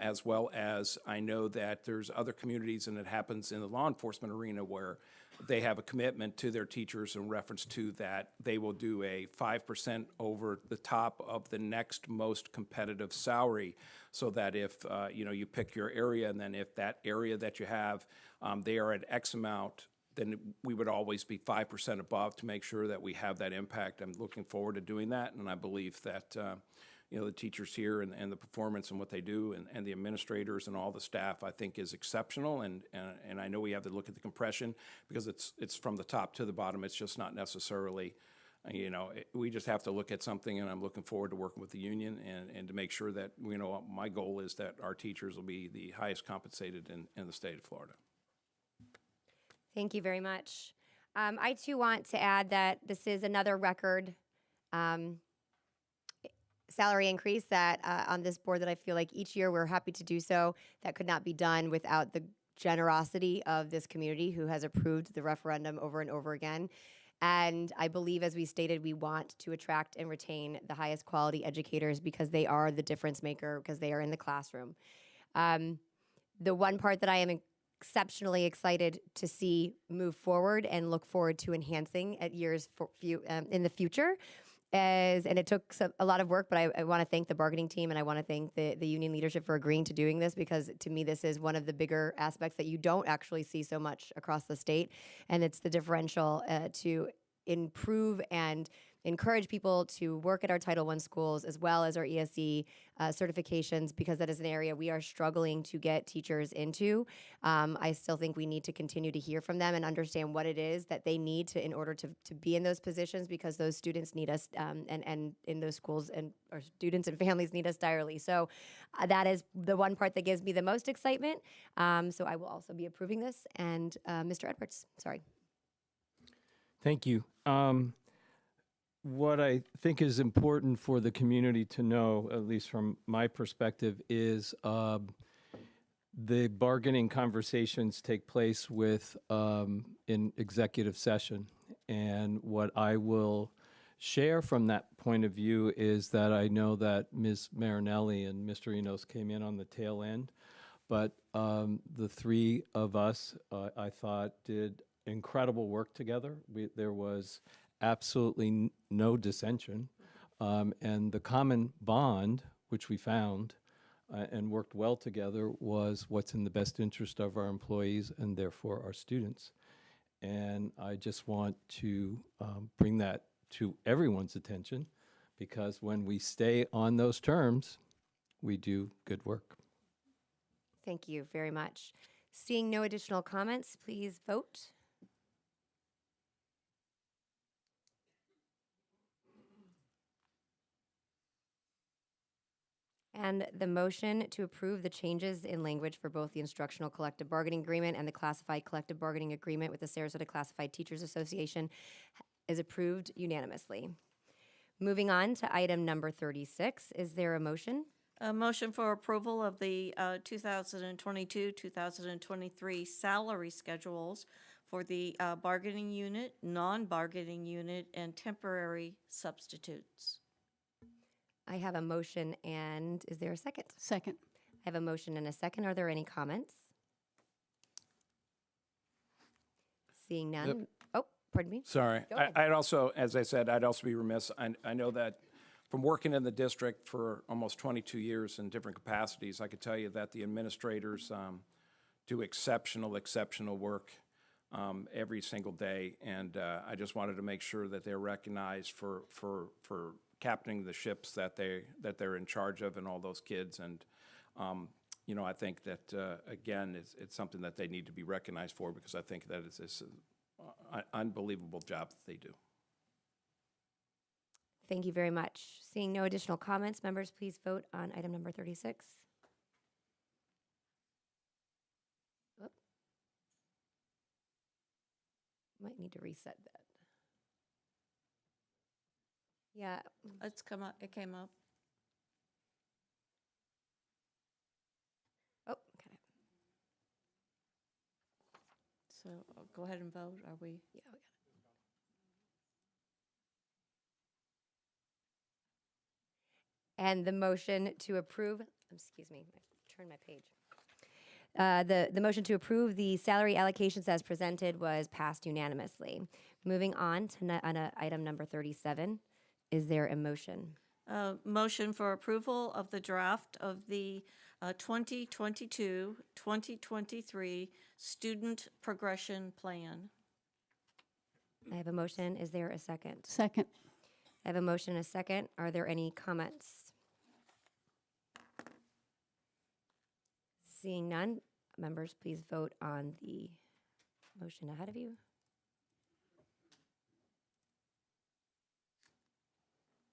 As well as I know that there's other communities, and it happens in the law enforcement arena, where they have a commitment to their teachers in reference to that they will do a 5% over the top of the next most competitive salary, so that if you pick your area, and then if that area that you have, they are at X amount, then we would always be 5% above to make sure that we have that impact. I'm looking forward to doing that, and I believe that the teachers here and the performance and what they do, and the administrators and all the staff, I think, is exceptional. And I know we have to look at the compression because it's from the top to the bottom. It's just not necessarily, we just have to look at something, and I'm looking forward to working with the union and to make sure that, my goal is that our teachers will be the highest compensated in the state of Florida. Thank you very much. I too want to add that this is another record salary increase that on this board that I feel like each year we're happy to do so. That could not be done without the generosity of this community who has approved the referendum over and over again. And I believe, as we stated, we want to attract and retain the highest quality educators because they are the difference maker, because they are in the classroom. The one part that I am exceptionally excited to see move forward and look forward to enhancing at years in the future and it took a lot of work, but I want to thank the bargaining team, and I want to thank the union leadership for agreeing to doing this, because to me this is one of the bigger aspects that you don't actually see so much across the state, and it's the differential to improve and encourage people to work at our Title I schools as well as our ESE certifications, because that is an area we are struggling to get teachers into. I still think we need to continue to hear from them and understand what it is that they need in order to be in those positions, because those students need us and in those schools, and our students and families need us direly. So that is the one part that gives me the most excitement. So I will also be approving this. And Mr. Edwards, sorry. Thank you. What I think is important for the community to know, at least from my perspective, is the bargaining conversations take place in executive session. And what I will share from that point of view is that I know that Ms. Marinelli and Mr. Enos came in on the tail end, but the three of us, I thought, did incredible work together. There was absolutely no dissension. And the common bond, which we found and worked well together, was what's in the best interest of our employees and therefore our students. And I just want to bring that to everyone's attention, because when we stay on those terms, we do good work. Thank you very much. Seeing no additional comments, please vote. And the motion to approve the changes in language for both the instructional collective bargaining agreement and the classified collective bargaining agreement with the Sarasota Classified Teachers Association is approved unanimously. Moving on to item number 36, is there a motion? A motion for approval of the 2022-2023 salary schedules for the bargaining unit, non-bargaining unit, and temporary substitutes. I have a motion, and is there a second? Second. I have a motion and a second. Are there any comments? Seeing none. Yep. Oh, pardon me. Sorry. Go ahead. I'd also, as I said, I'd also be remiss. I know that from working in the district for almost 22 years in different capacities, I could tell you that the administrators do exceptional work every single day. And I just wanted to make sure that they're recognized for captaining the ships that they're in charge of, and all those kids. And you know, I think that again, it's something that they need to be recognized for, because I think that it's an unbelievable job that they do. Thank you very much. Seeing no additional comments, members, please vote on item number 36. Oop. Might need to reset that. Yeah. It's come up. It came up. Oh, okay. So go ahead and vote. Are we? Yeah, we got it. And the motion to approve, excuse me, I turned my page. The motion to approve the salary allocations as presented was passed unanimously. Moving on to item number 37, is there a motion? Motion for approval of the draft of the 2022-2023 student progression plan. I have a motion. Is there a second? Second. I have a motion and a second. Are there any comments? Seeing none, members, please vote on the motion ahead of you.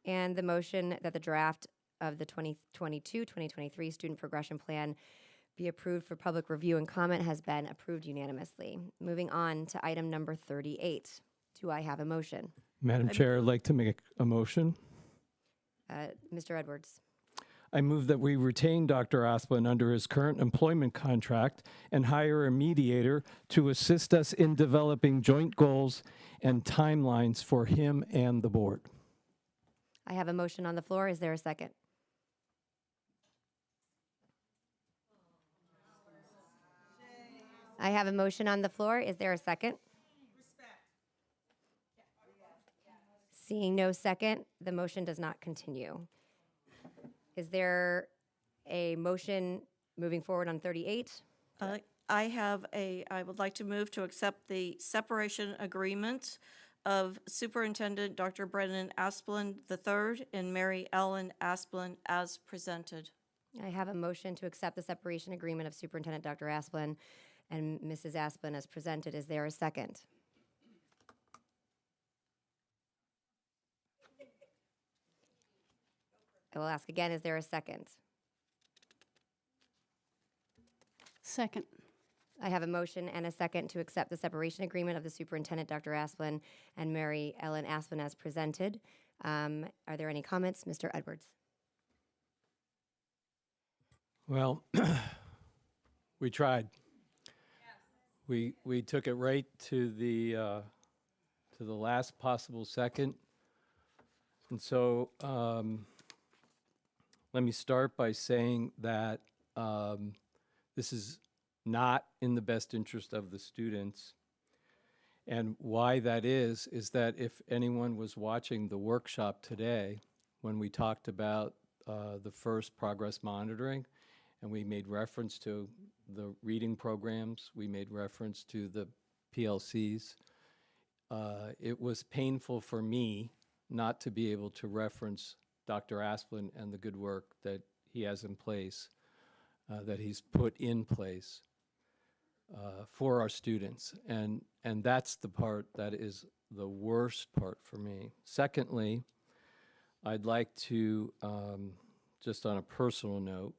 And the motion that the draft of the 2022-2023 student progression plan be approved for public review and comment has been approved unanimously. Moving on to item number 38. Do I have a motion? Madam Chair, I'd like to make a motion. Mr. Edwards. I move that we retain Dr. Asplin under his current employment contract and hire a mediator to assist us in developing joint goals and timelines for him and the board. I have a motion on the floor. Is there a second? I have a motion on the floor. Is there a second? Seeing no second, the motion does not continue. Is there a motion moving forward on 38? I would like to move to accept the separation agreement of Superintendent Dr. Brennan Asplin III and Mary Ellen Asplin as presented. I have a motion to accept the separation agreement of Superintendent Dr. Asplin and Mrs. Asplin as presented. Is there a second? I will ask again, is there a second? Second. I have a motion and a second to accept the separation agreement of the Superintendent, Dr. Asplin, and Mary Ellen Asplin as presented. Are there any comments? Mr. Edwards. Well, We tried. We took it right to the last possible second. And so let me start by saying that this is not in the best interest of the students. And why that is that if anyone was watching the workshop today, when we talked about the first progress monitoring, and we made reference to the reading programs, we made reference to the PLCs, it was painful for me not to be able to reference Dr. Asplin and the good work that he has in place, that he's put in place for our students. And that's the part that is the worst part for me. Secondly, I'd like to, just on a personal note,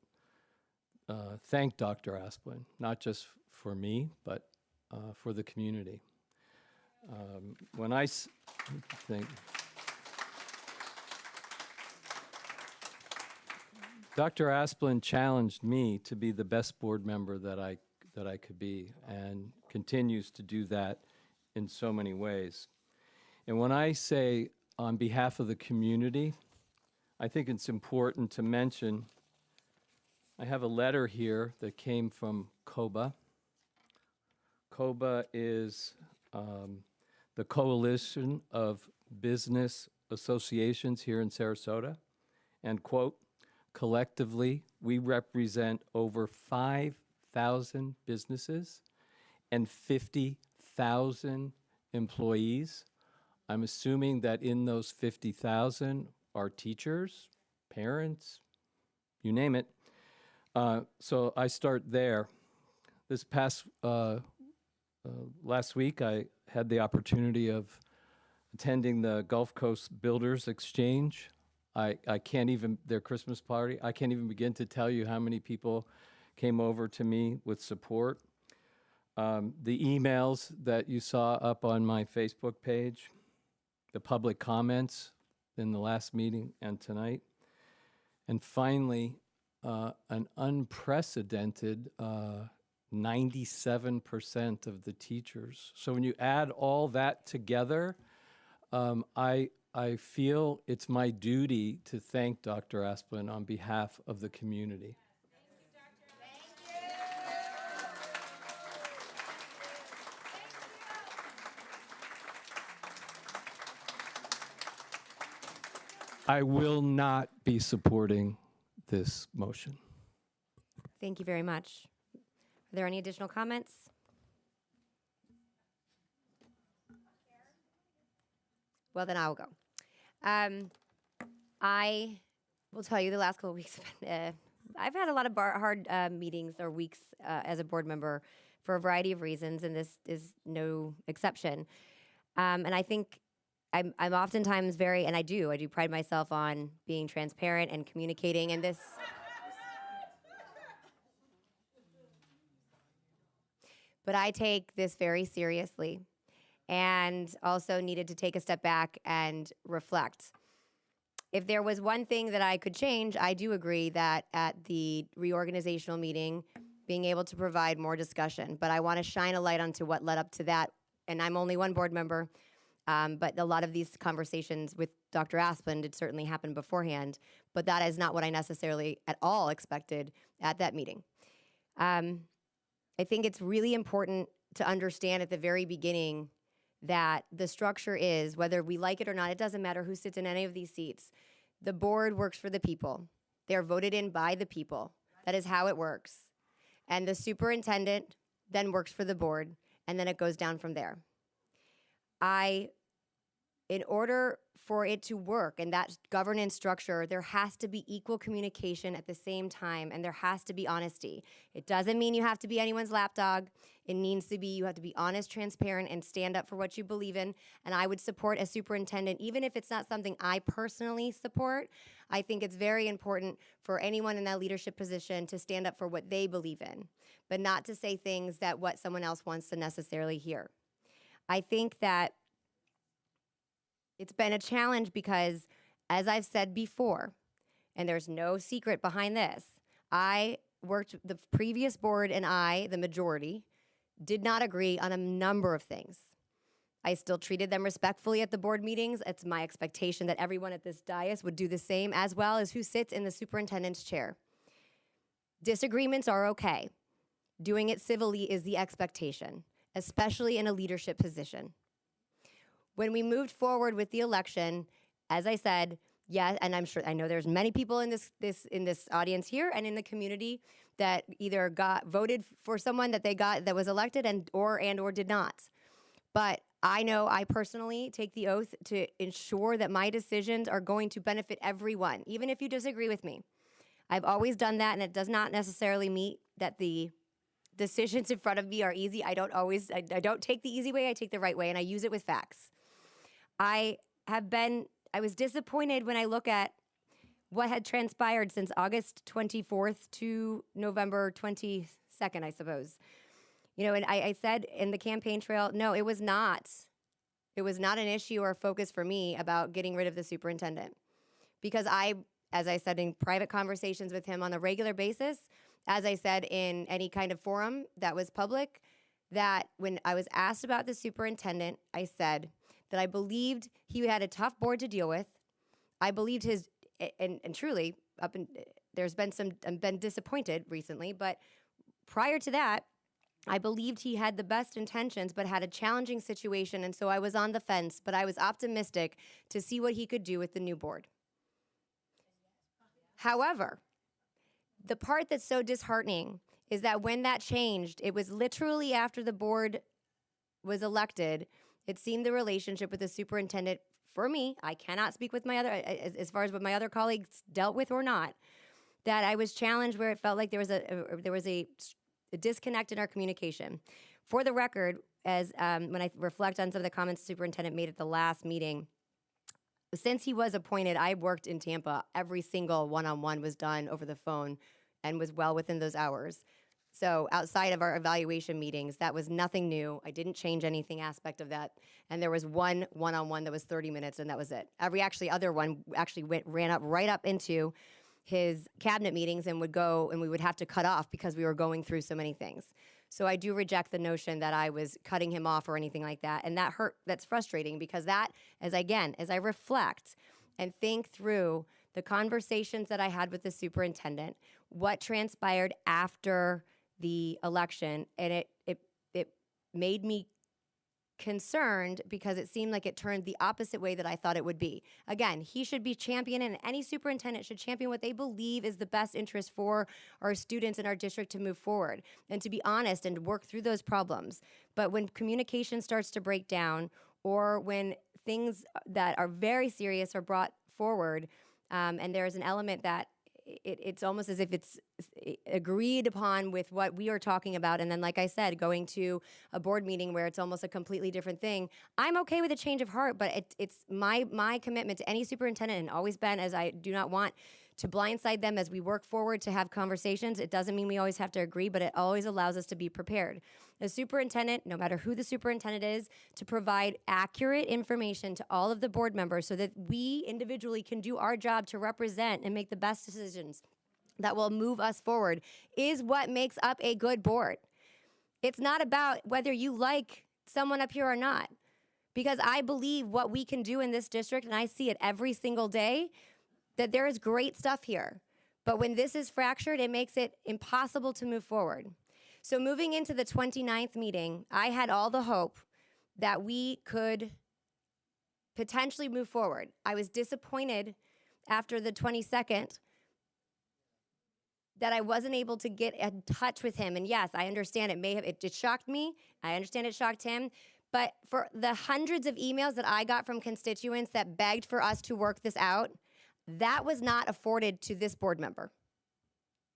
thank Dr. Asplin, not just for me, but for the community. When I think, Dr. Asplin challenged me to be the best board member that I could be, and continues to do that in so many ways. And when I say on behalf of the community, I think it's important to mention, I have a letter here that came from COBA. COBA is the Coalition of Business Associations here in Sarasota, and quote, collectively, we represent over 5,000 businesses and 50,000 employees. I'm assuming that in those 50,000 are teachers, parents, you name it. So I start there. This past last week, I had the opportunity of attending the Gulf Coast Builders Exchange. I can't even, their Christmas party, I can't even begin to tell you how many people came over to me with support. The emails that you saw up on my Facebook page, the public comments in the last meeting and tonight, and finally, an unprecedented 97% of the teachers. So when you add all that together, I feel it's my duty to thank Dr. Asplin on behalf of the community. I will not be supporting this motion. Thank you very much. Are there any additional comments? Well, then I will go. I will tell you the last couple of weeks, I've had a lot of hard meetings or weeks as a board member for a variety of reasons, and this is no exception. And I think I'm oftentimes very, and I do pride myself on being transparent and communicating, and this. But I take this very seriously, and also needed to take a step back and reflect. If there was one thing that I could change, I do agree that at the reorganizational meeting, being able to provide more discussion. But I want to shine a light onto what led up to that. And I'm only one board member, but a lot of these conversations with Dr. Asplin did certainly happen beforehand. But that is not what I necessarily at all expected at that meeting. I think it's really important to understand at the very beginning that the structure is, whether we like it or not, it doesn't matter who sits in any of these seats. The board works for the people. They're voted in by the people. That is how it works. And the superintendent then works for the board, and then it goes down from there. In order for it to work and that governance structure, there has to be equal communication at the same time, and there has to be honesty. It doesn't mean you have to be anyone's lapdog. It means you have to be honest, transparent, and stand up for what you believe in. And I would support a superintendent, even if it's not something I personally support. I think it's very important for anyone in that leadership position to stand up for what they believe in, but not to say things that what someone else wants to necessarily hear. I think that it's been a challenge because, as I've said before, and there's no secret behind this, I the previous board and I, the majority, did not agree on a number of things. I still treated them respectfully at the board meetings. It's my expectation that everyone at this dais would do the same, as well as who sits in the superintendent's chair. Disagreements are okay. Doing it civilly is the expectation, especially in a leadership position. When we moved forward with the election, as I said, yeah, and I know there's many people in this audience here and in the community that either voted for someone that was elected and or did not. But I know I personally take the oath to ensure that my decisions are going to benefit everyone, even if you disagree with me. I've always done that, and it does not necessarily mean that the decisions in front of me are easy. I don't take the easy way, I take the right way, and I use it with facts. I was disappointed when I look at what had transpired since August 24th to November 22nd, I suppose. You know, and I said in the campaign trail, no, it was not. It was not an issue or focus for me about getting rid of the superintendent. Because as I said in private conversations with him on a regular basis, as I said in any kind of forum that was public, that when I was asked about the superintendent, I said that I believed he had a tough board to deal with. I believed and truly, there's been I've been disappointed recently, but prior to that, I believed he had the best intentions, but had a challenging situation, and so I was on the fence, but I was optimistic to see what he could do with the new board. However, the part that's so disheartening is that when that changed, it was literally after the board was elected, it seemed the relationship with the superintendent, for me, I cannot speak with my as far as what my other colleagues dealt with or not, that I was challenged where it felt like there was a disconnect in our communication. For the record, as when I reflect on some of the comments the superintendent made at the last meeting, since he was appointed, I worked in Tampa. Every single one-on-one was done over the phone and was well within those hours. So outside of our evaluation meetings, that was nothing new. I didn't change anything aspect of that. And there was one one-on-one that was 30 minutes, and that was it. Every other one ran right up into his cabinet meetings and we would have to cut off because we were going through so many things. So I do reject the notion that I was cutting him off or anything like that. And that's frustrating because as I reflect and think through the conversations that I had with the superintendent, what transpired after the election, and it made me concerned because it seemed like it turned the opposite way that I thought it would be. Again, he should be championing, and any superintendent should champion what they believe is the best interest for our students in our district to move forward and to be honest and work through those problems. But when communication starts to break down, or when things that are very serious are brought forward, and there's an element that it's almost as if it's agreed upon with what we are talking about, and then, like I said, going to a board meeting where it's almost a completely different thing. I'm okay with a change of heart, but it's my commitment to any superintendent, and always been, as I do not want to blindside them as we work forward to have conversations. It doesn't mean we always have to agree, but it always allows us to be prepared. The superintendent, no matter who the superintendent is, to provide accurate information to all of the board members so that we individually can do our job to represent and make the best decisions that will move us forward, is what makes up a good board. It's not about whether you like someone up here or not, because I believe what we can do in this district, and I see it every single day, that there is great stuff here. But when this is fractured, it makes it impossible to move forward. So moving into the 29th meeting, I had all the hope that we could potentially move forward. I was disappointed after the 22nd that I wasn't able to get in touch with him. And yes, I understand it shocked me. I understand it shocked him. But for the hundreds of emails that I got from constituents that begged for us to work this out, that was not afforded to this board member.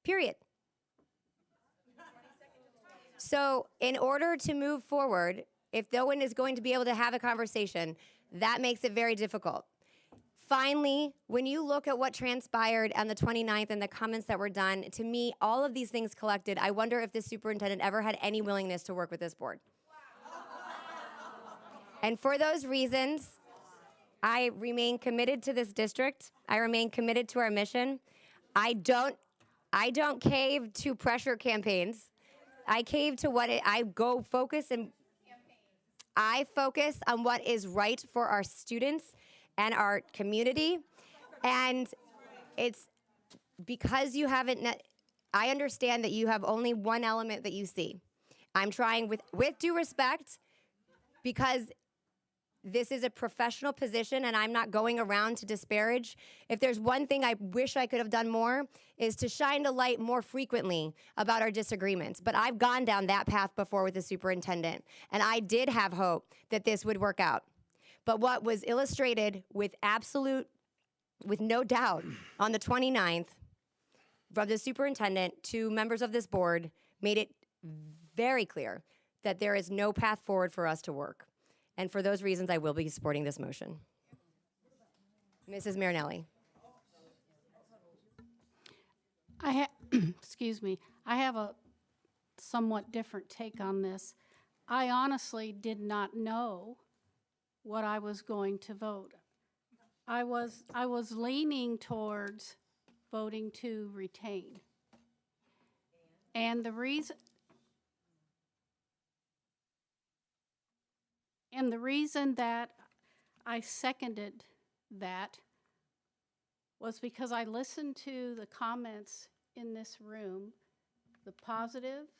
Period. So in order to move forward, if no one is going to be able to have a conversation, that makes it very difficult. Finally, when you look at what transpired on the 29th and the comments that were done, to me, all of these things collected, I wonder if the superintendent ever had any willingness to work with this board. And for those reasons, I remain committed to this district. I remain committed to our mission. I don't I don't cave to pressure campaigns. I cave to I go focus and I focus on what is right for our students and our community. And it's because you haven't, I understand that you have only one element that you see. I'm trying with due respect, because this is a professional position and I'm not going around to disparage. If there's one thing I wish I could have done more, is to shine a light more frequently about our disagreements. But I've gone down that path before with the superintendent, and I did have hope that this would work out. But what was illustrated with no doubt on the 29th from the superintendent to members of this board made it very clear that there is no path forward for us to work. And for those reasons, I will be supporting this motion. Mrs. Marinelli. Excuse me, I have a somewhat different take on this. I honestly did not know what I was going to vote. I was leaning towards voting to retain. And the reason that I seconded that was because I listened to the comments in this room, the positives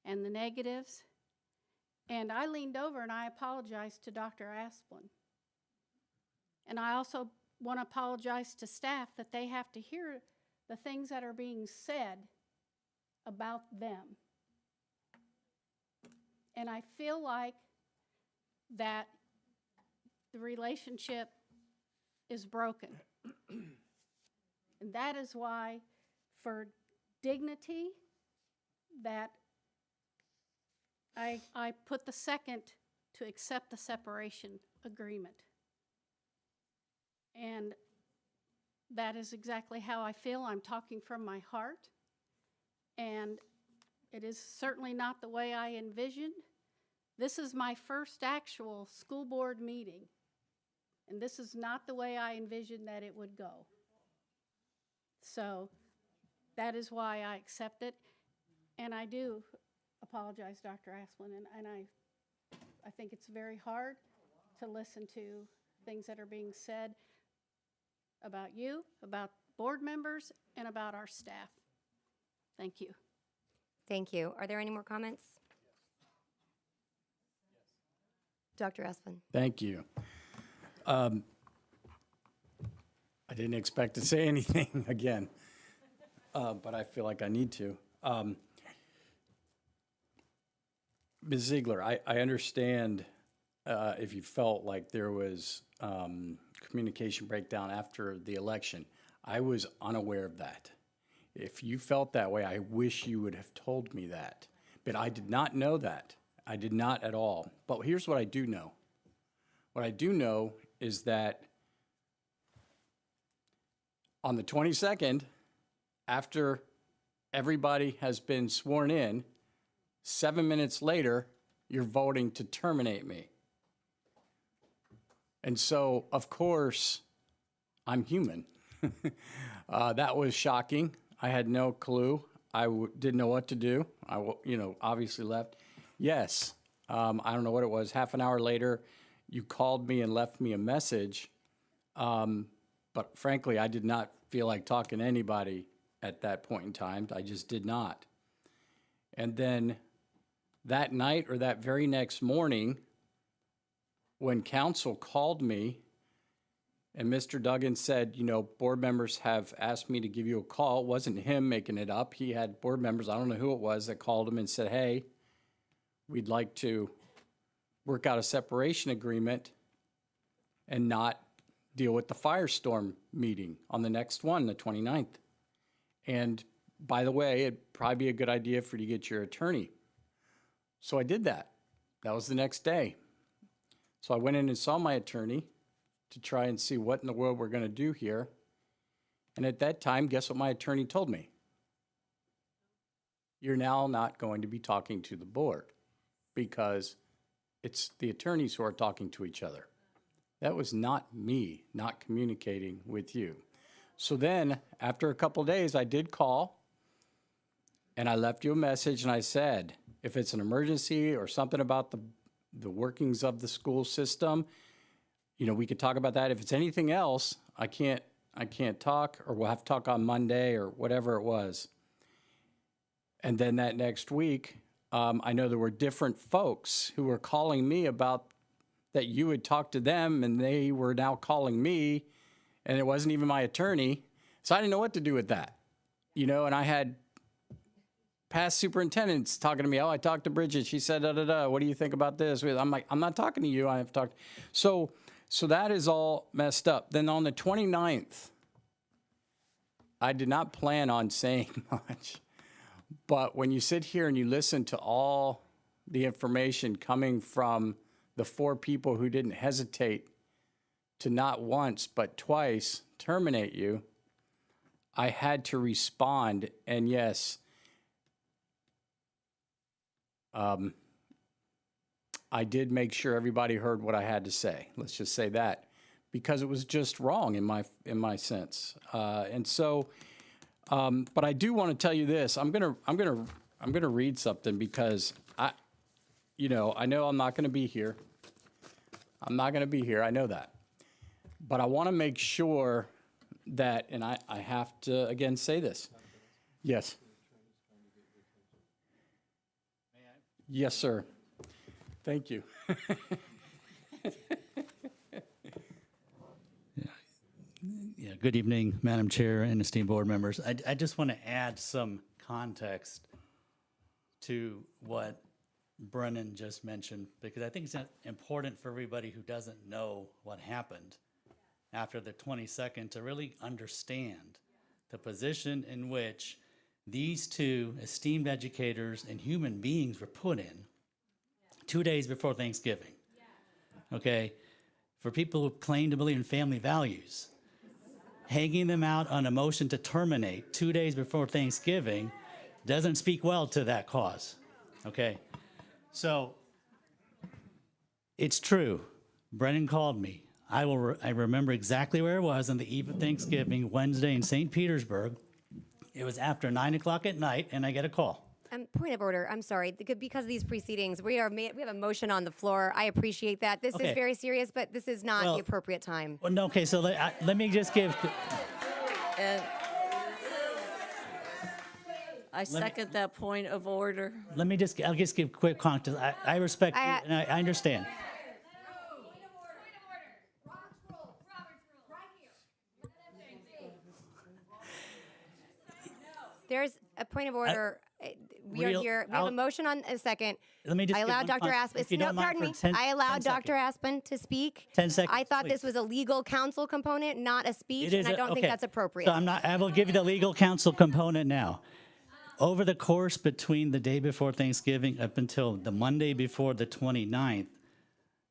and the negatives, and I leaned over and I apologized to Dr. Asplin. And I also want to apologize to staff that they have to hear the things that are being said about them. And I feel like that the relationship is broken. And that is why, for dignity, that I put the second to accept the separation agreement. And that is exactly how I feel. I'm talking from my heart. And it is certainly not the way I envisioned. This is my first actual school board meeting. And this is not the way I envisioned that it would go. So that is why I accept it. And I do apologize, Dr. Asplin, and I think it's very hard to listen to things that are being said about you, about board members, and about our staff. Thank you. Thank you. Are there any more comments? Dr. Asplin. Thank you. I didn't expect to say anything again, but I feel like I need to. Ms. Ziegler, I understand if you felt like there was communication breakdown after the election. I was unaware of that. If you felt that way, I wish you would have told me that. But I did not know that. I did not at all. But here's what I do know. What I do know is that on the 22nd, after everybody has been sworn in, 7 minutes later, you're voting to terminate me. And so, of course, I'm human. That was shocking. I had no clue. I didn't know what to do. I obviously left. Yes, I don't know what it was. Half an hour later, you called me and left me a message. But frankly, I did not feel like talking to anybody at that point in time. I just did not. And then that night or that very next morning, when council called me and Mr. Duggan said, board members have asked me to give you a call. It wasn't him making it up. He had board members, I don't know who it was, that called him and said, hey, we'd like to work out a separation agreement and not deal with the firestorm meeting on the next one, the 29th. And by the way, it'd probably be a good idea for you to get your attorney. So I did that. That was the next day. So I went in and saw my attorney to try and see what in the world we're going to do here. And at that time, guess what my attorney told me? You're now not going to be talking to the board because it's the attorneys who are talking to each other. That was not me not communicating with you. So then, after a couple of days, I did call And I left you a message and I said, if it's an emergency or something about the workings of the school system, you know, we could talk about that. If it's anything else, I can't talk, or we'll have to talk on Monday or whatever it was. And then that next week, I know there were different folks who were calling me about that you had talked to them, and they were now calling me, and it wasn't even my attorney. So I didn't know what to do with that, you know, and I had past superintendents talking to me. Oh, I talked to Bridget. She said, da, da, da. What do you think about this? I'm like, I'm not talking to you. I have talked. So that is all messed up. Then on the 29th, I did not plan on saying much. But when you sit here and you listen to all the information coming from the 4 people who didn't hesitate to not once but twice terminate you, I had to respond. And yes, I did make sure everybody heard what I had to say. Let's just say that, because it was just wrong in my sense. And so, but I do want to tell you this. I'm gonna read something, because I know I'm not going to be here. I'm not going to be here. I know that. But I want to make sure that, and I have to again say this. Yes. Yes, sir. Thank you. Yeah, good evening, Madam Chair and esteemed board members. I just want to add some context to what Brennan just mentioned, because I think it's important for everybody who doesn't know what happened after the 22nd to really understand the position in which these 2 esteemed educators and human beings were put in 2 days before Thanksgiving. Okay? For people who claim to believe in family values, hanging them out on a motion to terminate 2 days before Thanksgiving doesn't speak well to that cause. Okay? So, it's true. Brennan called me. I remember exactly where it was on the eve of Thanksgiving, Wednesday in St. Petersburg. It was after 9 o'clock at night, and I get a call. Point of order. I'm sorry. Because of these proceedings, we have a motion on the floor. I appreciate that. This is very serious, but this is not the appropriate time. Well, no, okay, so let me just give... And I second that point of order. I'll just give quick context. I respect you, and I understand. There's a point of order. We are here. We have a motion on a second. Let me just I allowed Dr. Aspen. No, pardon me. I allowed Dr. Aspen to speak. 10 seconds. I thought this was a legal counsel component, not a speech, and I don't think that's appropriate. So I will give you the legal counsel component now. Over the course between the day before Thanksgiving up until the Monday before the 29th,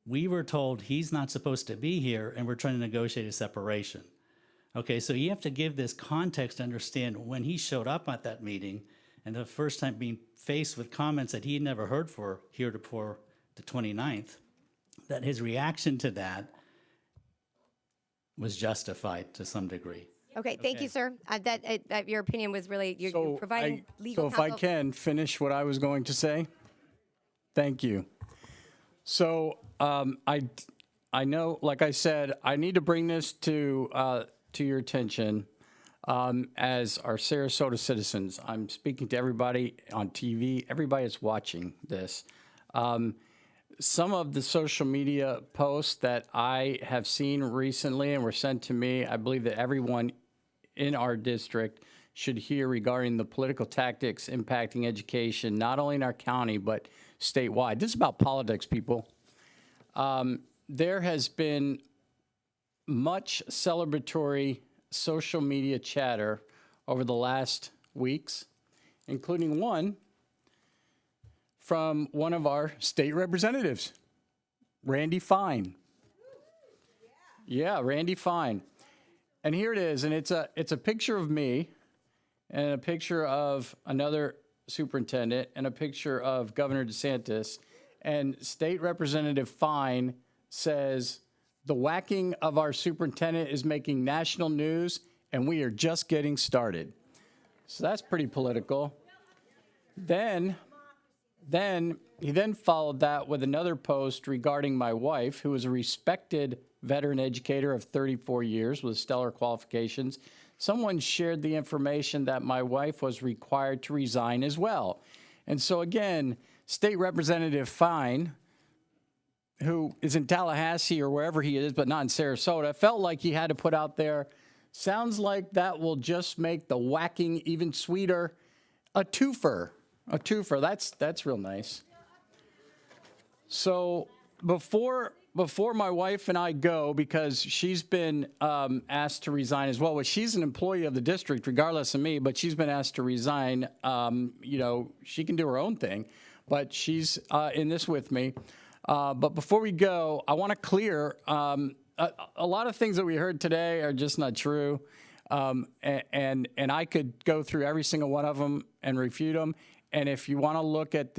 we were told he's not supposed to be here, and we're trying to negotiate a separation. Okay, so you have to give this context to understand when he showed up at that meeting, and the first time being faced with comments that he had never heard heretofore the 29th, that his reaction to that was justified to some degree. Okay, thank you, sir. Your opinion was really, you're providing legal counsel. counsel. If I can finish what I was going to say. Thank you. So I know, like I said, I need to bring this to your attention as our Sarasota citizens. I'm speaking to everybody on TV, everybody that's watching this. Some of the social media posts that I have seen recently and were sent to me, I believe that everyone in our district should hear regarding the political tactics impacting education, not only in our county, but statewide. This is about politics, people. There has been much celebratory social media chatter over the last weeks, including one from one of our state representatives, Randy Fine. Yeah, Randy Fine. And here it is, and it's a picture of me and a picture of another superintendent and a picture of Governor DeSantis. And State Representative Fine says, "The whacking of our superintendent is making national news, and we are just getting started." So that's pretty political. He then followed that with another post regarding my wife, who is a respected veteran educator of 34 years with stellar qualifications. Someone shared the information that my wife was required to resign as well. And so again, State Representative Fine, who is in Tallahassee or wherever he is, but not in Sarasota, felt like he had to put out there, sounds like that will just make the whacking even sweeter. A twofer. That's real nice. So before my wife and I go, because she's been asked to resign as well, which she's an employee of the district regardless of me, but she's been asked to resign. She can do her own thing, but she's in this with me. But before we go, I want to clear a lot of things that we heard today are just not true. And I could go through every single one of them and refute them. And if you want to look at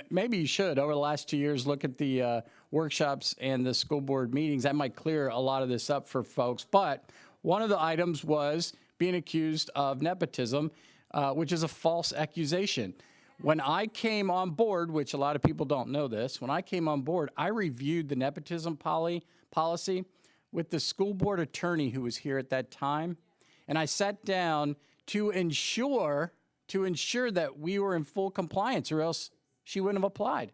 maybe you should, over the last 2 years, look at the workshops and the school board meetings. That might clear a lot of this up for folks. But one of the items was being accused of nepotism, which is a false accusation. When I came on board, which a lot of people don't know this, when I came on board, I reviewed the nepotism policy with the school board attorney who was here at that time. And I sat down to ensure that we were in full compliance, or else she wouldn't have applied.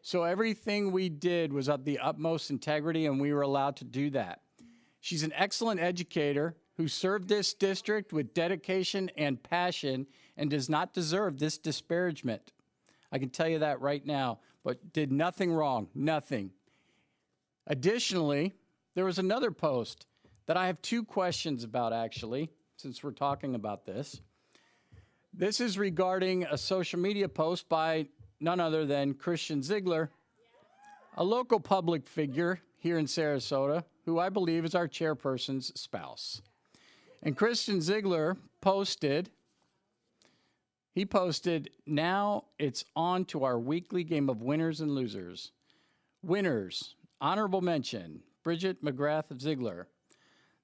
So everything we did was of the utmost integrity, and we were allowed to do that. She's an excellent educator who served this district with dedication and passion and does not deserve this disparagement. I can tell you that right now, but did nothing wrong, nothing. Additionally, there was another post that I have two questions about, actually, since we're talking about this. This is regarding a social media post by none other than Christian Ziegler, a local public figure here in Sarasota, who I believe is our chairperson's spouse. And Christian Ziegler posted, now it's on to our weekly game of winners and losers. Winners, honorable mention, Bridget McGrath of Ziegler,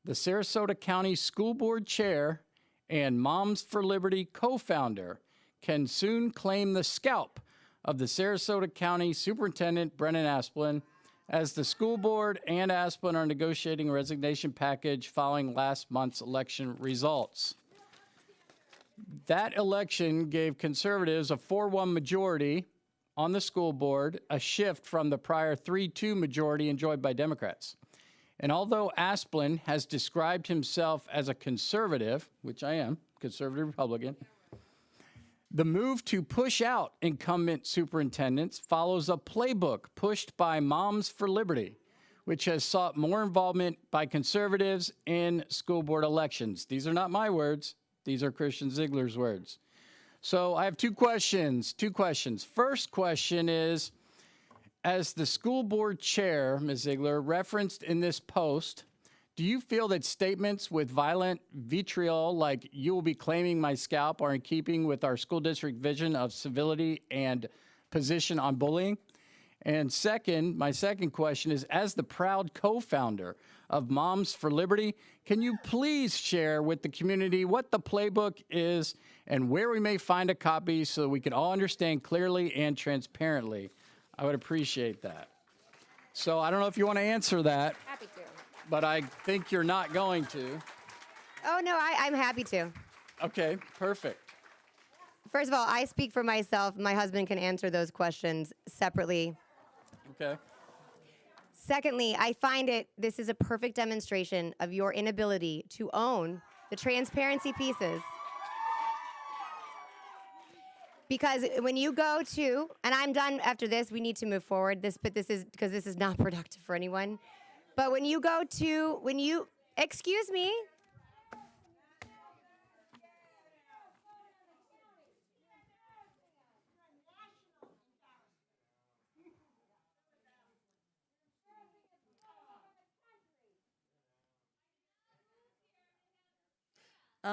the Sarasota County School Board Chair and Moms for Liberty co-founder, can soon claim the scalp of the Sarasota County Superintendent Brennan Asplin, as the school board and Asplin are negotiating a resignation package following last month's election results. That election gave conservatives a 4-1 majority on the school board, a shift from the prior 3-2 majority enjoyed by Democrats. And although Asplin has described himself as a conservative, which I am, conservative Republican, the move to push out incumbent superintendents follows a playbook pushed by Moms for Liberty, which has sought more involvement by conservatives in school board elections. These are not my words. These are Christian Ziegler's words. So I have two questions. First question is, as the school board chair, Ms. Ziegler, referenced in this post, do you feel that statements with violent vitriol like "you will be claiming my scalp" are in keeping with our school district vision of civility and position on bullying? And second, my second question is, as the proud co-founder of Moms for Liberty, can you please share with the community what the playbook is and where we may find a copy so that we can all understand clearly and transparently? I would appreciate that. So I don't know if you want to answer that. Happy to. But I think you're not going to. Oh, no, I'm happy to. Okay, perfect. First of all, I speak for myself. My husband can answer those questions separately. Okay. Secondly, I find this is a perfect demonstration of your inability to own the transparency pieces. Because when you go to, and I'm done after this, we need to move forward, because this is not productive for anyone. But when you go to, excuse me.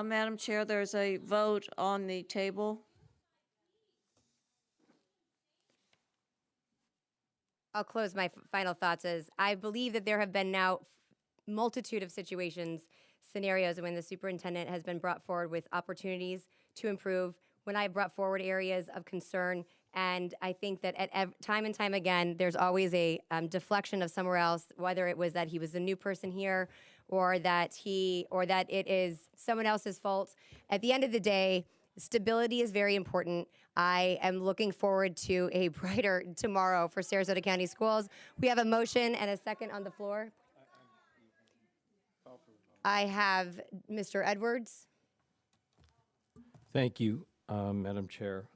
Madam Chair, there's a vote on the table. I'll close my final thoughts as I believe that there have been now multitude of scenarios when the superintendent has been brought forward with opportunities to improve, when I brought forward areas of concern. And I think that time and time again, there's always a deflection of somewhere else, whether it was that he was a new person here or that it is someone else's fault. At the end of the day, stability is very important. I am looking forward to a brighter tomorrow for Sarasota County Schools. We have a motion and a second on the floor. I have Mr. Edwards. Thank you, Madam Chair.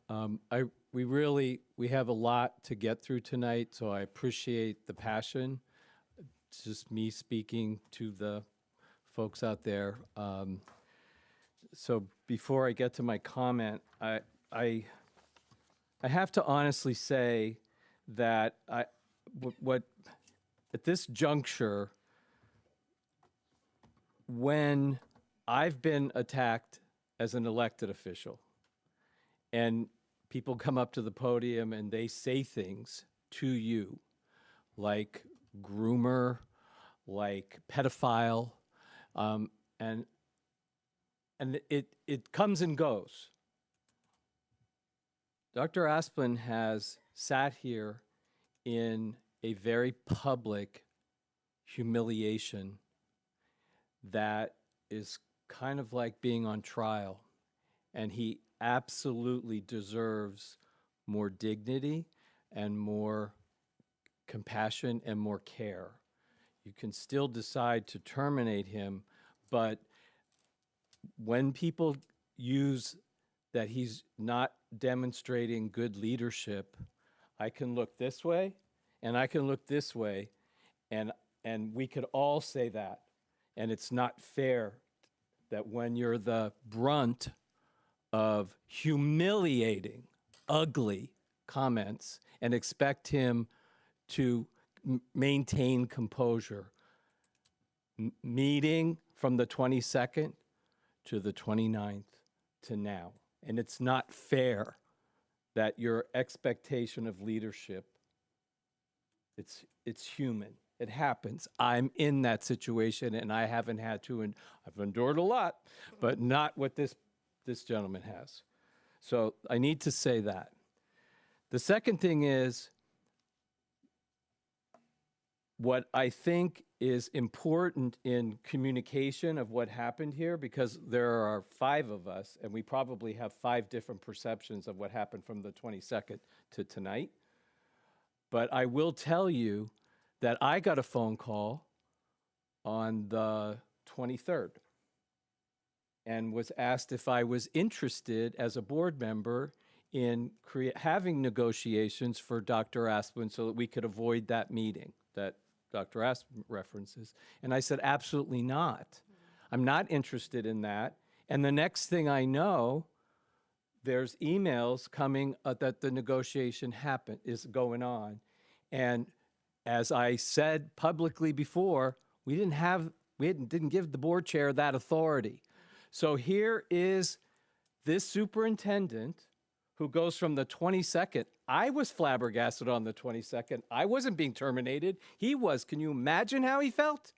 We have a lot to get through tonight, so I appreciate the passion. It's just me speaking to the folks out there. So before I get to my comment, I have to honestly say that what at this juncture, when I've been attacked as an elected official, and people come up to the podium and they say things to you like groomer, like pedophile, and it comes and goes. Dr. Asplund has sat here in a very public humiliation that is kind of like being on trial, and he absolutely deserves more dignity and more compassion and more care. You can still decide to terminate him, but when people use that he's not demonstrating good leadership, I can look this way and I can look this way, and we could all say that. And it's not fair that when you're the brunt of humiliating, ugly comments and expect him to maintain composure. Meeting from the 22nd to the 29th to now. And it's not fair that your expectation of leadership, it's human. It happens. I'm in that situation, and I haven't had to, and I've endured a lot, but not what this gentleman has. So I need to say that. The second thing is, what I think is important in communication of what happened here, because there are 5 of us, and we probably have 5 different perceptions of what happened from the 22nd to tonight. But I will tell you that I got a phone call on the 23rd and was asked if I was interested as a board member in having negotiations for Dr. Asplund so that we could avoid that meeting that Dr. Asplund references. And I said, absolutely not. I'm not interested in that. And the next thing I know, there's emails coming that the negotiation is going on. And as I said publicly before, we didn't give the board chair that authority. So here is this superintendent who goes from the 22nd. I was flabbergasted on the 22nd. I wasn't being terminated. He was. Can you imagine how he felt?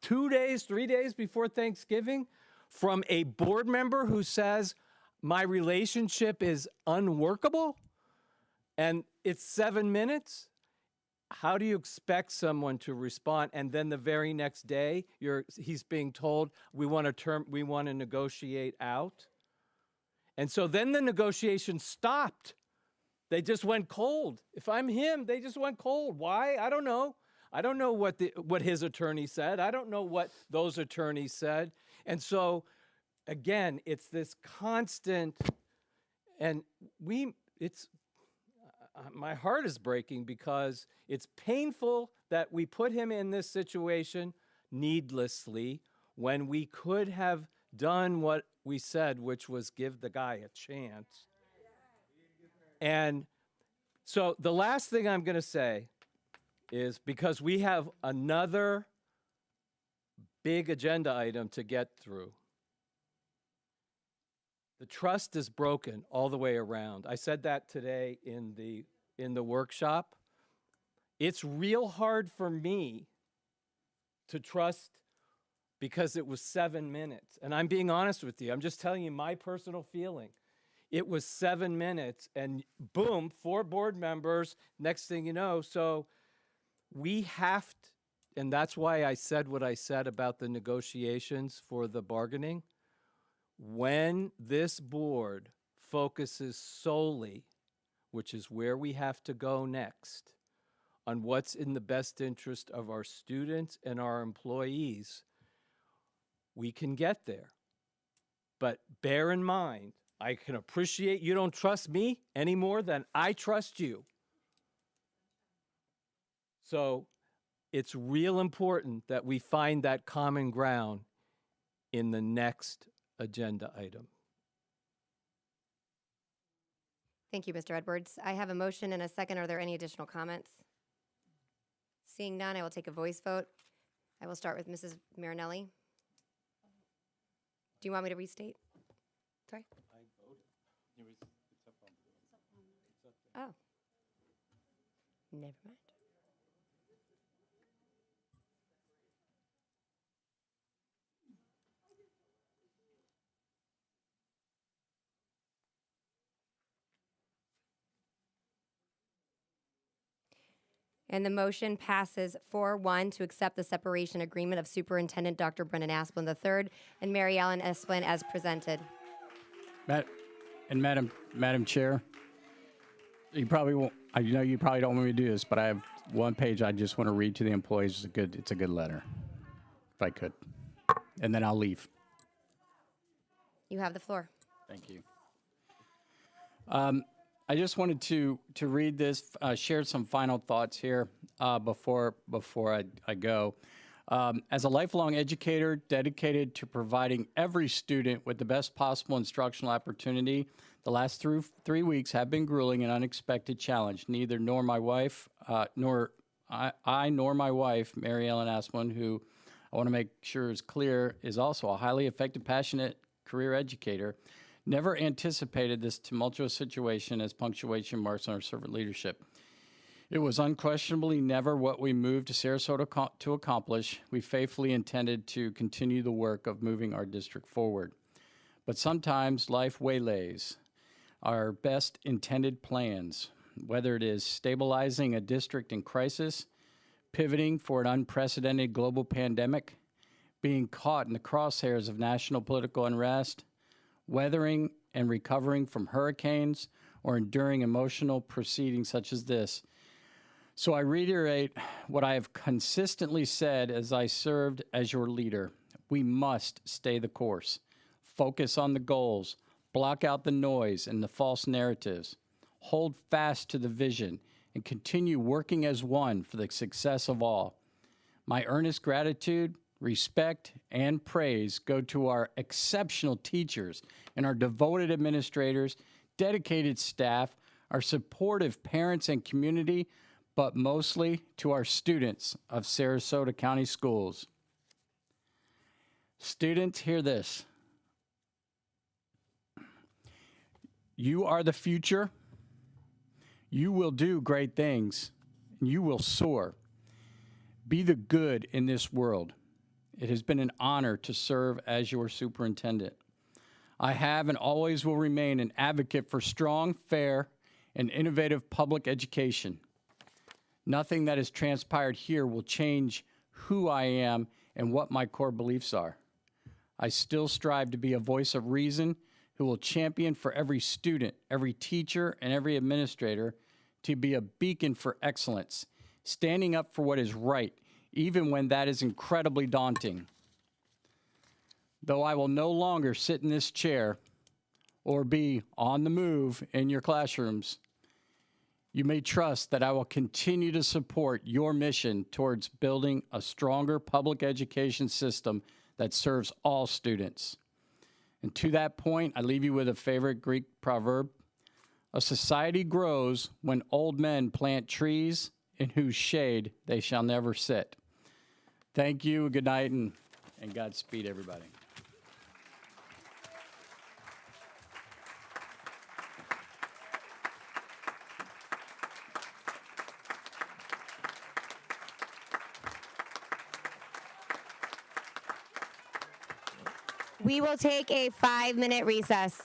2 days, 3 days before Thanksgiving, from a board member who says, my relationship is unworkable, and it's 7 minutes? How do you expect someone to respond? And then the very next day, he's being told, we want to negotiate out. And so then the negotiation stopped. They just went cold. If I'm him, they just went cold. Why? I don't know. I don't know what his attorney said. I don't know what those attorneys said. And so, again, it's this constant, and my heart is breaking because it's painful that we put him in this situation needlessly when we could have done what we said, which was give the guy a chance. And so the last thing I'm going to say is, because we have another big agenda item to get through, the trust is broken all the way around. I said that today in the workshop. It's real hard for me to trust because it was 7 minutes. And I'm being honest with you. I'm just telling you my personal feeling. it was 7 minutes, and boom, 4 board members, next thing you know. So we have to, and that's why I said what I said about the negotiations for the bargaining. When this board focuses solely, which is where we have to go next, on what's in the best interest of our students and our employees, we can get there. But bear in mind, I can appreciate you don't trust me any more than I trust you. So it's real important that we find that common ground in the next agenda item. Thank you, Mr. Edwards. I have a motion and a second. Are there any additional comments? Seeing none, I will take a voice vote. I will start with Mrs. Marinelli. Do you want me to restate? Sorry? Oh. Never mind. And the motion passes 4-1 to accept the separation agreement of Superintendent Dr. Brennan Asplin III and Mary Ellen Asplin as presented. Madam Chair, you probably won't. I know you probably don't want me to do this, but I have one page I just want to read to the employees. It's a good letter, if I could, and then I'll leave. You have the floor. Thank you. I just wanted to read this, share some final thoughts here before I go. As a lifelong educator dedicated to providing every student with the best possible instructional opportunity, the last 3 weeks have been grueling and unexpected challenge. Neither nor my wife, nor my wife, Mary Ellen Asplin, who I want to make sure is clear, is also a highly effective, passionate career educator, never anticipated this tumultuous situation as punctuation marks on our servant leadership. It was unquestionably never what we moved to Sarasota to accomplish. We faithfully intended to continue the work of moving our district forward. But sometimes life waylays our best intended plans, whether it is stabilizing a district in crisis, pivoting for an unprecedented global pandemic, being caught in the crosshairs of national political unrest, weathering and recovering from hurricanes, or enduring emotional proceedings such as this. So I reiterate what I have consistently said as I served as your leader. We must stay the course, focus on the goals, block out the noise and the false narratives, hold fast to the vision, and continue working as one for the success of all. My earnest gratitude, respect, and praise go to our exceptional teachers and our devoted administrators, dedicated staff, our supportive parents and community, but mostly to our students of Sarasota County Schools. Students, hear this. You are the future. You will do great things, and you will soar. Be the good in this world. It has been an honor to serve as your superintendent. I have and always will remain an advocate for strong, fair, and innovative public education. Nothing that has transpired here will change who I am and what my core beliefs are. I still strive to be a voice of reason who will champion for every student, every teacher, and every administrator to be a beacon for excellence, standing up for what is right, even when that is incredibly daunting. Though I will no longer sit in this chair or be on the move in your classrooms, you may trust that I will continue to support your mission towards building a stronger public education system that serves all students. And to that point, I leave you with a favorite Greek proverb. A society grows when old men plant trees in whose shade they shall never sit. Thank you, good night, and Godspeed, everybody. We will take a 5-minute recess.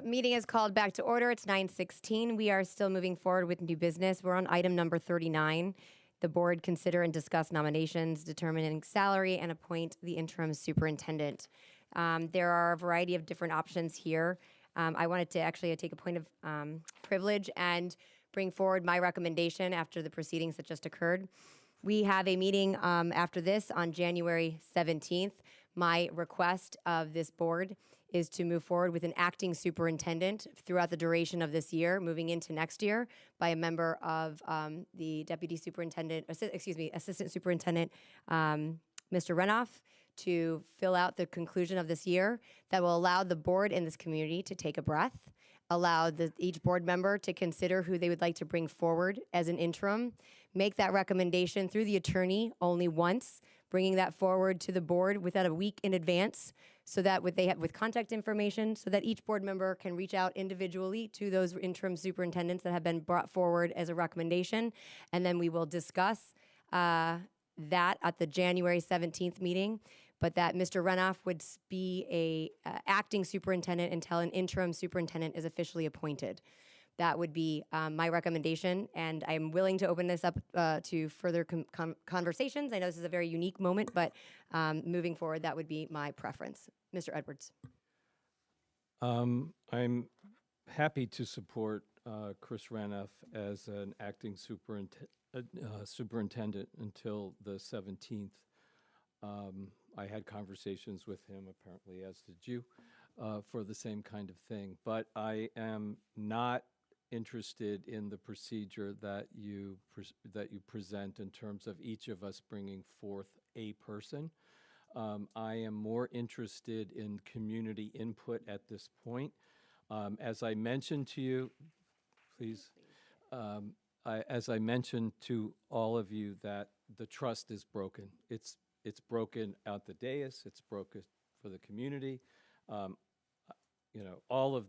Meeting is called back to order. It's 9:16. We are still moving forward with new business. We're on item number 39. The board consider and discuss nominations, determining salary, and appoint the interim superintendent. There are a variety of different options here. I wanted to actually take a point of privilege and bring forward my recommendation after the proceedings that just occurred. We have a meeting after this on January 17th. My request of this board is to move forward with an acting superintendent throughout the duration of this year, moving into next year, by a member of the deputy superintendent, assistant superintendent, Mr. Renoff, to fill out the conclusion of this year. That will allow the board in this community to take a breath, allow each board member to consider who they would like to bring forward as an interim, make that recommendation through the attorney only once, bringing that forward to the board within a week in advance, so that with contact information, so that each board member can reach out individually to those interim superintendents that have been brought forward as a recommendation, and then we will discuss that at the January 17th meeting. But that Mr. Renoff would be a acting superintendent until an interim superintendent is officially appointed. That would be my recommendation, and I'm willing to open this up to further conversations. I know this is a very unique moment, but moving forward, that would be my preference. Mr. Edwards. I'm happy to support Chris Renoff as an acting superintendent until the 17th. I had conversations with him, apparently, as did you, for the same kind of thing. But I am not interested in the procedure that you present in terms of each of us bringing forth a person. I am more interested in community input at this point. As I mentioned to you, please, as I mentioned to all of you, that the trust is broken. It's broken out the dais. It's broken for the community. All of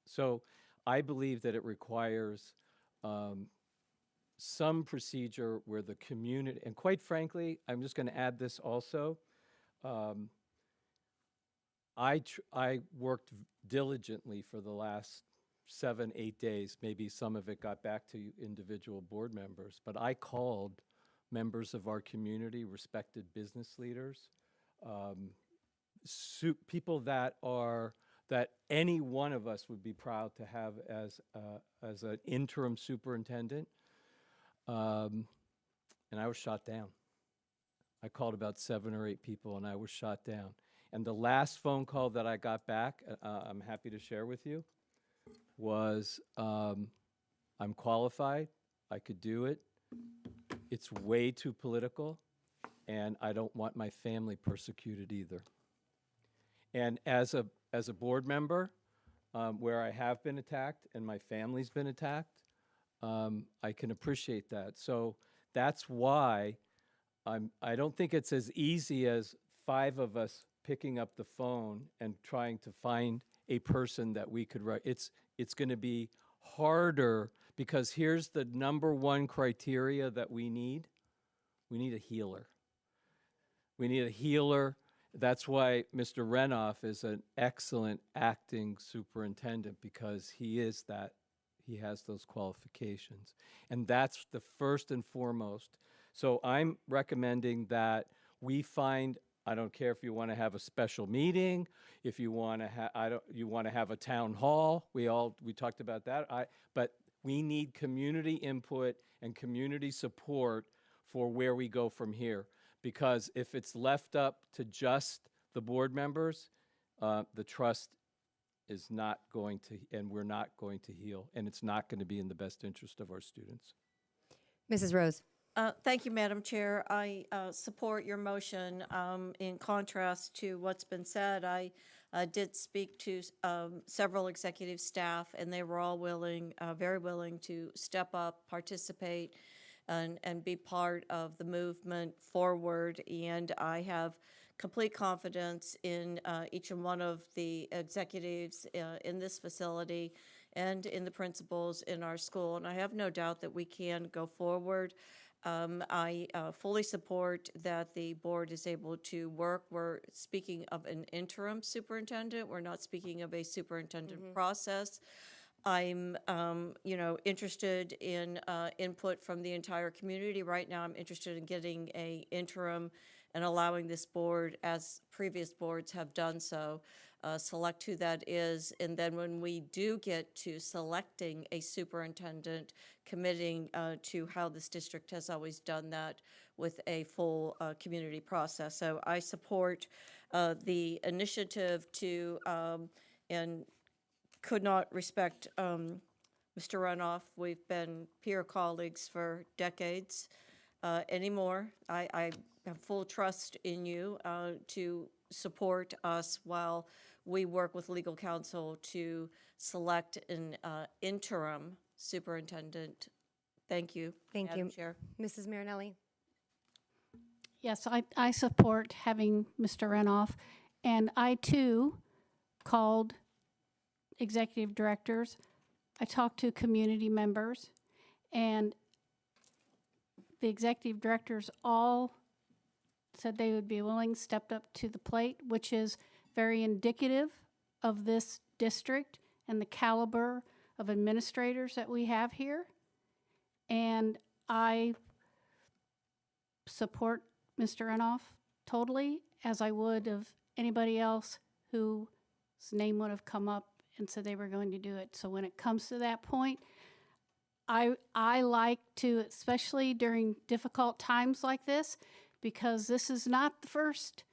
so I believe that it requires some procedure where the community, and quite frankly, I'm just going to add this also. I worked diligently for the last 7-8 days. Maybe some of it got back to individual board members, but I called members of our community, respected business leaders, people that any one of us would be proud to have as an interim superintendent, and I was shot down. I called about 7 or 8 people, and I was shot down. And the last phone call that I got back, I'm happy to share with you, was I'm qualified, I could do it, it's way too political, and I don't want my family persecuted either. And as a board member, where I have been attacked and my family's been attacked, I can appreciate that. So that's why I don't think it's as easy as 5 of us picking up the phone and trying to find a person that we could write. It's going to be harder, because here's the number one criteria that we need. We need a healer. We need a healer. That's why Mr. Renoff is an excellent acting superintendent, because he has those qualifications. And that's the first and foremost. So I'm recommending that we find, I don't care if you want to have a special meeting, if you want to you want to have a town hall. We talked about that. But we need community input and community support for where we go from here. Because if it's left up to just the board members, the trust is not going to, and we're not going to heal, and it's not going to be in the best interest of our students. Mrs. Rose. Thank you, Madam Chair. I support your motion. In contrast to what's been said, I did speak to several executive staff, and they were all willing, very willing to step up, participate, and be part of the movement forward. And I have complete confidence in each and one of the executives in this facility and in the principals in our school. And I have no doubt that we can go forward. I fully support that the board is able to work. We're speaking of an interim superintendent. We're not speaking of a superintendent process. I'm, interested in input from the entire community. Right now, I'm interested in getting a interim and allowing this board, as previous boards have done so, select who that is. And then when we do get to selecting a superintendent, committing to how this district has always done that with a full community process. So I support the initiative to, and could not respect Mr. Runoff. We've been peer colleagues for decades anymore. I have full trust in you to support us while we work with legal counsel to select an interim superintendent. Thank you. Thank Madam you. Chair. Mrs. Marinelli? Yes, I support having Mr. Renoff, and I too called executive directors. I talked to community members, and the executive directors all said they would be willing, stepped up to the plate, which is very indicative of this district and the caliber of administrators that we have here. And I support Mr. Renoff totally, as I would of anybody else whose name would have come up and said they were going to do it. So when it comes to that point, I like to, especially during difficult times like this, because this is not the first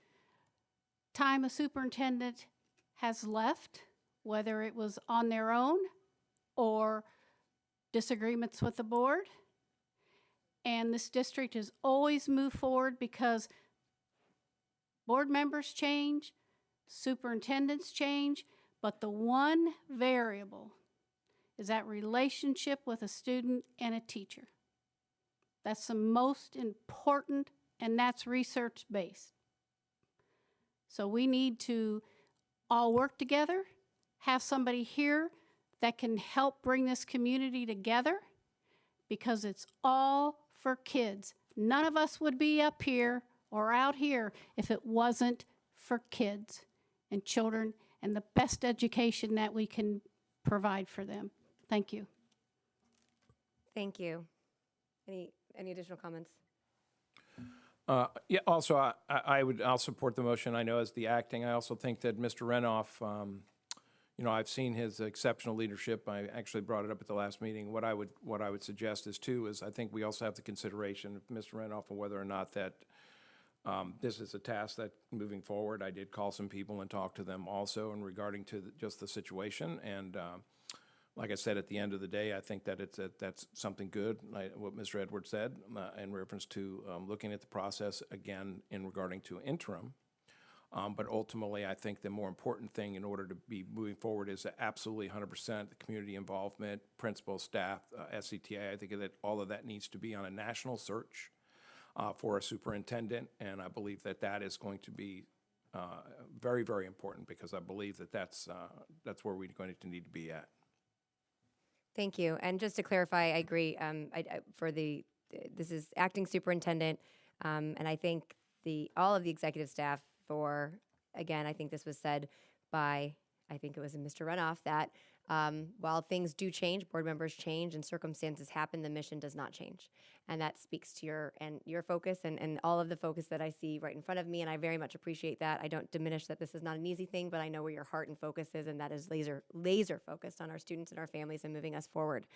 time a superintendent has left, whether it was on their own or disagreements with the board. And this district has always moved forward because board members change, superintendents change, but the one variable is that relationship with a student and a teacher. That's the most important, and that's research-based. So we need to all work together, have somebody here that can help bring this community together, because it's all for kids. None of us would be up here or out here if it wasn't for kids and children and the best education that we can provide for them. Thank you. Thank you. Any additional comments? Yeah, also, I'll support the motion. I know as the acting, I also think that Mr. Renoff, I've seen his exceptional leadership. I actually brought it up at the last meeting. What I would suggest is I think we also have the consideration of Mr. Renoff and whether or not that this is a task that moving forward, I did call some people and talk to them also in regarding to just the situation. And like I said, at the end of the day, I think that that's something good, what Mr. Edwards said in reference to looking at the process again in regarding to interim. But ultimately, I think the more important thing in order to be moving forward is absolutely 100% the community involvement, principal, staff, SCTA. I think that all of that needs to be on a national search for a superintendent, and I believe that that is going to be very, very important, because I believe that that's where we're going to need to be at. Thank you. And just to clarify, I agree. This is acting superintendent, and I think all of the executive staff again, I think this was said by, I think it was Mr. Renoff, that while things do change, board members change, and circumstances happen, the mission does not change. And that speaks to your focus and all of the focus that I see right in front of me, and I very much appreciate that. I don't diminish that this is not an easy thing, but I know where your heart and focus is, and that is laser focused on our students and our families and moving us forward.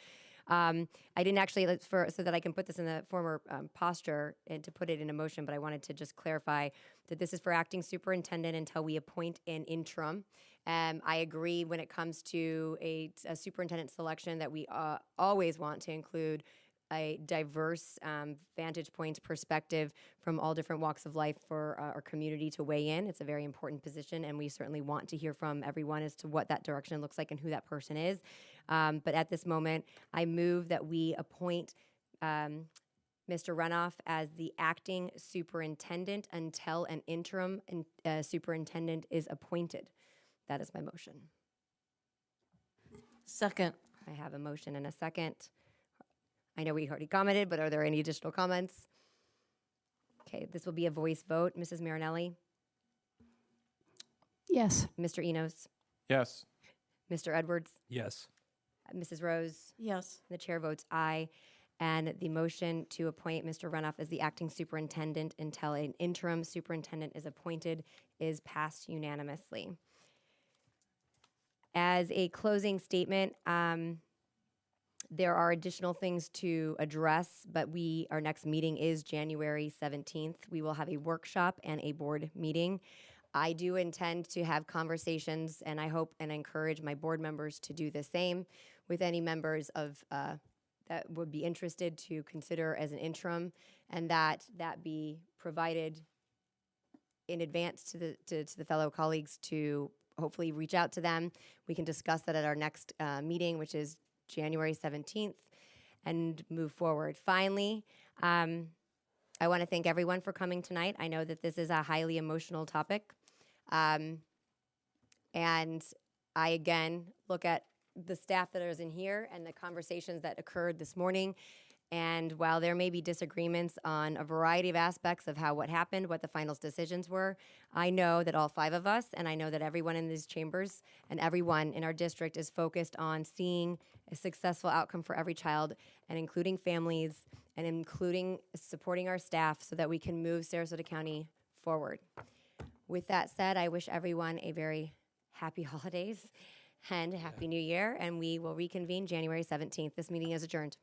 I didn't actually, so that I can put this in the former posture and to put it in a motion, but I wanted to just clarify that this is for acting superintendent until we appoint an interim. I agree when it comes to a superintendent selection that we always want to include a diverse vantage points perspective from all different walks of life for our community to weigh in. It's a very important position, and we certainly want to hear from everyone as to what that direction looks like and who that person is. But at this moment, I move that we appoint Mr. Renoff as the acting superintendent until an interim superintendent is appointed. That is my motion. Second. I have a motion and a second. I know we already commented, but are there any additional comments? Okay, this will be a voice vote. Mrs. Marinelli? Yes. Mr. Enos? Yes. Mr. Edwards? Yes. Mrs. Rose? Yes. The chair votes aye. And the motion to appoint Mr. Runoff as the acting superintendent until an interim superintendent is appointed is passed unanimously. As a closing statement, there are additional things to address, but our next meeting is January 17th. We will have a workshop and a board meeting. I do intend to have conversations, and I hope and encourage my board members to do the same with any members of that would be interested to consider as an interim, and that be provided in advance to the fellow colleagues to hopefully reach out to them. We can discuss that at our next meeting, which is January 17th, and move forward. Finally, I want to thank everyone for coming tonight. I know that this is a highly emotional topic. And I, again, look at the staff that is in here and the conversations that occurred this morning. And while there may be disagreements on a variety of aspects of what happened, what the final decisions were, I know that all 5 of us, and I know that everyone in these chambers and everyone in our district is focused on seeing a successful outcome for every child, and including families, and including supporting our staff so that we can move Sarasota County forward. With that said, I wish everyone a very happy holidays and a happy new year, and we will reconvene January 17th. This meeting is adjourned.